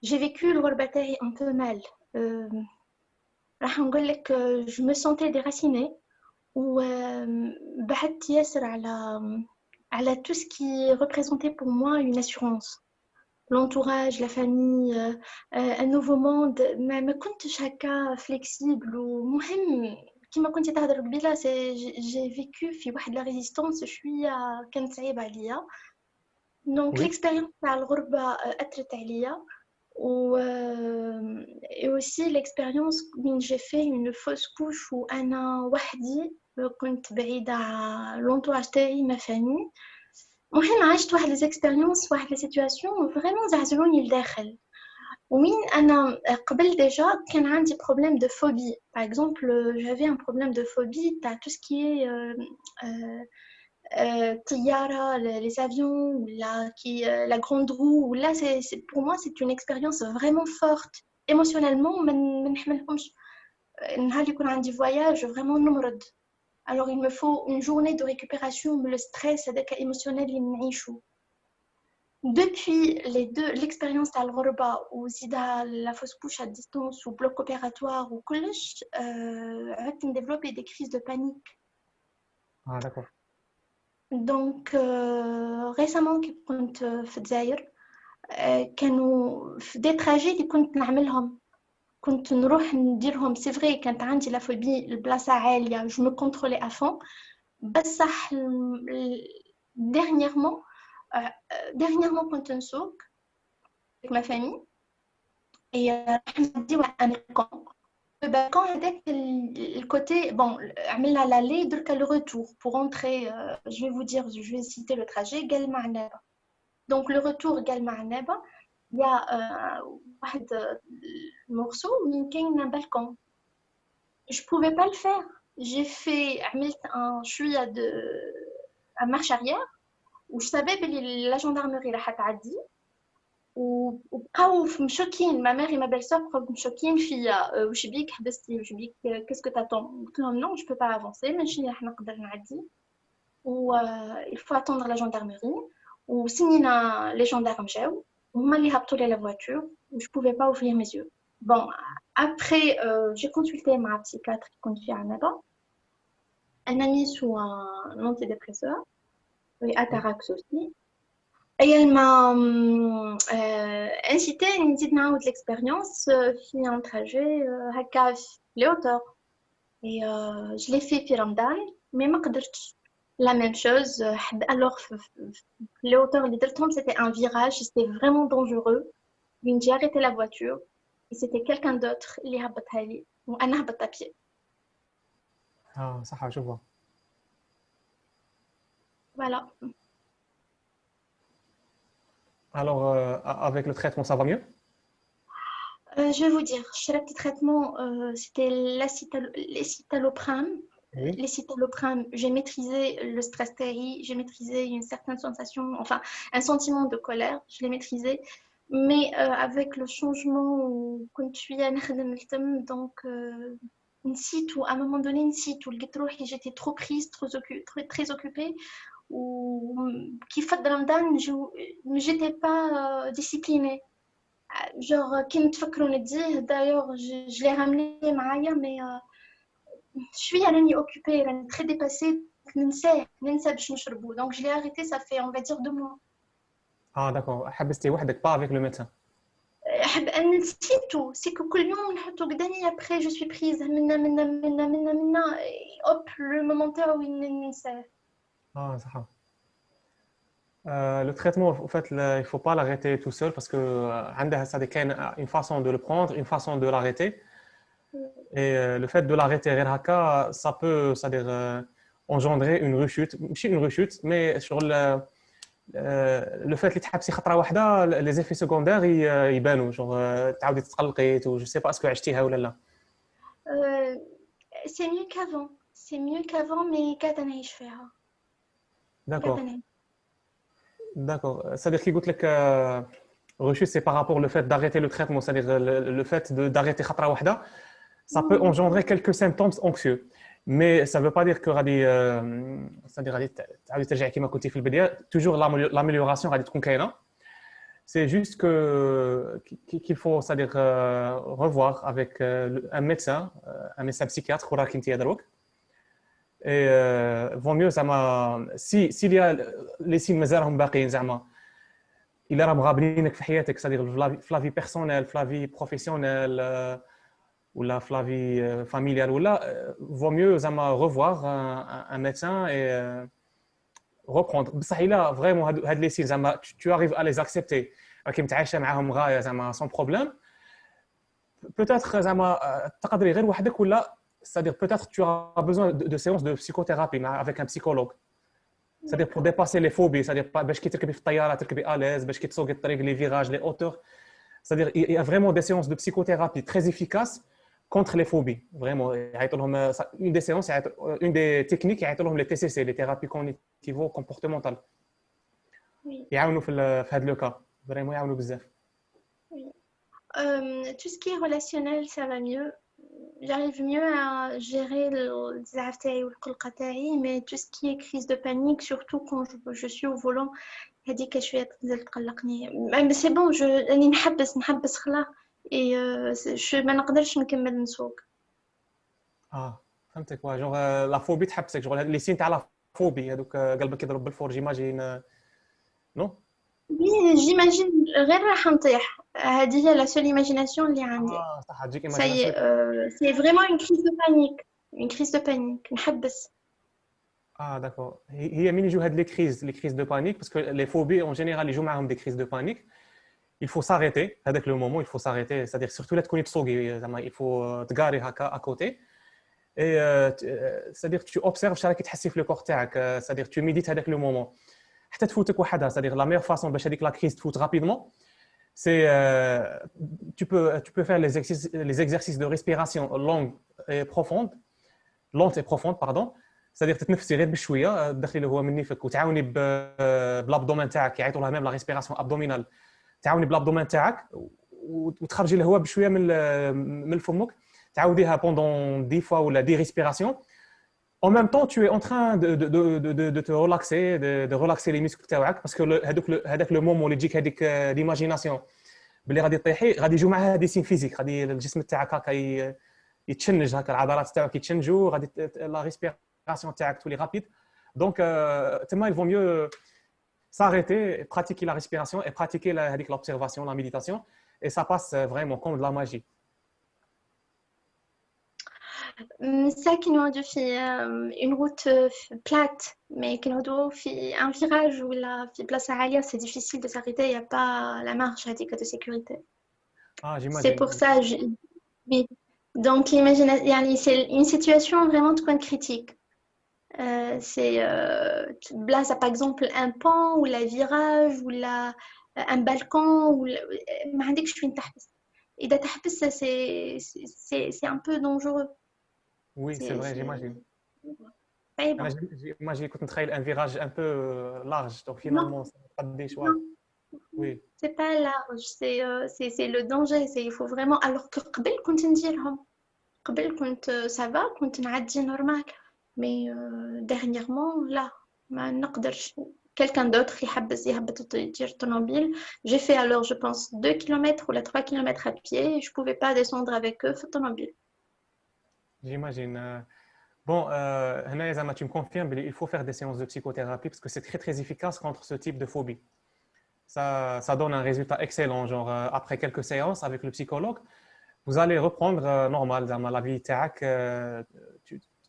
J'ai vécu الغربة تاعي un peu mal. راح نقول لك je me sentais déracinée وبعدت ياسر على tout ce qui représentait pour moi une assurance. L'entourage, la famille, un nouveau monde. ما كنتش هكا flexible ومهم كيما كنتي تهضر قبيله. j'ai vécu في واحد la résistance شويه كانت صعيبه عليا. Donc Oui. l'expérience تاع الغربه أثرت عليا et aussi l'expérience when j'ai fait une fausse couche وأنا وحدي كنت بعيدة على l'entourage تاعي ma famille. المهم عشت واحد لي زيكسبيريونس واحد لي سيتوياسيون فريمون زعزعوني لداخل. وين انا قبل ديجا كان عندي بروبليم دو فوبي. باغ اكزومبل جافي ان بروبليم دو فوبي تاع تو سكي طياره لي افيون ولا كي لا غروند رو ولا سي pour moi c'est une expérience vraiment forte émotionnellement ما نحملهمش. نهار اللي يكون عندي voyage vraiment نمرض. Alors il me faut une journée de récupération من le stress هذاك émotionnel اللي نعيشو. Depuis l'expérience تاع الغربة وزيدها la fausse couche à distance ou bloc opératoire وكلش عدت نديفلوبي des crises de panique. Ah, d'accord. Donc récemment كي كنت في الجزائر كانوا في دي تراجي اللي كنت نعملهم كنت نروح نديرهم. سي فري كانت عندي لا فوبي البلاصة عالية جو مو كونترولي افون. بصح dernièrement كنت نسوق avec ma famille et راح نديو un balcon. Le balcon هذاك الكوتي bon عملنا l'aller درك le retour pour rentrer. Je vais vous dire, je vais citer le trajet قال مع النابة. Donc le retour قال مع النابة il y a واحد morceau où كاين un balcon. Je pouvais pas le faire. J'ai fait عملت un شوية de un marche arrière وش savais بلي la gendarmerie راح تعدي وبقاو مشوكين. ما ماري ما بيل سور بقاو مشوكين فيا. وش بيك حبستي وش بيك كاسكو تاتون. قلت لهم نو جو بو با افونسي ماشي راح نقدر نعدي و il faut attendre la gendarmerie. وسنينا لي جوندارم جاو هما اللي هبطوا لي لا فواتور و je pouvais pas ouvrir mes yeux. Bon après j'ai consulté مع psychiatre qui كنت فيها عنابة. Elle m'a mis sous un antidépresseur et Atarax aussi. Et elle m'a incité à une petite de l'expérience في un trajet هكا les hauteurs. Et je l'ai fait في رمضان mais ما قدرتش. La même chose. Alors les hauteurs اللي درتهم c'était un virage, c'était vraiment dangereux. J'ai arrêté la voiture et c'était quelqu'un d'autre اللي هبطها لي وأنا هبطت à pied. Ah, صح je vois. Voilà. Alors, avec le traitement, ça va mieux? Je vais vous dire, chez le petit traitement, c'était l'escitalopram. Oui. L'escitalopram, j'ai maîtrisé le stress TRI, j'ai maîtrisé une certaine sensation, enfin un sentiment de colère, je l'ai maîtrisé. Mais avec le changement, quand je suis à donc une site où à un moment donné, une site où j'étais trop prise, très occupée, وكيف فضل رمضان j'étais pas disciplinée. Genre كي نتفكروا نديه d'ailleurs je l'ai ramené معايا mais شويه راني occupée راني très dépassée ننسى باش نشربو donc je l'ai arrêté ça fait on va dire 2 mois. اه داكور حبستي وحدك با افيك لو ميدسان حب ان نسيتو سيكو كل يوم نحطو قدامي ابخي جو سوي بريز منا اوب لو مومون تاعو وين ننساه. اه صح le traitement en fait il faut pas l'arrêter tout seul parce que عندها ça une façon de le prendre une façon de l'arrêter et le fait de l'arrêter غير هكا ça peut c'est-à-dire engendrer une rechute ماشي une rechute mais sur le fait اللي تحبسي خطره واحده les effets secondaires يبانوا genre تعاودي تتقلقي و je sais pas اسكو عشتيها ولا لا. c'est mieux qu'avant mais قاعده نعيش فيها. D'accord. D'accord. C'est-à-dire qu'il goûte que rechute, c'est par rapport au fait d'arrêter le traitement, c'est-à-dire le fait d'arrêter khatra wahda, ça peut engendrer quelques symptômes anxieux. Mais ça ne veut pas dire que c'est-à-dire toujours l'amélioration va être كاينه. C'est juste qu'il faut c'est-à-dire revoir avec un médecin psychiatre ou راك انت يدروك. Et vaut mieux زعما s'il y a les signes مازالهم باقيين زعما الا راه مغابرينك في حياتك c'est-à-dire في la vie personnelle في la vie professionnelle ولا في la vie familiale ولا vaut mieux زعما revoir un médecin et reprendre بصح الا فريمون هاد لي سين زعما tu arrives à les accepter راكي متعايشه معاهم غايه زعما sans problème peut-être زعما تقدري غير وحدك ولا c'est-à-dire peut-être tu auras besoin de séances de psychothérapie avec un psychologue. C'est-à-dire pour dépasser les phobies, c'est-à-dire باش كي تركبي في الطياره تركبي à l'aise باش كي تسوقي الطريق les virages les hauteurs. C'est-à-dire il y a vraiment des séances de psychothérapie très efficaces contre les phobies. Vraiment يعيطوا لهم une des séances une des techniques يعيطوا لهم les TCC les thérapies cognitivo comportementales. يعاونوا في هذا لو كا vraiment يعاونوا بزاف. Tout ce qui est relationnel ça va mieux. J'arrive mieux à gérer الزعف تاعي والقلقة تاعي mais tout ce qui est crise de panique surtout quand je suis au volant هذيك شوية تنزل تقلقني mais c'est bon راني نحبس خلاص et ما نقدرش نكمل نسوق. فهمتك وا جونغ لا فوبي تحبسك جونغ لي سين تاع لا فوبي هذوك قلبك يضرب بالفور جيماجين نو جيماجين غير راح نطيح هذه هي لا سول ايماجيناسيون اللي عندي. صح تجيك سي فريمون اون كريز دو بانيك نحبس. داكور هي من يجوا هاد لي كريز دو بانيك باسكو لي فوبي اون جينيرال يجوا معاهم دي كريز دو بانيك il faut s'arrêter هذاك لو مومون il faut s'arrêter c'est-à-dire surtout لا تكوني تسوقي زعما il faut تقاري هكا à côté et c'est-à-dire tu observes شحال راكي تحسي في لو كور تاعك c'est-à-dire tu médites هذاك لو مومون حتى تفوتك وحدها c'est-à-dire la meilleure façon باش هذيك لا كريز تفوت rapidement c'est tu peux faire les exercices de respiration lente et profonde pardon c'est-à-dire تتنفسي غير بشويه تدخلي له هو من نفسك وتعاوني بالابدومين تاعك يعيطوا لها ميم لا ريسبيراسيون ابدومينال تعاوني بالابدومين تاعك وتخرجي الهواء بشويه من فمك تعاوديها pendant 10 fois ولا 10 respirations. En même temps, tu es en train de te relaxer, de relaxer les muscles تاعك parce que هذاك le moment اللي تجيك هذيك l'imagination باللي غادي تطيحي غادي يجوا معها دي سين فيزيك غادي الجسم تاعك هكا يتشنج هكا العضلات تاعك يتشنجوا غادي لا ريسبيراسيون تاعك تولي رابيد دونك تما il vaut mieux s'arrêter pratiquer la respiration et pratiquer هذيك l'observation la méditation et ça passe vraiment comme de la magie. Ça qui nous في une route plate mais qui nous في un virage ou la في بلاصة عالية c'est difficile de s'arrêter il y a pas la marche هذيك de sécurité. J'imagine. C'est pour ça oui. Donc l'imagination يعني c'est une situation vraiment تكون critique. C'est là ça par exemple un pont ou la virage ou un balcon ou ما عندكش وين تحبس. إذا تحبس c'est un peu dangereux. Oui, c'est vrai, j'imagine. J'imagine que tu travailles un virage un peu large, donc finalement, ça n'a pas de choix. Oui. C'est pas large, c'est le danger. Il faut vraiment. Alors que قبل كنت نديرهم. قبل كنت ça va, كنت نعدي normal. Mais dernièrement, là, ما نقدرش quelqu'un d'autre يحبس يهبط يطير طوموبيل. J'ai fait alors je pense 2 kilomètres ou 3 kilomètres à pied et je pouvais pas descendre avec eux في الطوموبيل. J'imagine. Bon, هنا زعما tu me confirmes il faut faire des séances de psychothérapie parce que c'est très très efficace contre ce type de phobie. Ça donne un résultat excellent. Genre, après quelques séances avec le psychologue, vous allez reprendre normal. زعما la vie تاعك,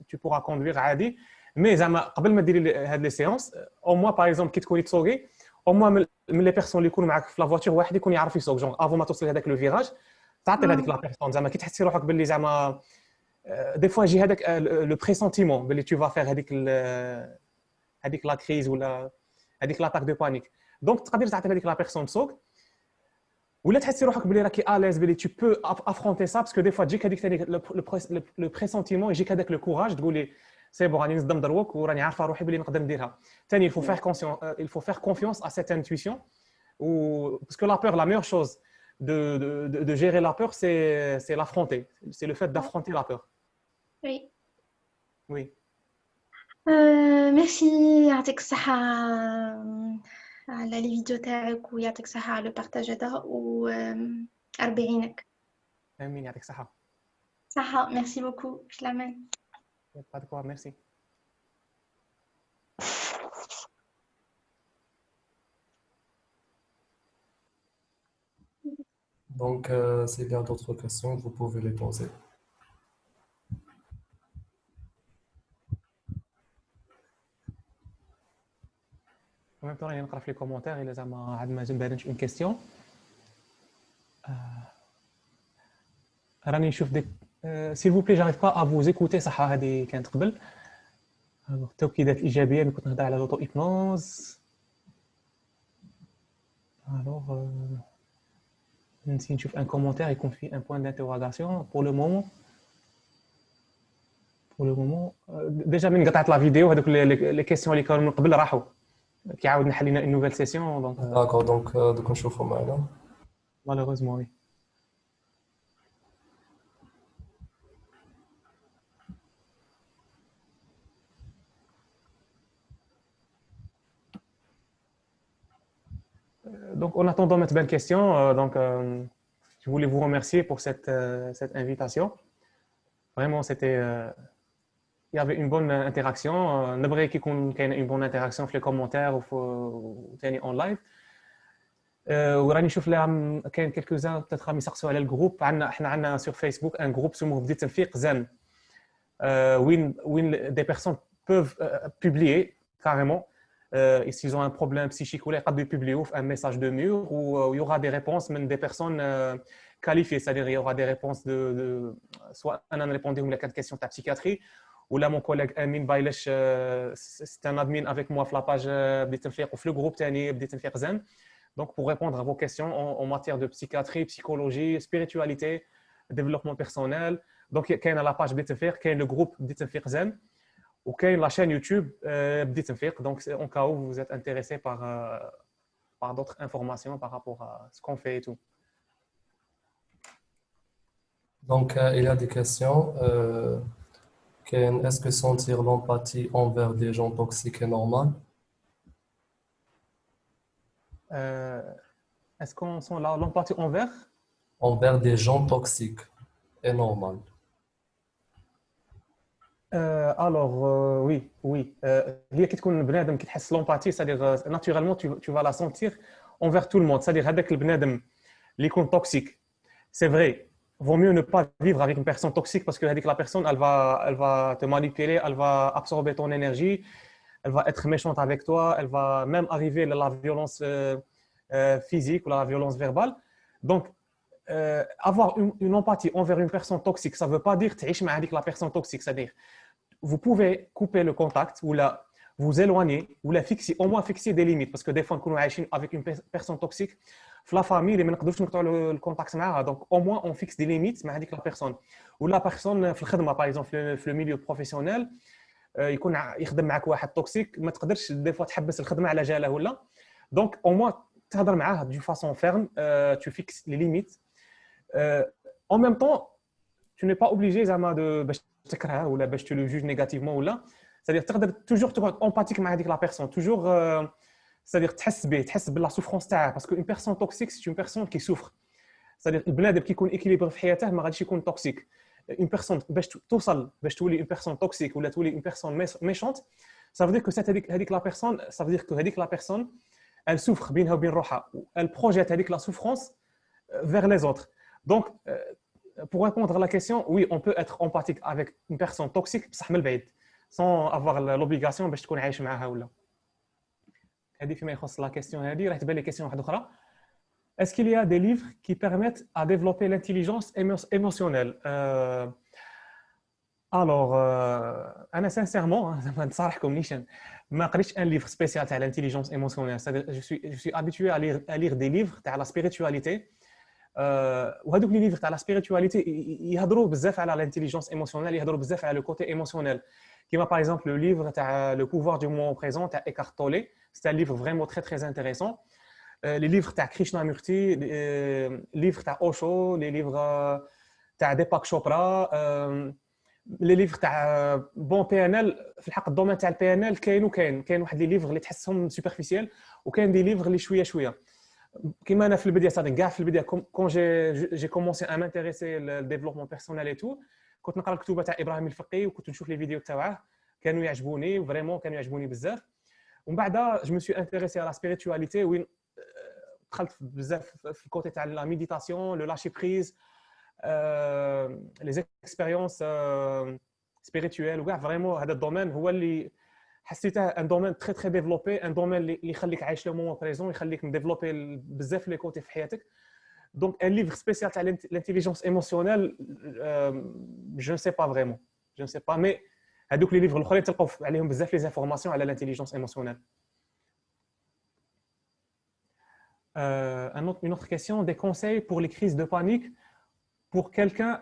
tu pourras conduire عادي. Mais زعما قبل ما ديري هاد les séances, au moins par exemple كي تكوني تسوقي, au moins من les personnes اللي يكونوا معاك في la voiture واحد يكون يعرف يسوق. genre avant ما توصل هذاك le virage, تعطي هذيك la personne زعما كي تحسي روحك باللي زعما des fois يجي هذاك le pressentiment باللي tu vas faire هذيك la crise ولا هذيك l'attaque de panique. Donc تقدر تعطي هذيك la personne تسوق ولا تحسي روحك بلي راكي اليز بلي tu peux affronter ça parce que des fois تجيك هذيك le pressentiment يجيك هذاك le courage تقولي سي بون راني نصدم دروك وراني عارفه روحي بلي نقدر نديرها. ثاني il faut faire confiance à cette intuition ou parce que la peur, la meilleure chose de gérer la peur c'est l'affronter, c'est le fait d'affronter la peur. Oui. Oui. Merci يعطيك الصحة على لي فيديو تاعك ويعطيك الصحة على البارتاج هذا وربي يعينك. امين يعطيك الصحة. صحة. ميرسي بوكو. بسلامة. Pas de quoi, merci. Donc, s'il y a d'autres questions, vous pouvez les poser. En même temps, il y a les commentaires. Il y a une question. راني نشوف ديك s'il vous plaît j'arrive pas à vous écouter صح هذه كانت قبل التوكيدات الايجابيه اللي كنت نهضر على لوطو هيبنوز. alors نسي نشوف ان كومونتير يكون فيه ان بوين d'interrogation pour le moment déjà من قطعت لا فيديو هذوك لي كيسيون اللي كانوا من قبل راحوا كيعاود نحل لنا une nouvelle session donc D'accord, donc دوك نشوفوا معنا. malheureusement oui. Donc, en attendant mettre belle question, je voulais vous remercier pour cette invitation. Vraiment, il y avait une bonne interaction. N'aimerais qu'il y ait une bonne interaction dans les commentaires ou en live. وراني نشوف كاين quelques-uns peut-être راهم يسقسوا على الجروب. احنا عندنا sur Facebook un groupe اسمه بديت تنفيق زن وين des personnes peuvent publier carrément. S'ils ont un problème psychique ou là, ils peuvent publier un message de mur où il y aura des réponses même des personnes qualifiées, c'est-à-dire il y aura des réponses soit un répondait à la question de la psychiatrie ou là mon collègue Amin Bailesh c'est un admin avec moi sur la page بديت نفيق ou le groupe تاني بديت نفيق Zen. Donc pour répondre à vos questions en matière de psychiatrie, psychologie, spiritualité, développement personnel. Donc il y a la page بديت نفيق, il y a le groupe بديت نفيق Zen. Ou la chaîne YouTube بديت نفيق. Donc en cas où vous êtes intéressé par d'autres informations par rapport à ce qu'on fait et tout. Donc, il y a des questions. Est-ce que sentir l'empathie envers des gens toxiques est normal? Est-ce qu'on sent l'empathie envers des gens toxiques est normal? Alors oui هي كي تكون بنادم كي تحس l'empathie c'est-à-dire naturellement tu vas la sentir envers tout le monde, c'est-à-dire هذاك البنادم اللي يكون toxique c'est vrai vaut mieux ne pas vivre avec une personne toxique parce que la personne elle va te manipuler, elle va absorber ton énergie, elle va être méchante avec toi, elle va même arriver à la violence physique ou la violence verbale. Donc avoir une empathie envers une personne toxique, ça ne veut pas dire تعيش مع هذيك la personne toxique, c'est-à-dire vous pouvez couper le contact ou là vous éloigner ou la fixer, au moins fixer des limites parce que des fois nous عايشين avec une personne toxique في la famille اللي ما نقدروش نقطعوا الكونتاكت معها, donc au moins on fixe des limites مع هذيك la personne ou la personne في الخدمه par exemple في le milieu professionnel يكون يخدم معك واحد توكسيك ما تقدرش des fois تحبس الخدمه على جاله ولا, donc au moins تهضر معاه d'une façon ferme, tu fixes les limites. En même temps tu n'es pas obligé زعما باش تكرهه ولا باش tu le juges négativement ولا, c'est-à-dire تقدر toujours تكون empathique مع هذيك la personne, toujours c'est-à-dire تحس به, تحس بلا souffrance تاعها, parce qu'une personne toxique c'est une personne qui souffre. c'est-à-dire البنادم كي يكون équilibré في حياته ما غاديش يكون توكسيك. une personne باش توصل باش تولي une personne toxique ولا تولي une personne méchante, ça veut dire que هذيك la personne, ça veut dire que هذيك la personne elle souffre بينها وبين روحها, elle projette هذيك la souffrance vers les autres. Donc pour répondre à la question, oui, on peut être empathique avec une personne toxique بصح من البعيد sans avoir l'obligation باش تكون عايش معها ولا. هذه فيما يخص la question هذه. راح تبان لي question واحده اخرى. Est-ce qu'il y a des livres qui permettent à développer l'intelligence émotionnelle? Alors, أنا sincèrement, زعما نصارحكم نيشان ما قريتش un livre spécial تاع l'intelligence émotionnelle. C'est-à-dire, je suis habitué à lire des livres تاع la spiritualité. وهذوك لي ليفر تاع la spiritualité يهضروا بزاف على l'intelligence émotionnelle, يهضروا بزاف على le côté émotionnel. Comme par exemple le livre تاع Le pouvoir du moment présent تاع Eckhart Tolle. C'est un livre vraiment très très intéressant. Les livres de Krishnamurti, les livres de Osho, les livres de Deepak Chopra, les livres de bon PNL. في الحق الدومين تاع البي كاين واحد لي ليفر اللي تحسهم سوبرفيسيال, وكاين دي ليفر اللي شويه كيما انا في البدايه صادق كاع في البدايه كون جي كومونسي ا مانتيريسي للديفلوبمون بيرسونيل اي تو, كنت نقرا الكتوبه تاع ابراهيم الفقي وكنت نشوف لي فيديو تاعه كانوا يعجبوني فريمون, كانوا يعجبوني بزاف. ومن بعد جو مي سوي انتريسي على سبيريتواليتي وين دخلت بزاف في الكوتي تاع لا ميديتاسيون, لو لاشي بريز, لي زيكسبيريونس سبيريتويل. وكاع فريمون هذا الدومين هو اللي حسيته ان دومين تري تري ديفلوبي, ان دومين اللي يخليك عايش لو مومون بريزون, يخليك مديفلوبي بزاف لي كوتي في حياتك. دونك ان ليفر سبيسيال تاع لانتيليجونس ايموسيونيل جو نو سي با فريمون, جو نو سي با, مي هذوك لي ليفر الاخرين تلقاو عليهم بزاف لي زانفورماسيون على لانتيليجونس ايموسيونيل. Une autre question, des conseils pour les crises de panique pour quelqu'un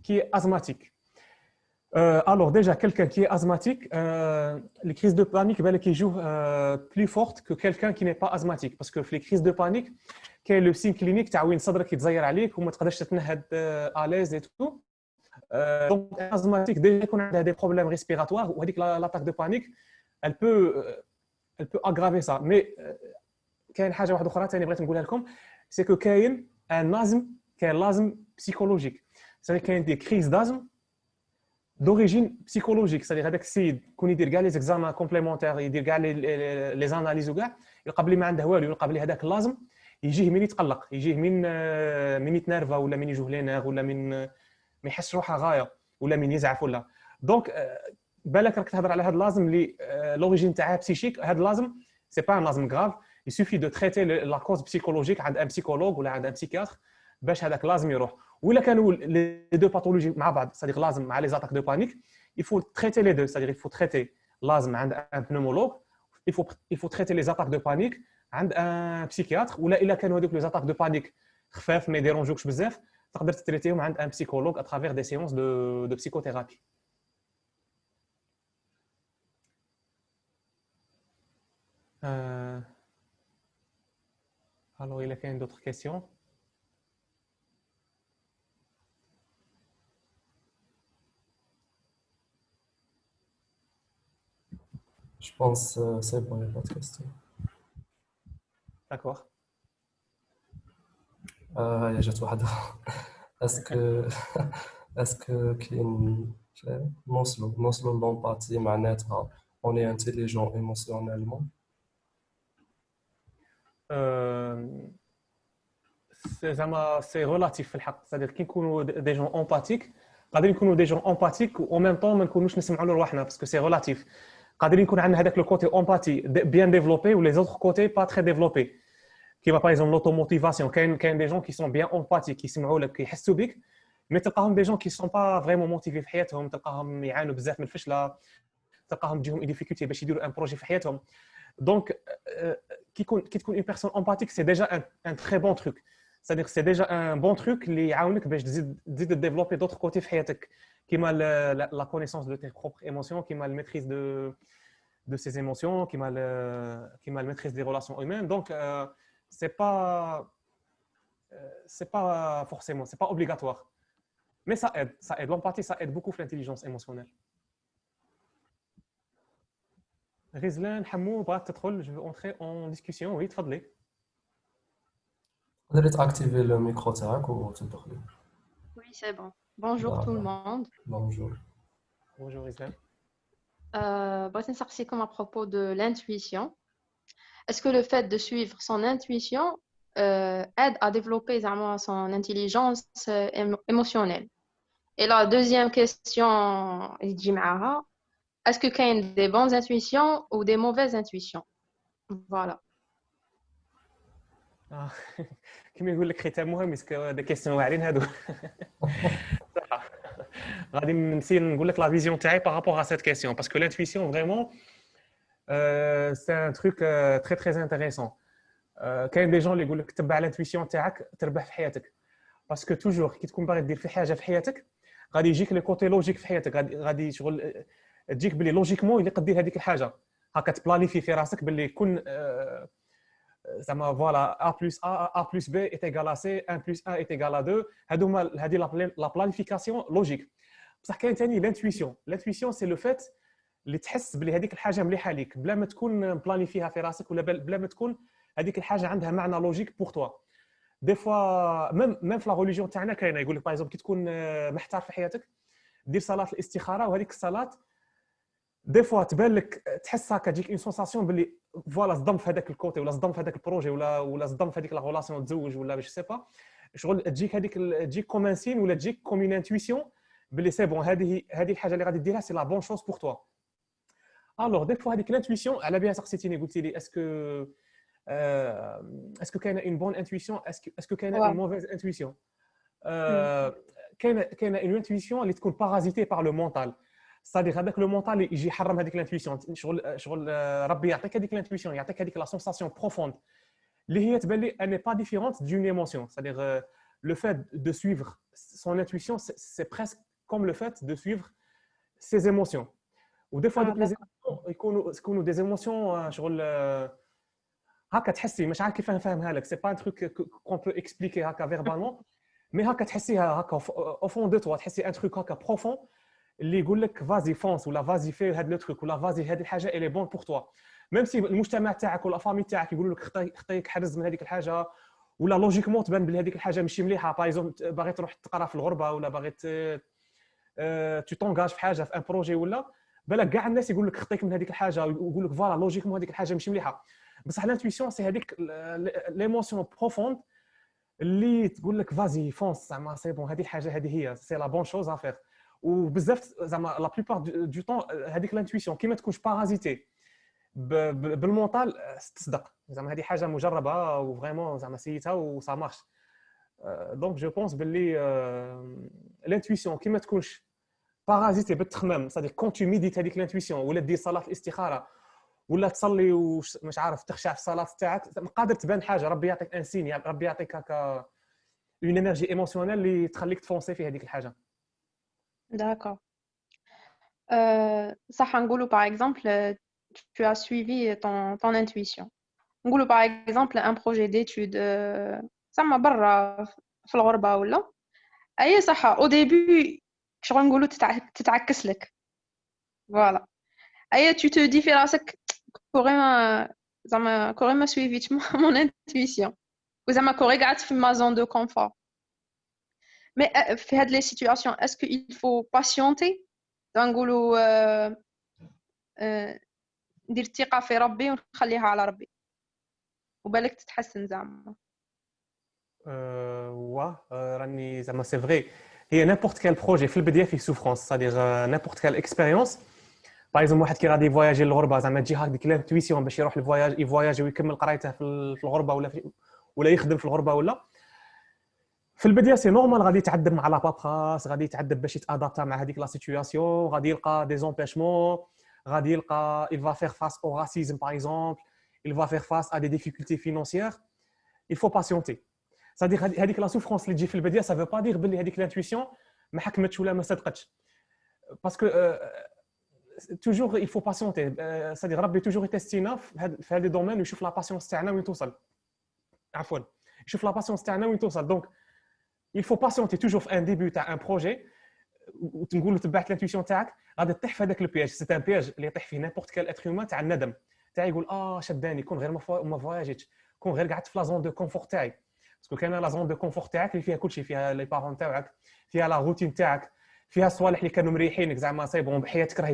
qui est asthmatique. Alors déjà, quelqu'un qui est asthmatique, les crises de panique qui jouent plus fortes que quelqu'un qui n'est pas asthmatique. Parce que les crises de panique, qui est le signe clinique, tu as une صدرك يتزير عليك وما تقدرش تتنهد à l'aise et tout. Donc, asthmatique, déjà qu'on a des problèmes respiratoires, ou l'attaque de panique, elle peut aggraver ça. Mais كاين حاجه واحده اخرى ثاني بغيت نقولها لكم, سي كو كاين ان لازم, كاين لازم بسيكولوجيك. سي كاين دي كريز دازم دوريجين بسيكولوجيك. سي هذاك السيد كون يدير كاع لي زيكزامان كومبليمونتير, يدير كاع لي زاناليز وكاع, يلقى بلي ما عنده والو, يلقى بلي هذاك اللازم يجيه من يتقلق, يجيه من يتنرفا, ولا من يجوه لي نير, ولا من ما يحس روحه غايه, ولا من يزعف ولا. دونك بالك راك تهضر على هذا اللازم اللي لوريجين تاعها بسيشيك. هذا اللازم سي با ان لازم غراف. Il suffit de traiter la cause psychologique عند un psychologue ولا عند un psychiatre باش هذاك لازم يروح. ولا كانوا les deux pathologies مع بعض, c'est-à-dire لازم مع les attaques de panique, il faut traiter les deux, c'est-à-dire il faut traiter لازم عند un pneumologue, il faut traiter les attaques de panique عند un psychiatre. ولا الا كانوا هذوك les attaques de panique خفاف ما يديرونجوكش بزاف, تقدر تتريتيهم عند un psychologue à travers des séances de psychothérapie. Alors, il y a d'autres questions? Je pense c'est bon, il n'y a pas de question. D'accord. هيا جات واحدة. اسكو اسكو كاين نوصلوا لومباتي معناتها on est intelligent émotionnellement. زعما سي ريلاتيف في الحق. c'est-à-dire كي نكونوا دي جون امباتيك, قادرين نكونوا دي جون امباتيك و ميم طون ما نكونوش نسمعوا لرواحنا, باسكو سي ريلاتيف. قادرين يكون عندنا هذاك لو كوتي امباتي بيان ديفلوبي و لي زوتر كوتي با تري ديفلوبي. كيما باغ اكزومبل لوتو موتيفاسيون, كاين دي جون كي سون بيان امباتيك, يسمعوا لك يحسوا بك, مي تلقاهم دي جون كي سون با فريمون موتيفي في حياتهم, تلقاهم يعانوا بزاف من الفشله, تلقاهم تجيهم اي ديفيكولتي باش يديروا ان بروجي في حياتهم. دونك كي تكون اون بيرسون امباتيك سي ديجا ان تري بون تروك. C'est-à-dire c'est déjà un bon truc اللي يعاونك باش تزيد développer d'autres côtés في حياتك, كيما la connaissance de tes propres émotions, كيما la maîtrise de ses émotions, كيما la maîtrise des relations humaines. Donc c'est pas forcément, c'est pas obligatoire, mais ça aide. L'empathie, ça aide beaucoup l'intelligence émotionnelle. غزلان حمو بغات تدخل. Je veux entrer en discussion. Oui, تفضلي. تقدري تاكتيفي لو ميكرو تاعك وتدخلي. Oui, c'est bon. Bonjour tout le دابا monde. بونجور. Bonjour غزلان. بغيت نسقسيكم à propos de l'intuition. Est-ce que le fait de suivre son intuition aide à développer زعما son intelligence émotionnelle? Et la deuxième question, اللي تجي معاها, est-ce que كاين des bonnes intuitions ou des mauvaises intuitions? Voilà. كيما يقول لك ختامها مسك دي كيسيون واعرين هادو. صح. غادي نمشي نقول لك لا فيزيون تاعي بارابور ا سيت كيسيون باسكو l'intuition vraiment c'est un truc très très intéressant. كاين دي جون اللي يقول لك تبع الانتويسيون تاعك تربح في حياتك باسكو توجور كي تكون باغي دير في حاجه في حياتك غادي يجيك لي كوتي لوجيك في حياتك غادي شغل تجيك بلي لوجيكمون اللي قدير هذيك الحاجه هكا تبلانيفي في راسك باللي يكون زعما فوالا A plus A plus B est égal à C 1 plus 1 est égal à 2 هادو هما هذه لا بلانيفيكاسيون لوجيك. بصح كاين ثاني لانتويسيون سي لو فات اللي تحس بلي هذيك الحاجه مليحه ليك بلا ما تكون بلانيفيها في راسك ولا بلا ما تكون هذيك الحاجه عندها معنى لوجيك بور توا. دي فوا ميم في لا ريليجيون تاعنا كاينه يقول لك باغ اكزومبل كي تكون محتار في حياتك دير صلاه الاستخاره وهذيك الصلاه دي فوا تبان لك تحس هكا تجيك اون سونساسيون باللي فوالا صدم في هذاك الكوتي ولا صدم في هذاك البروجي ولا صدم في هذيك لا ريلاسيون تزوج ولا باش سي با شغل تجيك هذيك تجيك كوم ان سين ولا تجيك كوم اون انتويسيون باللي سي بون هذه الحاجه اللي غادي ديرها سي لا بون شوز بور توا. الوغ دي فوا هذيك لانتويسيون على بها سقسيتيني قلتي لي اسكو كاينه اون بون انتويسيون اسكو كاينه اون موفيز انتويسيون. كاينه اون انتويسيون اللي تكون بارازيتي بار لو مونتال صادق هذاك لو مونتال يجي يحرم هذيك لانتويسيون شغل ربي يعطيك هذيك لانتويسيون يعطيك هذيك لا سونساسيون بروفوند اللي هي تبان لي اني با ديفيرونت دون ايموسيون صادق لو فات دو سويفر سون انتويسيون سي بريسك كوم لو فات دو سويفر سيز ايموسيون ودي فوا دوك لي يكونوا دي ايموسيون شغل هكا تحسي مش عارف كيف نفهمها لك سي با ان تروك كون بو اكسبليكي هكا فيربالمون مي هكا تحسيها هكا او فون دو توا تحسي ان تروك هكا بروفون اللي يقول لك فازي فونس ولا فازي في هذا لو تروك ولا فازي هذه الحاجه الي بون بور توا ميم سي المجتمع تاعك ولا فامي تاعك يقولوا لك خطيك حرز من هذيك الحاجه ولا لوجيكمون تبان بلي هذيك الحاجه ماشي مليحه باغ اكزومبل باغي تروح تقرا في الغربه ولا باغي تو تونغاج في حاجه في ان بروجي ولا بالك كاع الناس يقول لك خطيك من هذيك الحاجه ويقول لك فوالا لوجيكمون هذيك الحاجه ماشي مليحه بصح لانتويسيون سي هذيك ليموسيون بروفوند اللي تقول لك فازي فونس زعما سي بون هذه الحاجه هذه هي سي لا بون شوز افير وبزاف زعما لا بليبار دو طون هذيك لانتويسيون كي ما تكونش بارازيتي بالمونطال تصدق زعما هذه حاجه مجربه وفريمون زعما سيتها وسا مارش دونك جو بونس باللي لانتويسيون كي ما تكونش بارازيتي بالتخمام صديق كون تو ميديت هذيك لانتويسيون ولا دير صلاه الاستخاره ولا تصلي ومش عارف تخشع في الصلاه تاعك قادر تبان حاجه ربي يعطيك ان سين ربي يعطيك هكا اون انرجي ايموسيونيل اللي تخليك تفونسي في هذيك الحاجه. D'accord. صح نقولوا par exemple tu as suivi ton intuition. نقولوا par exemple un projet d'étude زعما برا في الغربة ولا أي صح au début شغل نقولوا تتعكس لك voilà أي tu te dis في راسك كوري ما سويفيتش mon intuition وزعما كوري قعدت في ma zone de confort. Mais في هاد les situations est-ce qu'il faut patienter نقولوا ندير الثقة في ربي ونخليها على ربي وبالك تتحسن زعما. راني زعما سي فري هي نيمبورت كال بروجي في البدايه فيه سوفرونس صادير نيمبورت كال اكسبيريونس باغ اكزومبل واحد كي غادي يفواياجي للغربه زعما تجي هكذيك لانتويسيون باش يروح الفواياج يفواياجي ويكمل قرايته في الغربه ولا يخدم في الغربه ولا في البدايه سي نورمال غادي يتعذب مع لا باباس غادي يتعذب باش يتادابتا مع هذيك لا سيتوياسيون غادي يلقى دي زومبيشمون غادي يلقى il va faire face au racisme par exemple il va faire face à des difficultés financières il faut patienter c'est-à-dire هذيك لا سوفرونس اللي تجي في البدايه ça veut pas dire باللي هذيك لانتويسيون ما حكمتش ولا ما صدقتش باسكو toujours il faut patienter c'est-à-dire ربي toujours يتستينا في هذا الدومين ويشوف لا باسيونس تاعنا وين توصل عفوا يشوف لا باسيونس تاعنا وين توصل donc il faut patienter toujours في un début تاع un projet وتنقول له تبعت الانتويسيون تاعك غادي تطيح في هذاك البياج. سي ان بياج اللي يطيح فيه نيمبورت كال اتر هيومان تاع الندم تاع يقول شداني كون غير ما فواياجيتش، كون غير قعدت في لا زون دو كونفور تاعي. باسكو كاينه لا زون دو كونفور تاعك اللي فيها كلشي، فيها لي بارون تاعك، فيها لا روتين تاعك، فيها الصوالح اللي كانوا مريحينك زعما صاي بون حياتك راهي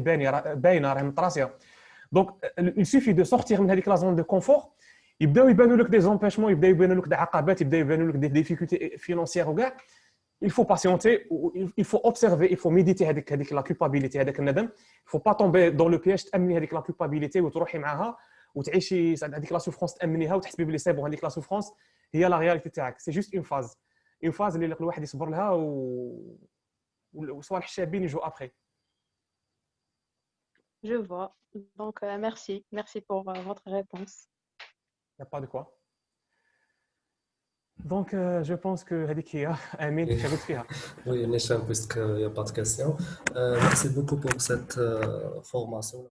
باينه راهي مطراسيه. دونك il suffit de sortir من هذيك لا زون دو كونفور، يبداو يبانوا لك دي زومبيشمون، يبداو يبانوا لك دي عقبات، يبداو يبانوا لك دي ديفيكولتي فينانسيير وكاع. il faut patienter, il faut observer, il faut méditer هذيك la culpabilité هذاك الندم. il faut pas tomber dans le piège تامني هذيك la culpabilité وتروحي معاها وتعيشي هذيك لا سوفرونس تامنيها وتحسبي بلي سي بون هذيك لا سوفرونس هي لا رياليتي تاعك. سي جوست اون فاز اللي الواحد يصبر لها وصوالح الشابين يجوا ابري. Je vois. Donc, merci pour votre réponse. Il n'y a pas de quoi. Donc, je pense que هذيك هي امين شابت فيها. Oui, Nisha, puisqu'il n'y a pas de question. Merci beaucoup pour cette formation.